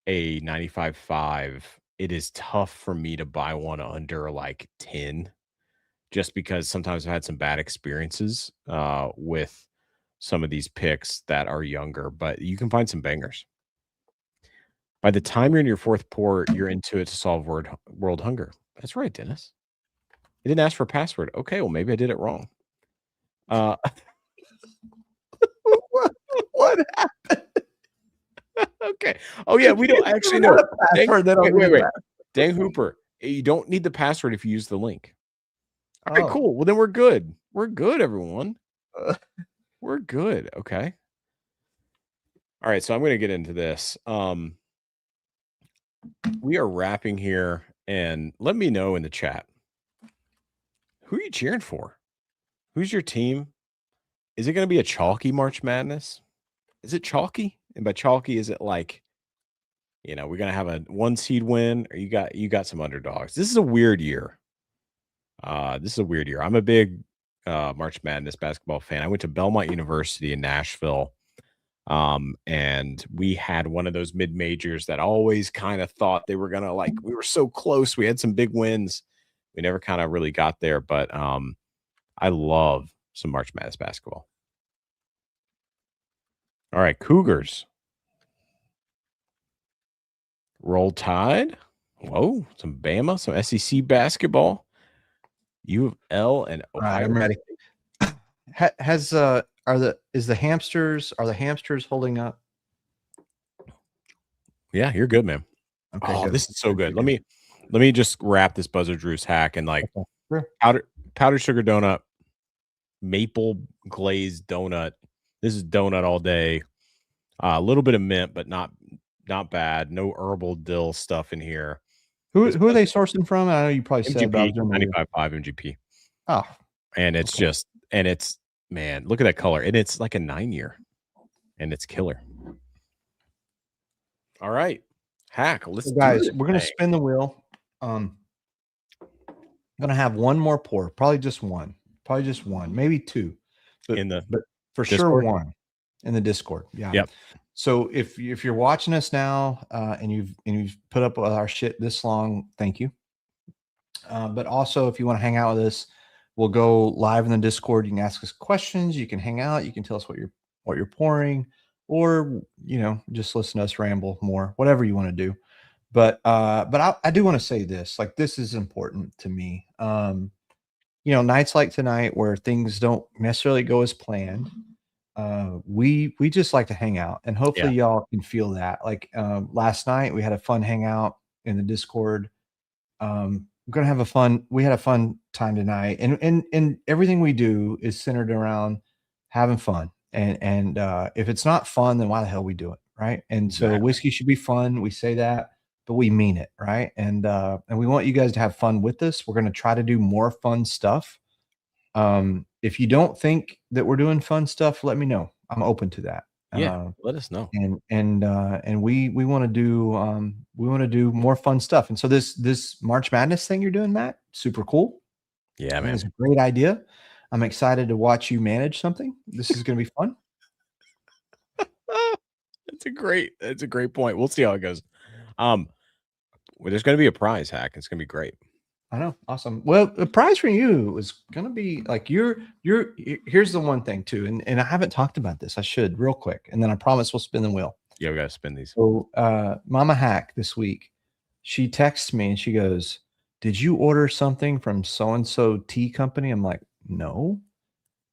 Speaker 7: a 95.5, it is tough for me to buy one under like 10, just because sometimes I've had some bad experiences with some of these picks that are younger, but you can find some bangers. By the time you're in your 4th pour, you're into it to solve world hunger. That's right, Dennis. You didn't ask for a password. Okay, well, maybe I did it wrong.
Speaker 3: What happened?
Speaker 7: Okay. Oh, yeah, we don't actually know. Wait. Dang Hooper, you don't need the password if you use the link. All right, cool. Well, then we're good. We're good, everyone. We're good. Okay. All right, so I'm going to get into this. We are wrapping here, and let me know in the chat. Who are you cheering for? Who's your team? Is it going to be a chalky March Madness? Is it chalky? And by chalky, is it like, we're going to have a 1 seed win, or you got some underdogs? This is a weird year. I'm a big March Madness basketball fan. I went to Belmont University in Nashville. And we had one of those mid-majors that always kind of thought they were going to we were so close. We had some big wins. We never kind of really got there, but I love some March Madness basketball. All right, Cougars. Roll Tide. Whoa, some Bama, some SEC basketball. U of L and Ohio.
Speaker 3: Right, I'm ready. Are the hamsters holding up?
Speaker 7: Yeah, you're good, man. Okay, good. This is so good. Let me just wrap this Buzzard Roost hack and powdered sugar donut, maple glazed donut. This is donut all day. A little bit of mint, but not bad. No herbal dill stuff in here.
Speaker 3: Who are they sourcing from? I know you probably said about
Speaker 7: 95.5 MGP.
Speaker 3: Oh,
Speaker 7: and it's man, look at that color. And it's like a 9-year, and it's killer. All right, Hack. Let's
Speaker 3: guys. We're gonna spin the wheel. I'm gonna have 1 more pour, probably just one. Probably just one, maybe two, but for
Speaker 7: Discord?
Speaker 3: sure one in the Discord. Yeah.
Speaker 7: Yep.
Speaker 3: So if you're watching us now and you've put up with our shit this long, thank you. But also, if you want to hang out with us, we'll go live in the Discord. You can ask us questions. You can hang out. You can tell us what you're pouring, or just listen to us ramble more. Whatever you want to do. But I do want to say this. Like, this is important to me. Nights like tonight where things don't necessarily go as planned. We just like to hang out, and hopefully y'all can feel that. Like last night we had a fun hangout in the Discord. We had a fun time tonight, and everything we do is centered around having fun. And if it's not fun, then why the hell we do it, right? And so whiskey should be fun. We say that, but we mean it, right? And we want you guys to have fun with us. We're going to try to do more fun stuff. If you don't think that we're doing fun stuff, let me know. I'm open to that.
Speaker 7: Let us know.
Speaker 3: And we want to do more fun stuff. And so this March Madness thing you're doing, Matt, super cool.
Speaker 7: Yeah, man,
Speaker 3: it's a great idea. I'm excited to watch you manage something. This is going to be fun.
Speaker 7: It's a great point. We'll see how it goes. Well, there's going to be a prize, Hack. It's going to be great.
Speaker 3: I know. Awesome. Well, the prize for you is going to be like here's the one thing too. And I haven't talked about this. I should real quick. And then I promise we'll spin the wheel.
Speaker 7: Yeah, we got to spin these.
Speaker 3: So Mama Hack this week, she texts me and she goes, "Did you order something from so-and-so tea company?" I'm like, "No."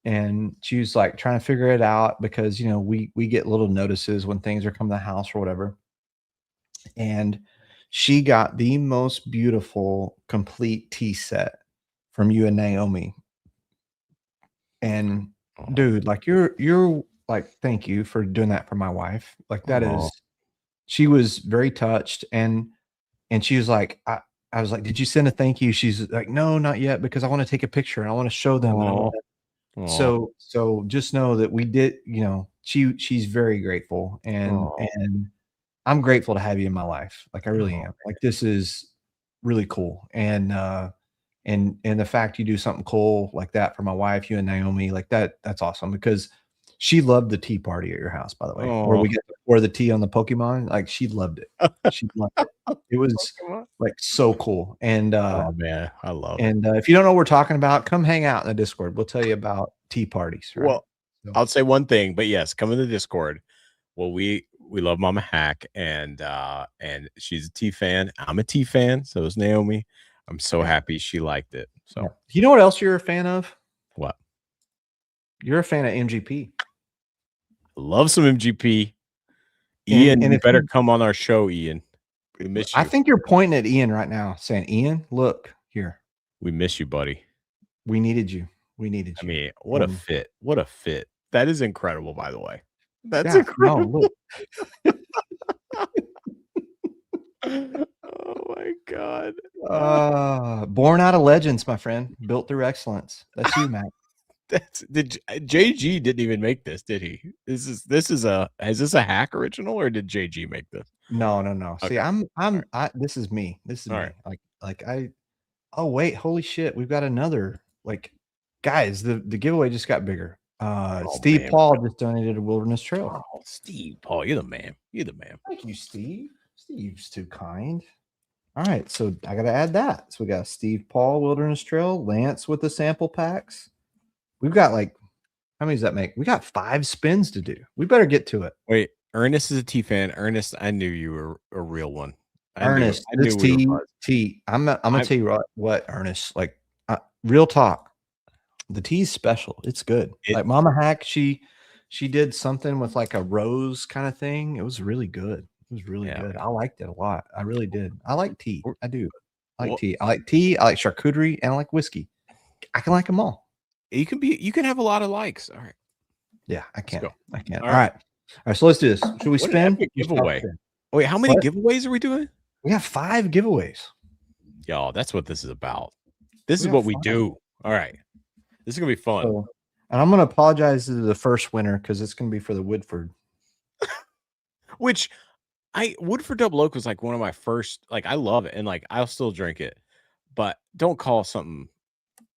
Speaker 3: And she was like trying to figure it out because, we get little notices when things are coming to the house or whatever. And she got the most beautiful complete tea set from you and Naomi. And dude, like you're like, thank you for doing that for my wife. Like that is, she was very touched. And she was like, I was like, "Did you send a thank you?" She's like, "No, not yet, because I want to take a picture and I want to show them." So just know that we did, she's very grateful, and I'm grateful to have you in my life. Like I really am. Like this is really cool. And the fact you do something cool like that for my wife, you and Naomi, like that's awesome, because she loved the tea party at your house, by the way, where we get to pour the tea on the Pokemon. Like she loved it. She loved it. It was like so cool. And
Speaker 7: oh man, I love it.
Speaker 3: And if you don't know what we're talking about, come hang out in the Discord. We'll tell you about tea parties. Right?
Speaker 7: Well, I'll say one thing, but yes, come in the Discord. Well, we love Mama Hack, and she's a tea fan. I'm a tea fan. So is Naomi. I'm so happy she liked it. So
Speaker 3: you know what else you're a fan of?
Speaker 7: What?
Speaker 3: You're a fan of MGP.
Speaker 7: Love some MGP. Ian, you better come on our show, Ian. We miss you.
Speaker 3: I think you're pointing at Ian right now, saying, "Ian, look here.
Speaker 7: We miss you, buddy.
Speaker 3: We needed you. We needed you."
Speaker 7: I mean, what a fit. What a fit. That is incredible, by the way. That's incredible.
Speaker 3: No,
Speaker 7: oh my God.
Speaker 3: Born out of legends, my friend. Built through excellence. That's you, Matt.
Speaker 7: JG didn't even make this, did he? Is this a Hack original, or did JG make this?
Speaker 3: No.
Speaker 7: Okay.
Speaker 3: See, this is me. This is me. Right. Oh wait, holy shit. We've got another, guys, the giveaway just got bigger. Steve Paul just donated a Wilderness Trail.
Speaker 7: Oh, Steve Paul, you're the man.
Speaker 3: Thank you, Steve. Steve's too kind. All right, so I gotta add that. So we got Steve Paul Wilderness Trail, Lance with the sample packs. We've got how many does that make? We got 5 spins to do. We better get to it.
Speaker 7: Wait, Ernest is a tea fan. Ernest, I knew you were a real one.
Speaker 3: Ernest, this tea. I'm gonna tell you what, Ernest. Real talk. The tea's special. It's good. Like Mama Hack, she did something with a rose kind of thing. It was really good. It was really good. I liked it a lot. I really did. I like tea. I do. I like tea. I like tea. I like charcuterie, and I like whiskey. I can like them all.
Speaker 7: You can have a lot of likes. All right.
Speaker 3: Yeah, I can. I can.
Speaker 7: All
Speaker 3: right. All right. So let's do this. Should we spin?
Speaker 7: Giveaway. Wait, how many giveaways are we doing?
Speaker 3: We have 5 giveaways.
Speaker 7: Y'all, that's what this is about. This is what we do. All right. This is gonna be fun.
Speaker 3: And I'm gonna apologize to the first winner because it's gonna be for the Woodford.
Speaker 7: Which Woodford Double Oak was one of my first. I love it, and I'll still drink it. But don't call something.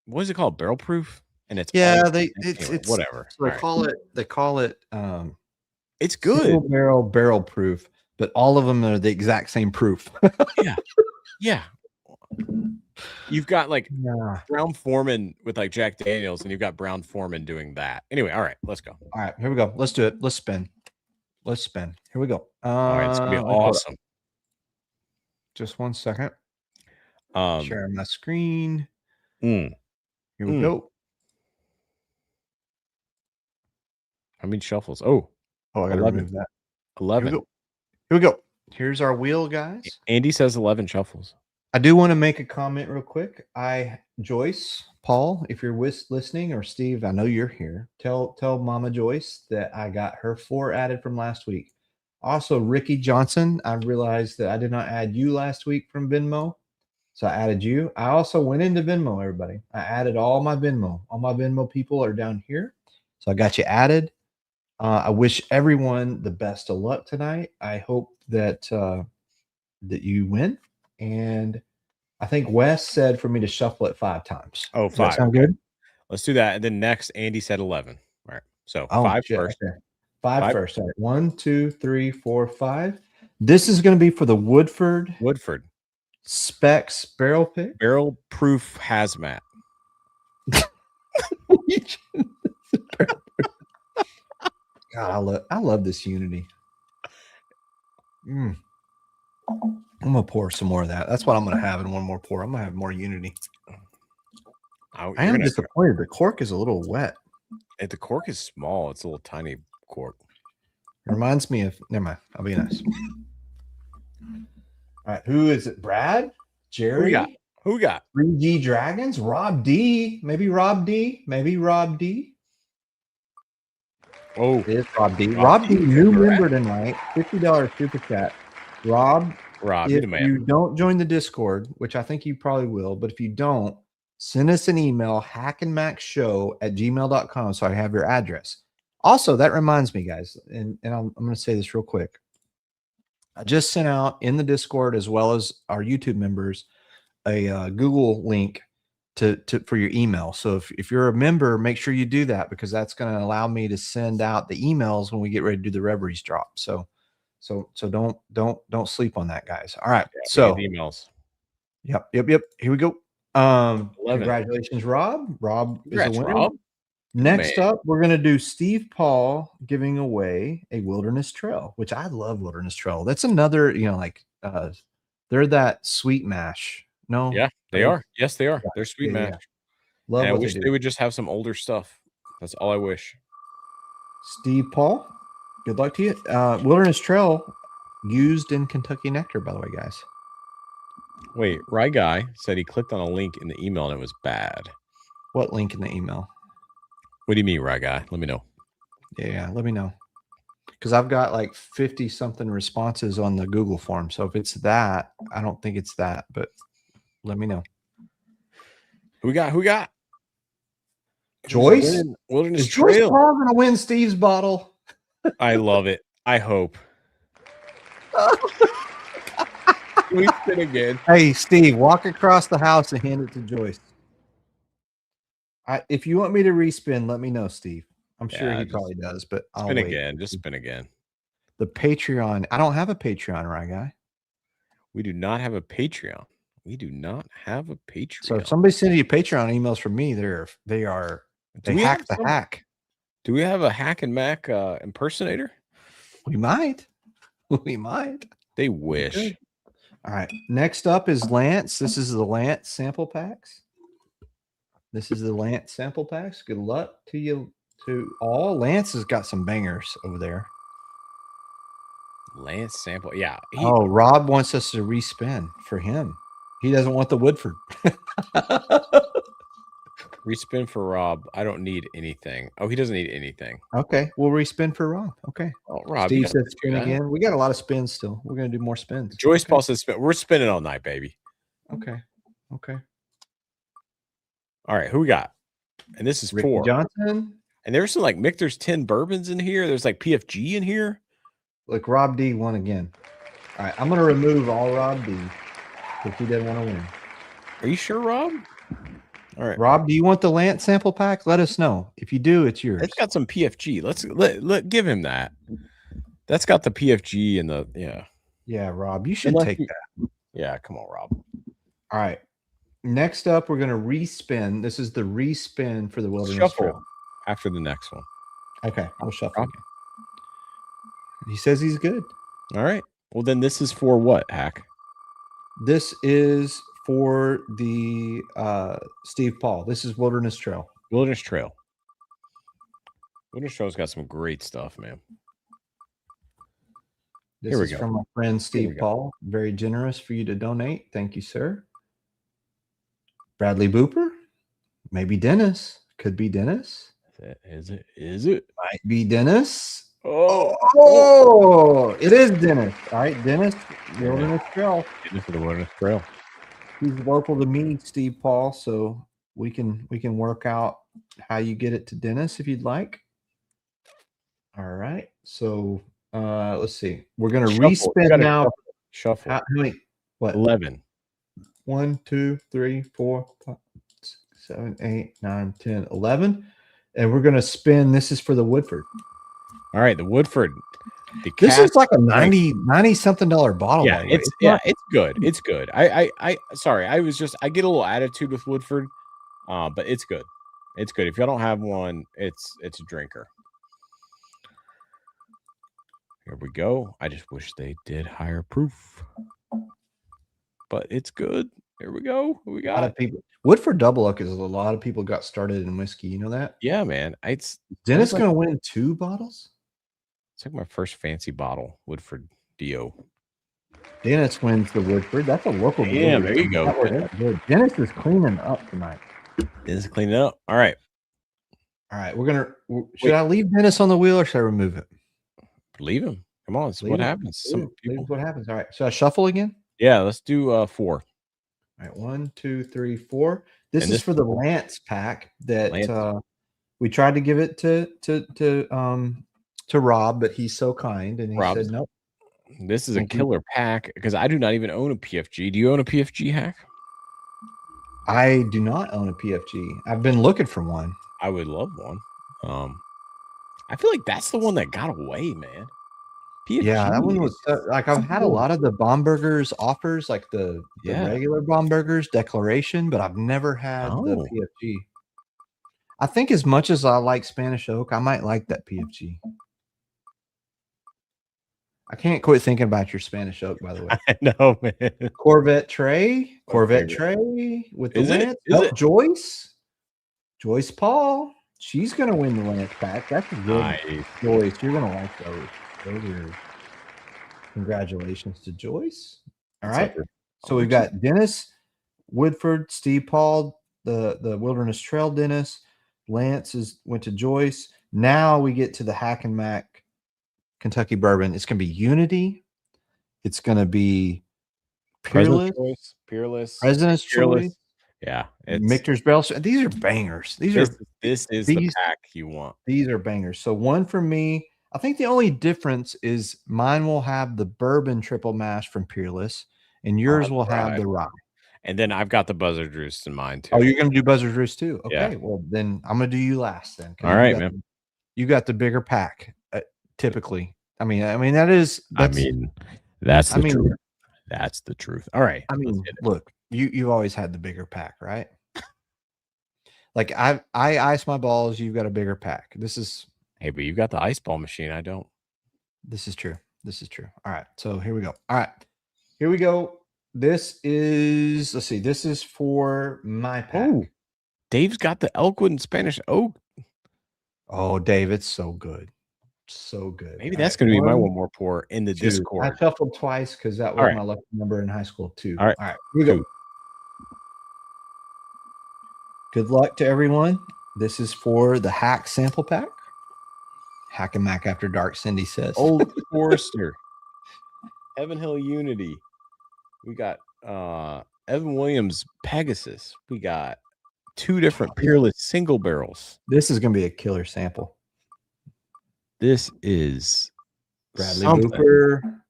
Speaker 7: What is it called? Barrel proof? and it's
Speaker 3: whatever. So they call it
Speaker 7: it's good
Speaker 3: barrel proof, but all of them are the exact same proof.
Speaker 7: Yeah. You've got like Brown Foreman with like Jack Daniels, and you've got Brown Foreman doing that. Anyway, all right, let's go.
Speaker 3: All right, here we go. Let's do it. Let's spin. Here we go.
Speaker 7: All right, it's gonna be awesome.
Speaker 3: Just 1 second. Share my screen.
Speaker 7: Here
Speaker 3: we go.
Speaker 7: How many shuffles? Oh,
Speaker 3: I gotta remove that.
Speaker 7: 11.
Speaker 3: Here we go. Here's our wheel, guys.
Speaker 7: Andy says 11 shuffles.
Speaker 3: I do want to make a comment real quick. Joyce, Paul, if you're listening, or Steve, I know you're here. Tell Mama Joyce that I got her 4 added from last week. Also, Ricky Johnson, I realized that I did not add you last week from Venmo, so I added you. I also went into Venmo, everybody. I added all my Venmo. All my Venmo people are down here, so I got you added. I wish everyone the best of luck tonight. I hope that that you win. And I think Wes said for me to shuffle it 5 times.
Speaker 7: Oh, 5.
Speaker 3: Does that sound good?
Speaker 7: Let's do that. And then next, Andy said 11. All right. So 5 first.
Speaker 3: Okay. 5 first. All right. 1, 2, 3, 4, 5. This is going to be for the Woodford Specs barrel pick.
Speaker 7: Barrel proof hazmat.
Speaker 3: God, I love this unity. I'm gonna pour some more of that. That's what I'm gonna have in one more pour. I'm gonna have more unity. I am disappointed. The cork is a little wet.
Speaker 7: The cork is small. It's a little tiny cork.
Speaker 3: It reminds me of. Never mind. I'll be nice. All right. Who is it? Brad? Jerry?
Speaker 7: Who we got?
Speaker 3: 3G Dragons? Rob D? Maybe Rob D? Oh, it is Rob D. Rob D, new member tonight. $50 super chat. Rob, if you don't join the Discord, which I think you probably will, but if you don't, send us an email, hackandmackshow@gmail.com, so I have your address. Also, that reminds me, guys, and I'm going to say this real quick. I just sent out in the Discord, as well as our YouTube members, a Google link for your email. So if you're a member, make sure you do that, because that's going to allow me to send out the emails when we get ready to do the Reveries drop. So don't sleep on that, guys. All right. So
Speaker 7: emails.
Speaker 3: Yep. Here we go. Congratulations, Rob. Rob is a winner.
Speaker 7: Rob.
Speaker 3: Next up, we're going to do Steve Paul giving away a Wilderness Trail, which I love. Wilderness Trail. That's another, they're that sweet mash. No.
Speaker 7: Yeah, they are. Yes, they are. They're sweet mash.
Speaker 3: Yeah. Love.
Speaker 7: I wish they would just have some older stuff. That's all I wish.
Speaker 3: Steve Paul, good luck to you. Wilderness Trail used in Kentucky Nectar, by the way, guys.
Speaker 7: Wait, Rye Guy said he clicked on a link in the email and it was bad.
Speaker 3: What link in the email?
Speaker 7: What do you mean, Rye Guy? Let me know.
Speaker 3: Yeah, let me know. Because I've got like 50 something responses on the Google form. So if it's that, I don't think it's that, but let me know.
Speaker 7: Who we got?
Speaker 3: Joyce?
Speaker 7: Wilderness
Speaker 3: Is Joyce
Speaker 7: Trail.
Speaker 3: Paul going to win Steve's bottle?
Speaker 7: I love it. I hope. We spin again.
Speaker 3: Hey, Steve, walk across the house and hand it to Joyce. If you want me to respin, let me know, Steve. I'm sure he probably does, but I'll
Speaker 7: spin
Speaker 3: wait.
Speaker 7: again. Just spin again.
Speaker 3: The Patreon. I don't have a Patreon, right, guy?
Speaker 7: We do not have a Patreon.
Speaker 3: So if somebody sends you Patreon emails from me, they hack the hack.
Speaker 7: Do we have a Hack and Mack impersonator?
Speaker 3: We might.
Speaker 7: They wish.
Speaker 3: Okay. All right. Next up is Lance. This is the Lance sample packs. Good luck to you all. Lance has got some bangers over there.
Speaker 7: Lance sample. Yeah.
Speaker 3: Rob wants us to respin for him. He doesn't want the Woodford.
Speaker 7: Respin for Rob. I don't need anything. Oh, he doesn't need anything.
Speaker 3: Okay. We'll respin for Rob. Okay.
Speaker 7: Oh, Rob.
Speaker 3: Steve said spin again. We got a lot of spins still. We're going to do more spins.
Speaker 7: Joyce Paul says spin. We're spinning all night, baby.
Speaker 3: Okay.
Speaker 7: All right. Who we got? And this is
Speaker 3: Ricky
Speaker 7: 4.
Speaker 3: Johnson.
Speaker 7: And there's some like Michter's 10 bourbons in here. There's like PFG in here.
Speaker 3: Look, Rob D won again. All right. I'm going to remove all Rob D if he doesn't want to win.
Speaker 7: Are you sure, Rob? All right,
Speaker 3: Rob, do you want the Lance sample pack? Let us know. If you do, it's yours.
Speaker 7: It's got some PFG. Let give him that. That's got the PFG and the
Speaker 3: Yeah, Rob, you should take that.
Speaker 7: Yeah, come on, Rob.
Speaker 3: All right. Next up, we're going to respin. This is the respin for the Wilderness
Speaker 7: Shuffle
Speaker 3: Trail.
Speaker 7: after the next one.
Speaker 3: Okay, we'll shuffle again. He says he's good.
Speaker 7: All right. Well, then this is for what, Hack?
Speaker 3: This is for the Steve Paul. This is Wilderness Trail.
Speaker 7: Wilderness Trail. Wilderness Trail's got some great stuff, man.
Speaker 3: This is from my friend Steve Paul. Very generous for you to donate. Thank you, sir. Bradley Booper. Maybe Dennis. Could be Dennis.
Speaker 7: Is it?
Speaker 3: Might be Dennis.
Speaker 7: Oh,
Speaker 3: it is Dennis. All right, Dennis, Wilderness Trail.
Speaker 7: Dennis for the Wilderness Trail.
Speaker 3: He's local to me, Steve Paul, so we can work out how you get it to Dennis if you'd like. All right. So let's see. We're gonna respin now.
Speaker 7: Shuffle.
Speaker 3: How many? What?
Speaker 7: 11.
Speaker 3: 1, 2, 3, 4, 5, 6, 7, 8, 9, 10, 11. And we're gonna spin. This is for the Woodford.
Speaker 7: All right, the Woodford.
Speaker 3: This is like a 90 something dollar bottle.
Speaker 7: Yeah, it's good. It's good. I sorry, I get a little attitude with Woodford, but it's good. It's good. If you don't have one, it's a drinker. Here we go. I just wish they did higher proof, but it's good. Here we go. We got
Speaker 3: a lot of people. Woodford Double Oak is a lot of people got started in whiskey. You know that?
Speaker 7: Yeah, man.
Speaker 3: Dennis going to win 2 bottles.
Speaker 7: It's like my first fancy bottle, Woodford Dio.
Speaker 3: Dennis wins the Woodford. That's a local.
Speaker 7: Yeah, there you go.
Speaker 3: Dennis is cleaning up tonight.
Speaker 7: Dennis is cleaning up. All right.
Speaker 3: We're gonna. Should I leave Dennis on the wheel or should I remove it?
Speaker 7: Leave him. Come on. See what happens. Some people.
Speaker 3: What happens? All right. Should I shuffle again?
Speaker 7: Yeah. Let's do 4.
Speaker 3: All right. 1, 2, 3, 4. This is for the Lance pack that we tried to give it to Rob, but he's so kind and he said nope.
Speaker 7: This is a killer pack because I do not even own a PFG. Do you own a PFG, Hack?
Speaker 3: I do not own a PFG. I've been looking for one.
Speaker 7: I would love one. I feel like that's the one that got away, man.
Speaker 3: PFG yeah, that one was like I've had a lot of the Bombergers offers, like the regular Bombergers declaration, but I've never had the PFG. I think as much as I like Spanish Oak, I might like that PFG. I can't quit thinking about your Spanish Oak, by the way.
Speaker 7: I know, man.
Speaker 3: Corvette Tray with the Lance. Joyce Paul. She's going to win the Lance pack. That's a good one. Joyce, you're going to like those. Those are congratulations to Joyce. All right. So we've got Dennis, Woodford, Steve Paul, the Wilderness Trail Dennis. Lance went to Joyce. Now we get to the Hack and Mack Kentucky bourbon. It's going to be Unity. It's going to be Peerless. President's Choice.
Speaker 7: Yeah.
Speaker 3: Michter's Bell. These are bangers. This
Speaker 7: is the pack you want.
Speaker 3: These are bangers. So one for me. I think the only difference is mine will have the bourbon triple mash from Peerless, and yours will have the rye.
Speaker 7: And then I've got the Buzzard Roost in mine too.
Speaker 3: Oh, you're going to do Buzzard Roost too? Okay.
Speaker 7: Yeah.
Speaker 3: Well, then I'm going to do you last then.
Speaker 7: All right, man.
Speaker 3: You got the bigger pack. Typically, I mean, that's the truth.
Speaker 7: That's the truth. All right.
Speaker 3: I mean, look, you've always had the bigger pack, right? Like I ice my balls. You've got a bigger pack.
Speaker 7: Hey, but you've got the ice ball machine. I don't.
Speaker 3: This is true. All right. So here we go. All right. Here we go. This is, let's see. This is for my pack.
Speaker 7: Oh, Dave's got the Elkwood Spanish Oak.
Speaker 3: Oh, Dave, it's so good. So good.
Speaker 7: Maybe that's going to be my one more pour in the Discord.
Speaker 3: I shuffled twice because that was my lucky number in high school too.
Speaker 7: All right.
Speaker 3: Here we go. Good luck to everyone. This is for the Hack sample pack. Hack and Mack After Dark, Cindy says.
Speaker 7: Old Forester. Heaven Hill Unity. We got Evan Williams Pegasus. We got 2 different Peerless single barrels.
Speaker 3: This is going to be a killer sample.
Speaker 7: This is
Speaker 3: Bradley Booper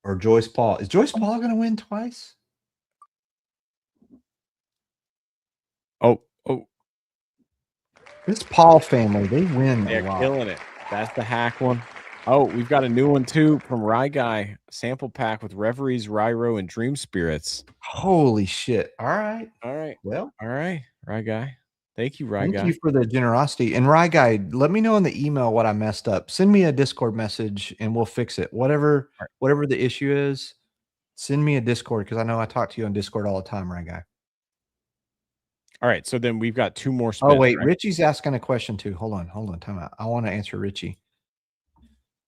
Speaker 3: or Joyce Paul. Is Joyce Paul going to win twice?
Speaker 7: Oh,
Speaker 3: This Paul family, they win a
Speaker 7: They're
Speaker 3: lot.
Speaker 7: killing it. That's the hack one. Oh, we've got a new one too from Rye Guy. Sample pack with Reveries, Ryro, and Dream Spirits.
Speaker 3: Holy shit. All right.
Speaker 7: Well, all right. Rye Guy. Thank you, Rye Guy.
Speaker 3: Thank you for the generosity. And Rye Guy, let me know in the email what I messed up. Send me a Discord message and we'll fix it. Whatever the issue is, send me a Discord because I know I talk to you on Discord all the time, Rye Guy.
Speaker 7: All right. So then we've got 2 more spins.
Speaker 3: Oh, wait.
Speaker 7: Right?
Speaker 3: Richie's asking a question too. Hold on. Time out. I want to answer Richie.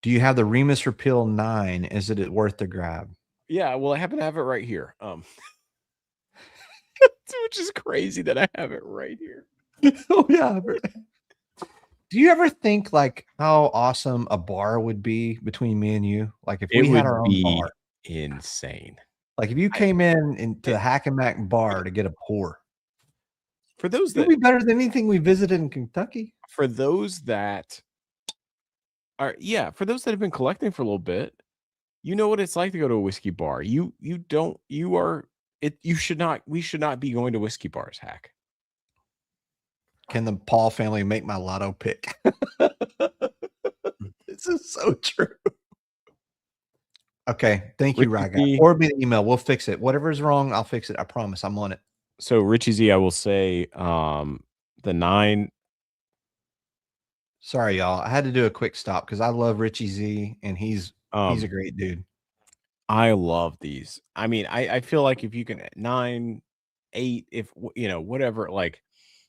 Speaker 3: Do you have the Remus Repeal 9? Is it worth the grab?
Speaker 7: Yeah. Well, I happen to have it right here. Which is crazy that I have it right here.
Speaker 3: Oh, yeah. Do you ever think like how awesome a bar would be between me and you? Like if we had our own bar.
Speaker 7: Insane.
Speaker 3: Like if you came into the Hack Mack bar to get a pour.
Speaker 7: For those
Speaker 3: that would be better than anything we visited in Kentucky.
Speaker 7: For those that are, for those that have been collecting for a little bit, you know what it's like to go to a whiskey bar. We should not be going to whiskey bars, Hack.
Speaker 3: Can the Paul family make my lotto pick? This is so true. Okay. Thank you, Raga. Forward me the email. We'll fix it. Whatever's wrong, I'll fix it. I promise. I'm on it.
Speaker 7: So Richie Z, I will say the 9.
Speaker 3: Sorry, y'all. I had to do a quick stop because I love Richie Z and he's a great dude.
Speaker 7: I love these. I mean, I feel like if you can 9, 8, if whatever, like,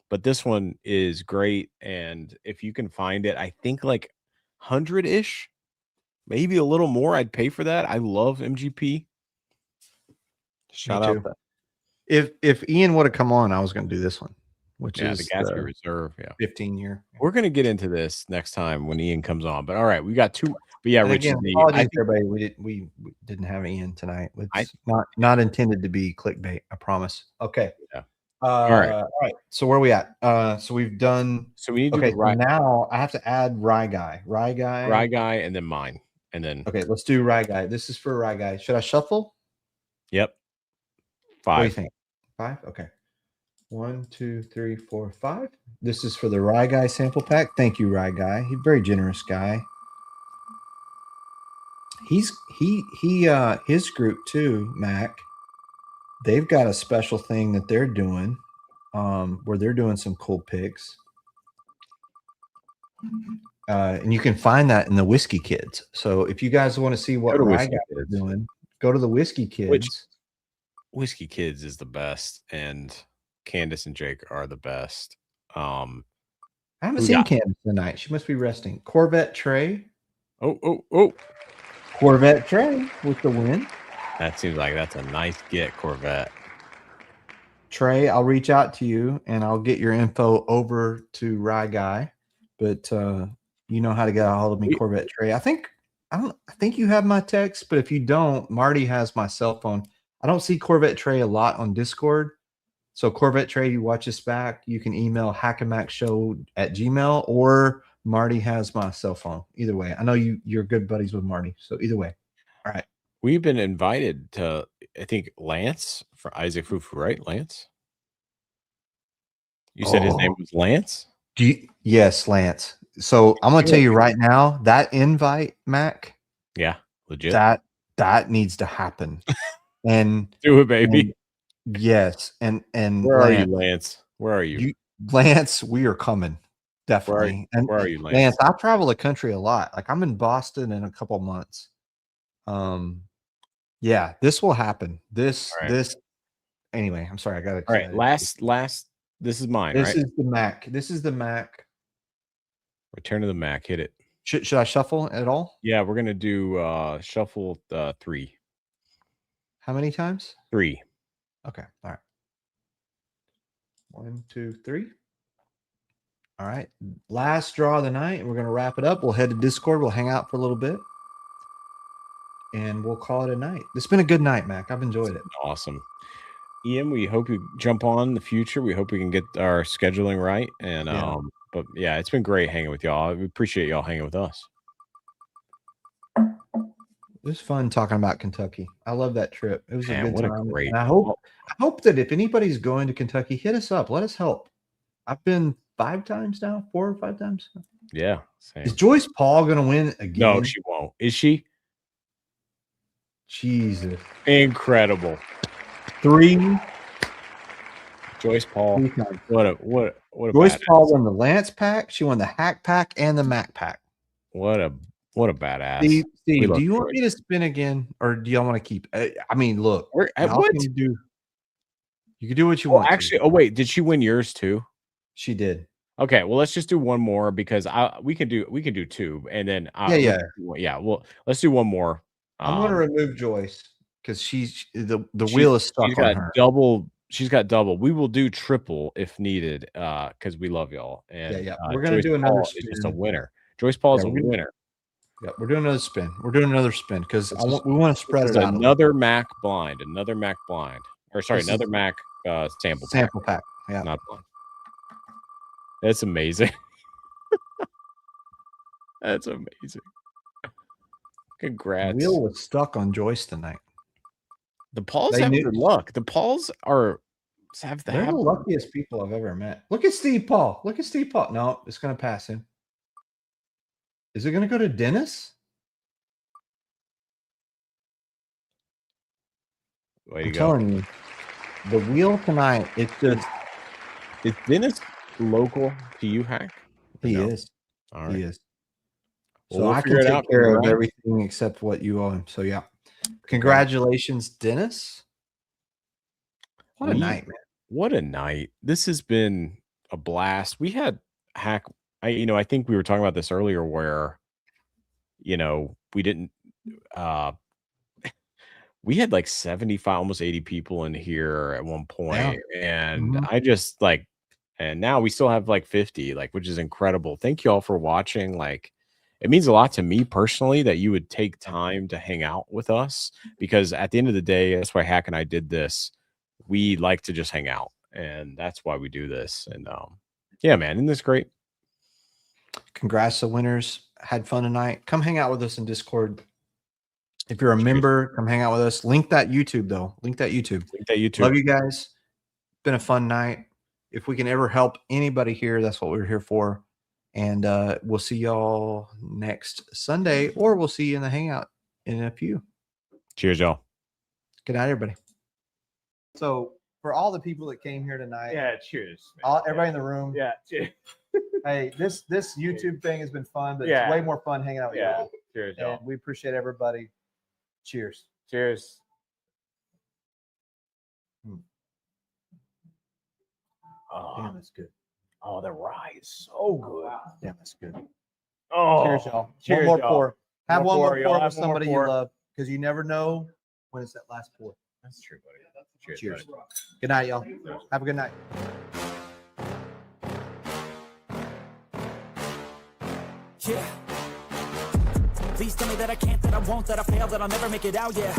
Speaker 7: but this one is great. And if you can find it, I think like 100-ish, maybe a little more. I'd pay for that. I love MGP. Shout out that.
Speaker 3: If Ian would have come on, I was going to do this one, which is
Speaker 7: the Gatsby Reserve.
Speaker 3: 15 year.
Speaker 7: We're going to get into this next time when Ian comes on. But all right, we got 2. But yeah, Richie,
Speaker 3: everybody, we didn't have Ian tonight. It's not intended to be clickbait. I promise. Okay.
Speaker 7: Yeah.
Speaker 3: All right. So where are we at? So we've done.
Speaker 7: So we need to
Speaker 3: so now I have to add Rye Guy,
Speaker 7: and then mine, and then
Speaker 3: let's do Rye Guy. This is for Rye Guy. Should I shuffle?
Speaker 7: Yep. 5.
Speaker 3: What do you think? 5. Okay. 1, 2, 3, 4, 5. This is for the Rye Guy sample pack. Thank you, Rye Guy. He's a very generous guy. His group too, Mac. They've got a special thing that they're doing, where they're doing some cool picks. And you can find that in the Whiskey Kids. So if you guys want to see what Rye Guy is doing, go to the Whiskey Kids.
Speaker 7: Whiskey Kids is the best, and Candace and Jake are the best. I
Speaker 3: haven't seen Candace tonight. She must be resting. Corvette Trey.
Speaker 7: Oh.
Speaker 3: Corvette Trey with the win.
Speaker 7: That seems like that's a nice get, Corvette.
Speaker 3: Trey, I'll reach out to you and I'll get your info over to Rye Guy. But you know how to get a hold of me, Corvette Trey. I think you have my text, but if you don't, Marty has my cell phone. I don't see Corvette Trey a lot on Discord. So Corvette Trey, you watch us back. You can email hackamackshow@gmail.com or Marty has my cell phone. Either way, I know you're good buddies with Marty. So either way. All right.
Speaker 7: We've been invited to, I think, Lance for Isaac Fufu, right? Lance? You said his name was Lance?
Speaker 3: Yes, Lance. So I'm going to tell you right now, that invite, Mac.
Speaker 7: Yeah, legit.
Speaker 3: That needs to happen. And
Speaker 7: do it, baby.
Speaker 3: Yes. And
Speaker 7: where are you, Lance? Where are you?
Speaker 3: Lance, we are coming. Definitely.
Speaker 7: Where are you, Lance?
Speaker 3: I travel the country a lot. Like I'm in Boston in a couple of months. Yeah, this will happen. This anyway, I'm sorry. I got it.
Speaker 7: All right. Last this is mine.
Speaker 3: This is the Mac. This is the Mac.
Speaker 7: Return to the Mac. Hit it.
Speaker 3: Should I shuffle at all?
Speaker 7: Yeah, we're gonna do shuffle 3.
Speaker 3: How many times?
Speaker 7: 3.
Speaker 3: Okay. All right. 1, 2, 3. All right. Last draw of the night. We're gonna wrap it up. We'll head to Discord. We'll hang out for a little bit. And we'll call it a night. It's been a good night, Mac. I've enjoyed it.
Speaker 7: Awesome. Ian, we hope you jump on in the future. We hope we can get our scheduling right. And but yeah, it's been great hanging with y'all. We appreciate y'all hanging with us.
Speaker 3: It was fun talking about Kentucky. I love that trip. It was a good time. And I hope that if anybody's going to Kentucky, hit us up. Let us help. I've been 5 times now, 4 or 5 times.
Speaker 7: Yeah. Same.
Speaker 3: Is Joyce Paul going to win again?
Speaker 7: No, she won't. Is she?
Speaker 3: Jesus.
Speaker 7: Incredible.
Speaker 3: 3.
Speaker 7: Joyce Paul. What a
Speaker 3: Joyce
Speaker 7: badass.
Speaker 3: Paul won the Lance pack. She won the Hack pack and the Mac pack.
Speaker 7: What a badass.
Speaker 3: Steve, do you want me to spin again, or do y'all want to keep? I mean, look.
Speaker 7: What?
Speaker 3: You can do what you want.
Speaker 7: Actually, wait, did she win yours too?
Speaker 3: She did.
Speaker 7: Okay, well, let's just do one more because we can do 2, and then well, let's do one more.
Speaker 3: I'm going to remove Joyce because she's the wheel is stuck on her.
Speaker 7: She's got double. We will do triple if needed because we love y'all. And
Speaker 3: we're going to do another spin.
Speaker 7: Just a winner. Joyce Paul is a winner.
Speaker 3: Yeah, we're doing another spin. We're doing another spin because we want to spread it out.
Speaker 7: Another Mac blind. Another Mac Mac sample
Speaker 3: pack. Yeah,
Speaker 7: not blind. That's amazing. That's amazing. Congrats.
Speaker 3: The wheel was stuck on Joyce tonight.
Speaker 7: The Pauls have good luck. The Pauls are
Speaker 3: they're the luckiest people I've ever met. Look at Steve Paul. No, it's going to pass him. Is it going to go to Dennis? I'm telling you, the wheel tonight, it's just.
Speaker 7: Is Dennis local to you, Hack?
Speaker 3: He is.
Speaker 7: All right.
Speaker 3: He is.
Speaker 7: Well,
Speaker 3: So I can take care of everything except what you owe him. So yeah. Congratulations, Dennis. What a night, man.
Speaker 7: What a night. This has been a blast. We had Hack. I think we were talking about this earlier where, we didn't, we had like 75, almost 80 people in here at one point. Yeah. And I just and now we still have like 50, which is incredible. Thank you all for watching. It means a lot to me personally that you would take time to hang out with us because at the end of the day, that's why Hack and I did this. We like to just hang out and that's why we do this. And yeah, man, isn't this great?
Speaker 3: Congrats to winners. Had fun tonight. Come hang out with us in Discord. If you're a member, come hang out with us. Link that YouTube though. Link that YouTube. Love you guys. Been a fun night. If we can ever help anybody here, that's what we're here for. And we'll see y'all next Sunday, or we'll see you in the hangout in a few.
Speaker 7: Cheers, y'all.
Speaker 3: Good night, everybody. So for all the people that came here tonight,
Speaker 2: cheers.
Speaker 3: Everybody in the room.
Speaker 2: Yeah, cheers.
Speaker 3: Hey, this YouTube thing has been fun, but it's way more fun hanging out with you.
Speaker 2: Cheers, y'all.
Speaker 3: And we appreciate everybody. Cheers.
Speaker 2: Cheers.
Speaker 3: Oh, damn, that's good.
Speaker 2: Oh, the rye is so good.
Speaker 3: Damn, that's good.
Speaker 2: Oh,
Speaker 3: cheers, y'all.
Speaker 2: Cheers,
Speaker 3: one more pour. Have one more pour
Speaker 2: with
Speaker 3: with somebody you love, because you never know when it's that last pour.
Speaker 2: That's true, buddy.
Speaker 3: Cheers. Good night, y'all. Have a good night.
Speaker 10: Yeah. Please tell me that I can't, that I won't, that I fail, that I'll never make it out, yeah.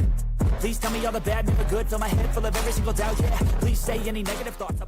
Speaker 10: Please tell me all the bad, never good, fill my head full of every single doubt, yeah. Please say any negative thoughts.